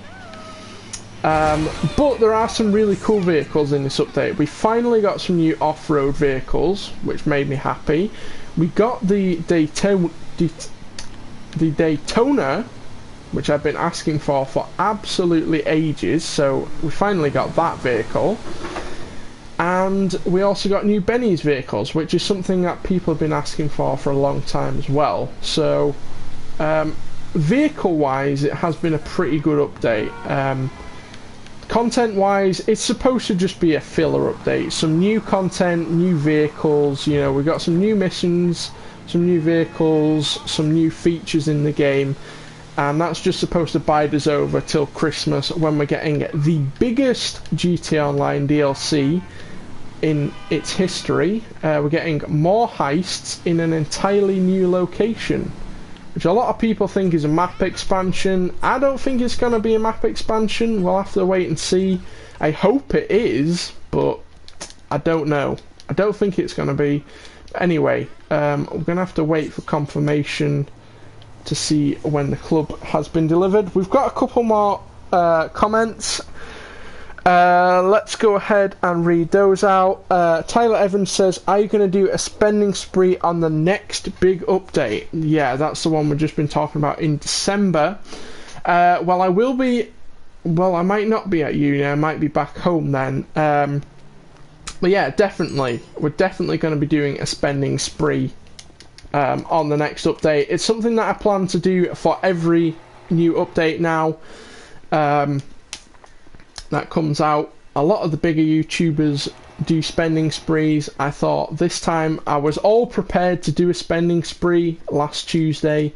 But there are some really cool vehicles in this update. We finally got some new off-road vehicles, which made me happy. We got the Daytona, which I've been asking for absolutely ages, so we finally got that vehicle. And we also got new Benny's vehicles, which is something that people have been asking for a long time as well. So vehicle-wise, it has been a pretty good update. Content-wise, it's supposed to just be a filler update. Some new content, new vehicles, you know, we've got some new missions, some new vehicles, some new features in the game. and that's just supposed to bide us over till Christmas, when we're getting the biggest GTA Online DLC in its history. We're getting more heists in an entirely new location, which a lot of people think is a map expansion. I don't think it's going to be a map expansion. We'll have to wait and see. I hope it is, but I don't know. I don't think it's going to be. Anyway, we're going to have to wait for confirmation to see when the club has been delivered. We've got a couple more comments. Let's go ahead and read those out. Tyler Evans says, are you going to do a spending spree on the next big update? Yeah, that's the one we've just been talking about in December. Well, I will be. Well, I might not be at uni. I might be back home then. But yeah, definitely. We're definitely going to be doing a spending spree on the next update. It's something that I plan to do for every new update now that comes out. A lot of the bigger YouTubers do spending sprees. I thought this time I was all prepared to do a spending spree last Tuesday,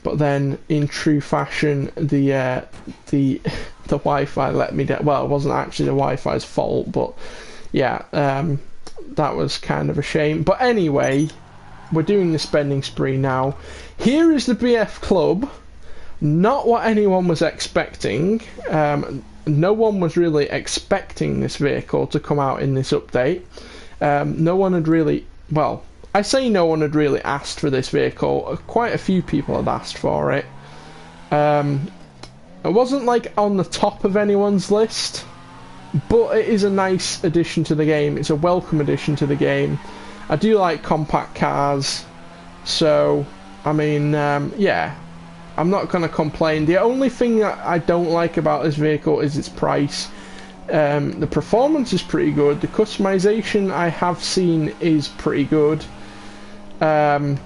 but then in true fashion the Wi-Fi let me down. Well, it wasn't actually the Wi-Fi's fault, but yeah, that was kind of a shame. But anyway, we're doing the spending spree now. Here is the BF Club. Not what anyone was expecting. No one was really expecting this vehicle to come out in this update. No one had really, well, I say no one had really asked for this vehicle. Quite a few people had asked for it. It wasn't like on the top of anyone's list, but it is a nice addition to the game. It's a welcome addition to the game. I do like compact cars, so I mean, yeah, I'm not going to complain. The only thing that I don't like about this vehicle is its price. The performance is pretty good. The customization I have seen is pretty good. I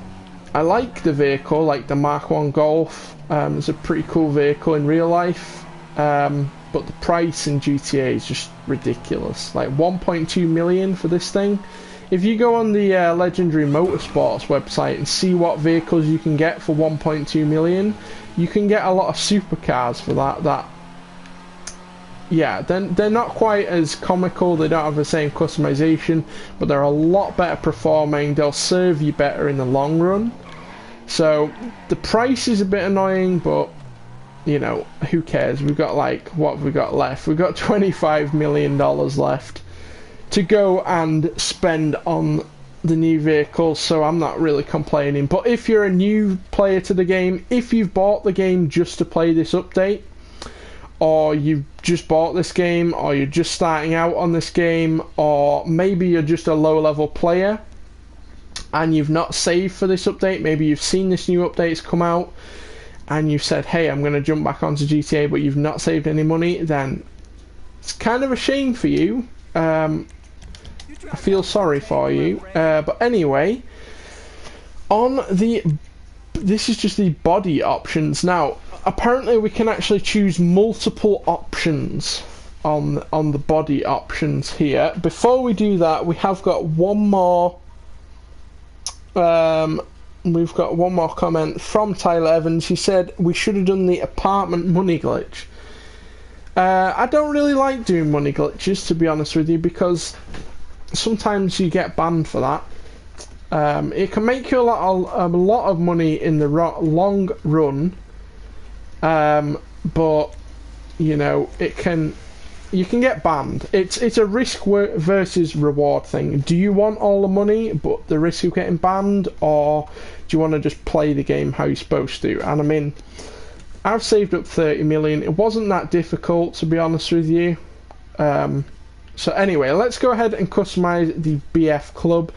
like the vehicle, like the Mark 1 Golf. It's a pretty cool vehicle in real life. But the price in GTA is just ridiculous. Like 1.2 million for this thing. If you go on the Legendary Motorsports website and see what vehicles you can get for 1.2 million, you can get a lot of supercars for that. Yeah, they're not quite as comical, they don't have the same customization, but they're a lot better performing, they'll serve you better in the long run. So, the price is a bit annoying, but, you know, who cares? We've got, like, what have we got left? We've got $25 million left to go and spend on the new vehicles, so I'm not really complaining. But if you're a new player to the game, if you've bought the game just to play this update, or you've just bought this game, or you're just starting out on this game, or maybe you're just a low level player and you've not saved for this update, maybe you've seen this new update's come out and you've said, hey, I'm going to jump back onto GTA, but you've not saved any money, then it's kind of a shame for you. I feel sorry for you. But anyway, this is just the body options. Now, apparently we can actually choose multiple options on the body options here. Before we do that, we have got one more. We've got one more comment from Tyler Evans. He said we should have done the apartment money glitch. I don't really like doing money glitches, to be honest with you, because sometimes you get banned for that. It can make you a lot of money in the long run, but you know you can get banned. It's a risk versus reward thing. Do you want all the money but the risk of getting banned, or do you want to just play the game how you're supposed to? And I mean, I've saved up 30 million. It wasn't that difficult, to be honest with you. So anyway, let's go ahead and customize the BF Club.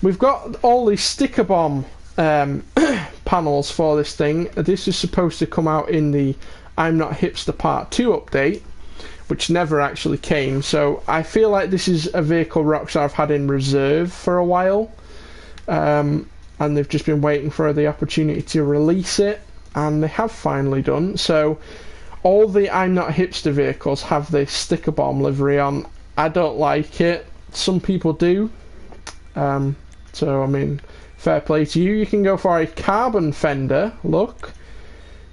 We've got all these sticker bomb panels for this thing. This is supposed to come out in the I'm Not Hipster Part 2 update, which never actually came. So I feel like this is a vehicle Rockstar have had in reserve for a while, and they've just been waiting for the opportunity to release it, and they have finally done. So all the I'm Not Hipster vehicles have this sticker bomb livery on. I don't like it. Some people do. So I mean, fair play to you. You can go for a carbon fender look.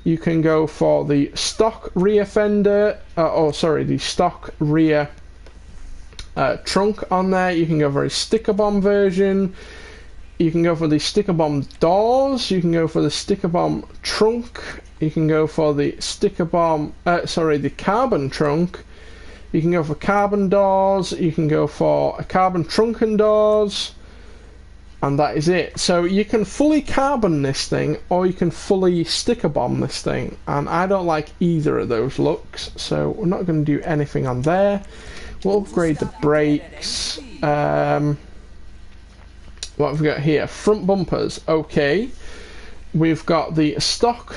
You can go for the stock rear fender, the stock rear trunk on there. You can go for a sticker bomb version. You can go for the sticker bomb doors. You can go for the sticker bomb trunk. You can go for the the carbon trunk. You can go for carbon doors. You can go for a carbon trunk and doors. And that is it. So you can fully carbon this thing, or you can fully sticker bomb this thing. And I don't like either of those looks, so we're not going to do anything on there. We'll upgrade the brakes. What have we got here? Front bumpers. Okay. We've got the stock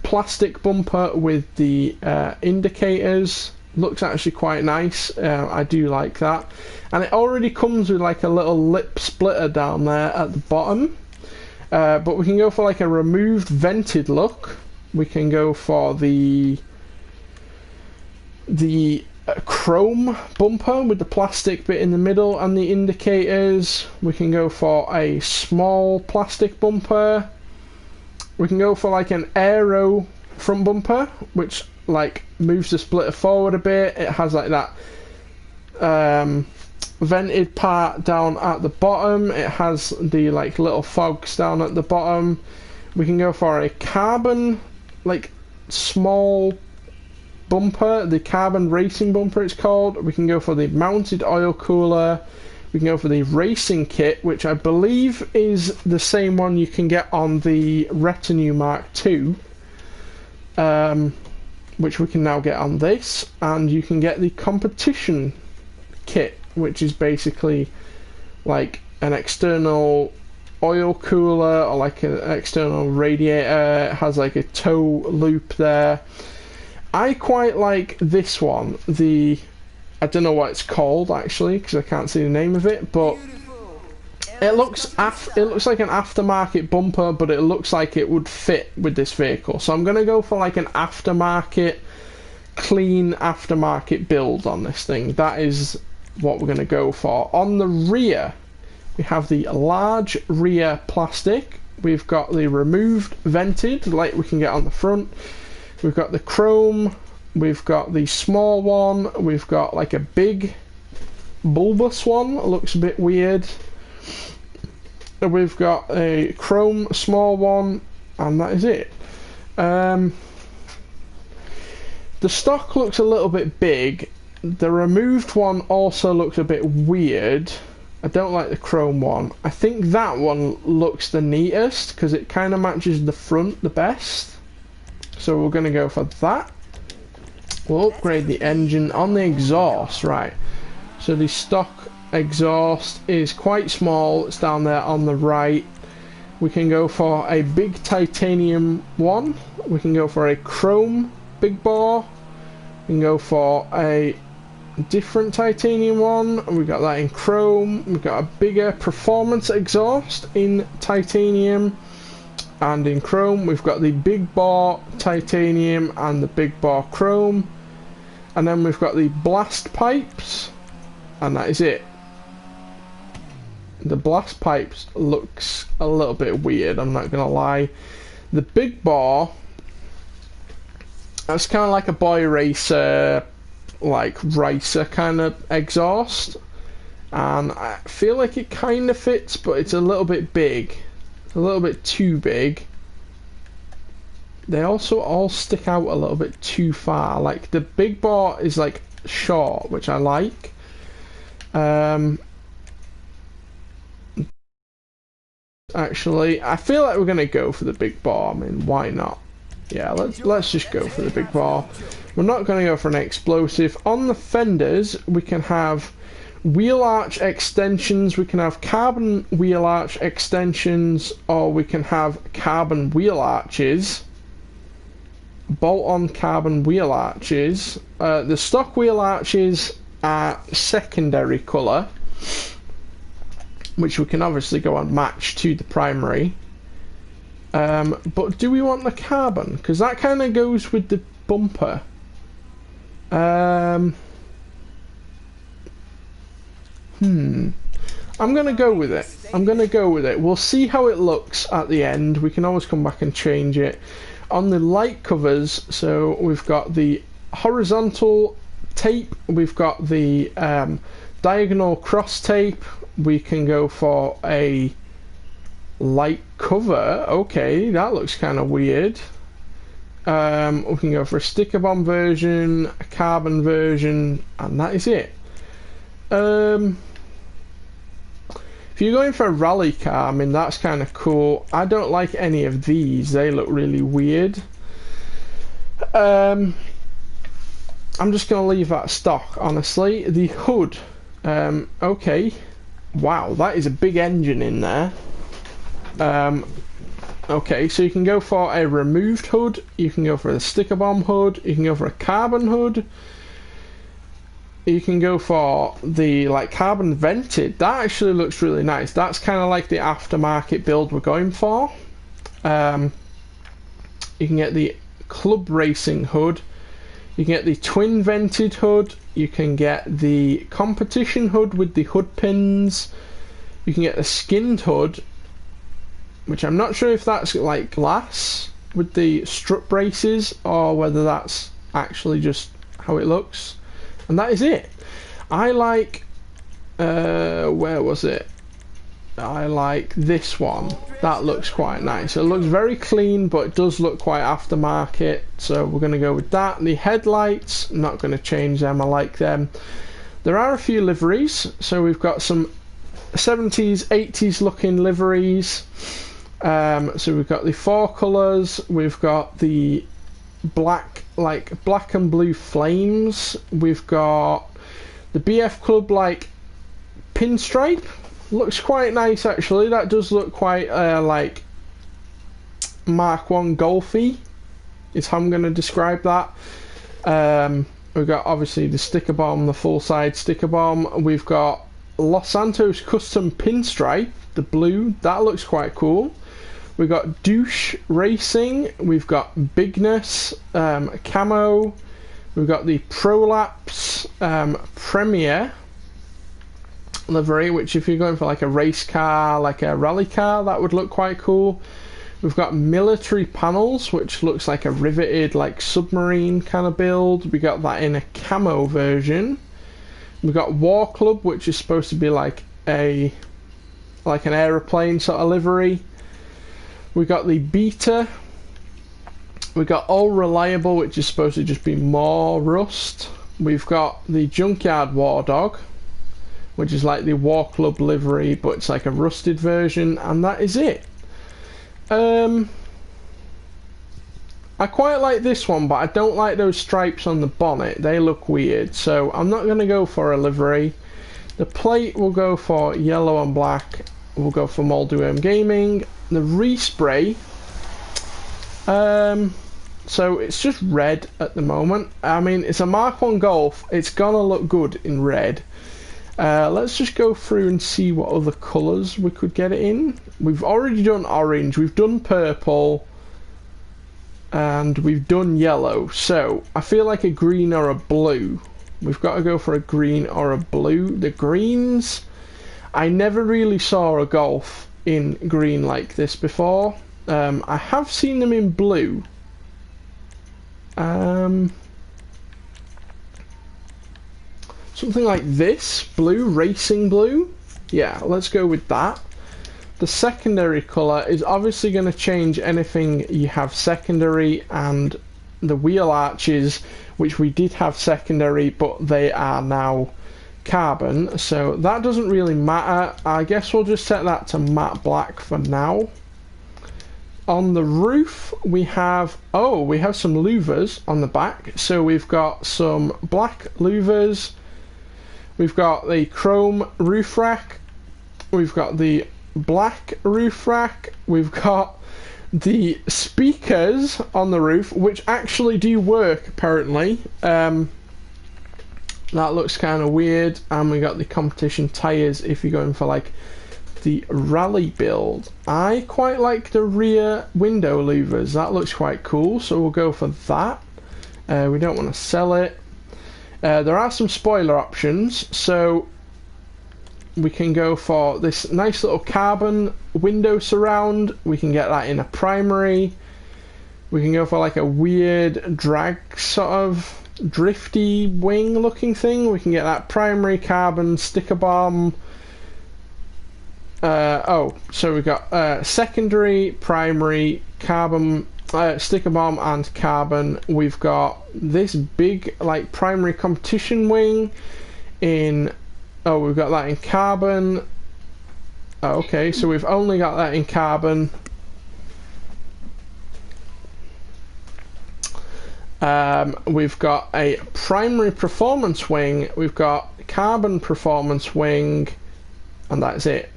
plastic bumper with the indicators. Looks actually quite nice. I do like that. And it already comes with like a little lip splitter down there at the bottom. But we can go for like a removed vented look. We can go for the chrome bumper with the plastic bit in the middle and the indicators. We can go for a small plastic bumper. We can go for like an aero front bumper, which like moves the splitter forward a bit. It has like that vented part down at the bottom. It has the like little fogs down at the bottom. We can go for a carbon like small bumper, the carbon racing bumper it's called. We can go for the mounted oil cooler. We can go for the racing kit, which I believe is the same one you can get on the Retinue Mark II, which we can now get on this. And you can get the competition kit, which is basically like an external oil cooler or like an external radiator. It has like a toe loop there. I quite like this one, I don't know what it's called actually because I can't see the name of it, but it looks like an aftermarket bumper, but it looks like it would fit with this vehicle. So I'm going to go for like an aftermarket, clean aftermarket build on this thing. That is what we're going to go for. On the rear, we have the large rear plastic. We've got the removed vented, like we can get on the front. We've got the chrome, we've got the small one, we've got like a big bulbous one, it looks a bit weird. We've got a chrome small one, and that is it. The stock looks a little bit big. The removed one also looks a bit weird. I don't like the chrome one. I think that one looks the neatest because it kind of matches the front the best. So we're going to go for that. We'll upgrade the engine. On the exhaust, right. So the stock exhaust is quite small. It's down there on the right. We can go for a big titanium one. We can go for a chrome big bore. We can go for a different titanium one. We got that in chrome. We've got a bigger performance exhaust in titanium. And in chrome, we've got the big bore titanium and the big bore chrome. And then we've got the blast pipes. And that is it. The blast pipes looks a little bit weird, I'm not going to lie. The big bore, that's kind of like a boy racer, like racer kind of exhaust. And I feel like it kind of fits, but it's a little bit big. A little bit too big. They also all stick out a little bit too far. Like the big bore is like short, which I like. Actually, I feel like we're gonna go for the big bore. I mean, why not? Yeah, let's just go for the big bore. We're not gonna go for an explosive. On the fenders, we can have wheel arch extensions. We can have carbon wheel arch extensions, or we can have carbon wheel arches. Bolt-on carbon wheel arches. The stock wheel arches are secondary colour, which we can obviously go and match to the primary. But do we want the carbon? Because that kind of goes with the bumper. I'm going to go with it. We'll see how it looks at the end. We can always come back and change it. On the light covers, so we've got the horizontal tape, we've got the diagonal cross tape. We can go for a light cover. Okay, that looks kind of weird. We can go for a sticker bomb version, a carbon version, and that is it. If you're going for a rally car, I mean, that's kind of cool. I don't like any of these. They look really weird. I'm just going to leave that stock, honestly. The hood. Okay. Wow, that is a big engine in there. Okay, so you can go for a removed hood. You can go for a sticker bomb hood. You can go for a carbon hood. You can go for the like carbon vented. That actually looks really nice. That's kind of like the aftermarket build we're going for. You can get the club racing hood. You can get the twin vented hood. You can get the competition hood with the hood pins. You can get the skinned hood, which I'm not sure if that's like glass with the strut braces or whether that's actually just how it looks. And that is it. I like, where was it? I like this one. That looks quite nice. It looks very clean, but it does look quite aftermarket. So we're going to go with that. The headlights, I'm not going to change them. I like them. There are a few liveries. So we've got some 70s, 80s looking liveries. So we've got the 4 colours. We've got the black, like black and blue flames. We've got the BF Club like pinstripe. Looks quite nice actually. That does look quite like Mark 1 golfy is how I'm going to describe that. We've got obviously the sticker bomb, the full side sticker bomb. We've got Los Santos custom pinstripe, the blue. That looks quite cool. We've got Douche Racing, we've got Bigness, Camo, we've got the Prolapse Premier livery, which if you're going for like a race car, like a rally car, that would look quite cool. We've got Military Panels, which looks like a riveted like submarine kind of build. We got that in a camo version. We've got War Club, which is supposed to be like an aeroplane sort of livery. We got the Beta. We got All Reliable, which is supposed to just be more rust. We've got the Junkyard War Dog, which is like the War Club livery, but it's like a rusted version, and that is it. I quite like this one, but I don't like those stripes on the bonnet. They look weird, so I'm not going to go for a livery. The plate will go for yellow and black. We'll go for Moldum Gaming. The respray, so it's just red at the moment. I mean, it's a Mark 1 Golf. It's gonna look good in red. Let's just go through and see what other colours we could get it in. We've already done orange, we've done purple, and we've done yellow. So I feel like a green or a blue. We've got to go for a green or a blue. The greens, I never really saw a Golf in green like this before. I have seen them in blue. Something like this, blue, racing blue. Yeah, let's go with that. The secondary colour is obviously going to change anything you have secondary, and the wheel arches, which we did have secondary, but they are now carbon, so that doesn't really matter. I guess we'll just set that to matte black for now. On the roof we have some louvers on the back, so we've got some black louvers, we've got the chrome roof rack, we've got the black roof rack, we've got the speakers on the roof, which actually do work apparently. That looks kind of weird. And we got the competition tyres if you're going for like the rally build. I quite like the rear window louvers. That looks quite cool, so we'll go for that. We don't want to sell it. There are some spoiler options, so we can go for this nice little carbon window surround. We can get that in a primary. We can go for like a weird drag sort of drifty wing looking thing. We can get that primary carbon sticker bomb. So we got secondary, primary, carbon, sticker bomb and carbon. We've got this big like primary competition wing in, we've got that in carbon. Okay, so we've only got that in carbon. We've got a primary performance wing, we've got carbon performance wing, and that's it.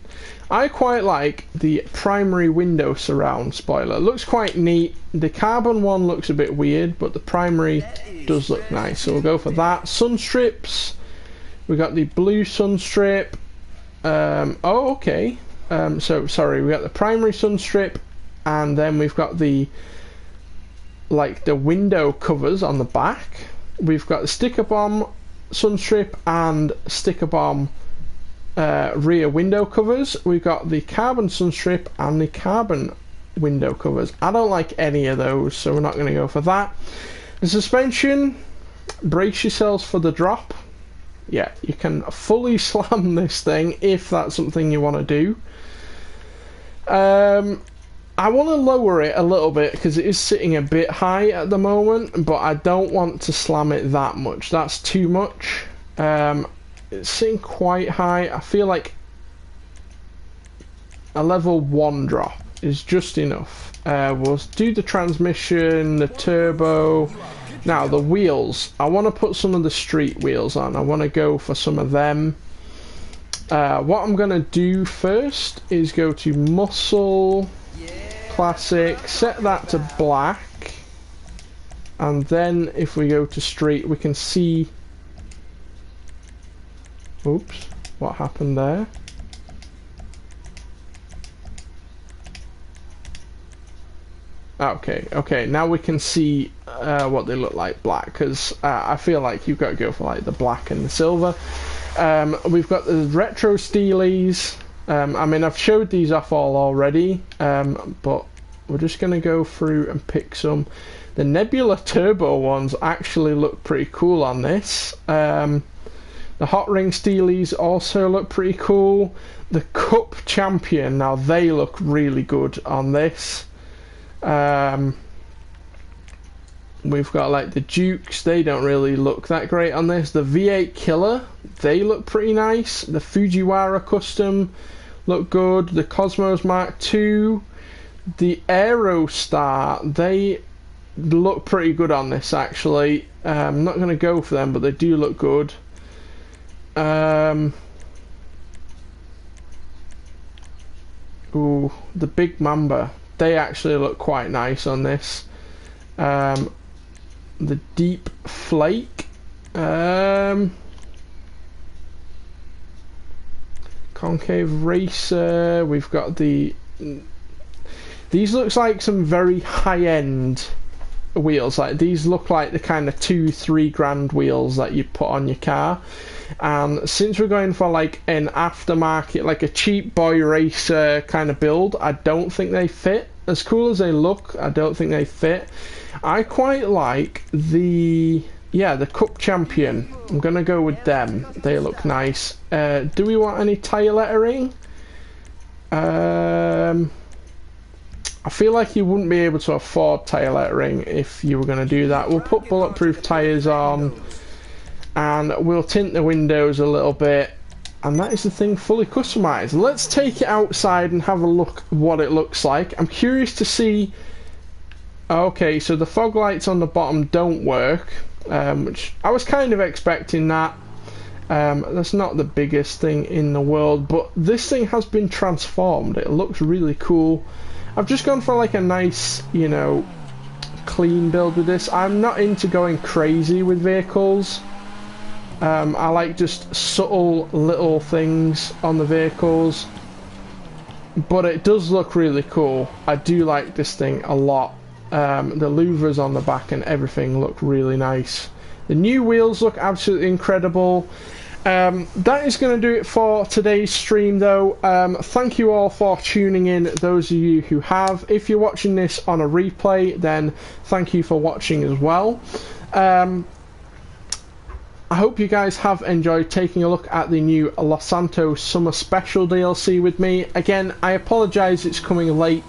I quite like the primary window surround spoiler. It looks quite neat. The carbon one looks a bit weird, but the primary does look nice, so we'll go for that. Sun strips, we got the blue sun strip. Okay. So sorry, we got the primary sun strip, and then we've got the window covers on the back. We've got the sticker bomb sun strip and sticker bomb rear window covers. We've got the carbon sun strip and the carbon window covers. I don't like any of those, so we're not going to go for that. The suspension, brace yourselves for the drop. Yeah, you can fully slam this thing if that's something you want to do. I want to lower it a little bit because it is sitting a bit high at the moment, but I don't want to slam it that much. That's too much. It's sitting quite high. I feel like a level 1 drop is just enough. We'll do the transmission, the turbo. Now the wheels, I want to put some of the street wheels on. I want to go for some of them. What I'm going to do first is go to muscle, classic, set that to black, and then if we go to street we can see, oops, what happened there? Okay, now we can see what they look like black, because I feel like you've got to go for like the black and the silver. We've got the retro steelies. I mean, I've showed these off all already, but we're just going to go through and pick some. The Nebula Turbo ones actually look pretty cool on this. The Hot Ring steelies also look pretty cool. The Cup Champion, now they look really good on this. We've got like the Dukes, they don't really look that great on this. The V8 Killer, they look pretty nice. The Fujiwara Custom look good. The Cosmos Mark II, the Aerostar, they look pretty good on this actually. I'm not going to go for them, but they do look good. Ooh, the Big Mamba, they actually look quite nice on this. The Deep Flake, Concave Racer, we've got the, these looks like some very high-end wheels. Like these look like the kind of 2-3 grand wheels that you put on your car, and since we're going for like an aftermarket, like a cheap boy racer kind of build, I don't think they fit. As cool as they look, I don't think they fit. I quite like the Cup Champion. I'm gonna go with them. They look nice. Do we want any tyre lettering? I feel like you wouldn't be able to afford tyre lettering if you were going to do that. We'll put bulletproof tyres on, and we'll tint the windows a little bit, and that is the thing fully customized. Let's take it outside and have a look what it looks like. I'm curious to see. Okay, so the fog lights on the bottom don't work, which I was kind of expecting that. That's not the biggest thing in the world, but this thing has been transformed. It looks really cool. I've just gone for like a nice, you know, clean build with this. I'm not into going crazy with vehicles. I like just subtle little things on the vehicles, but it does look really cool. I do like this thing a lot. The louvers on the back and everything look really nice. The new wheels look absolutely incredible. That is going to do it for today's stream though. Thank you all for tuning in, those of you who have. If you're watching this on a replay, then thank you for watching as well. I hope you guys have enjoyed taking a look at the new Los Santos Summer Special DLC with me. Again, I apologise it's coming late.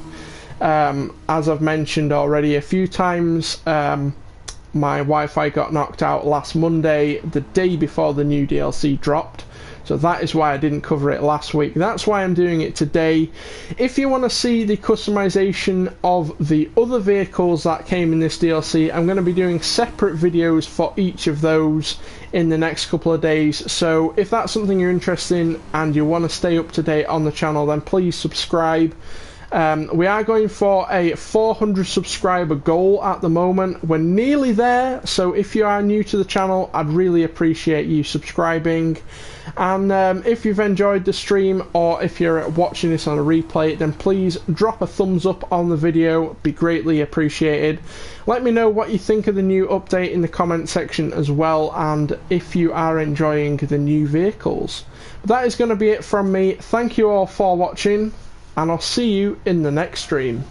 As I've mentioned already a few times, my Wi-Fi got knocked out last Monday, the day before the new DLC dropped. So that is why I didn't cover it last week. That's why I'm doing it today. If you want to see the customization of the other vehicles that came in this DLC, I'm going to be doing separate videos for each of those in the next couple of days. So if that's something you're interested in and you want to stay up to date on the channel, then please subscribe. We are going for a 400 subscriber goal at the moment. We're nearly there, so if you are new to the channel, I'd really appreciate you subscribing. And if you've enjoyed the stream, or if you're watching this on a replay, then please drop a thumbs up on the video, be greatly appreciated. Let me know what you think of the new update in the comment section as well, and if you are enjoying the new vehicles. But that is going to be it from me. Thank you all for watching, and I'll see you in the next stream.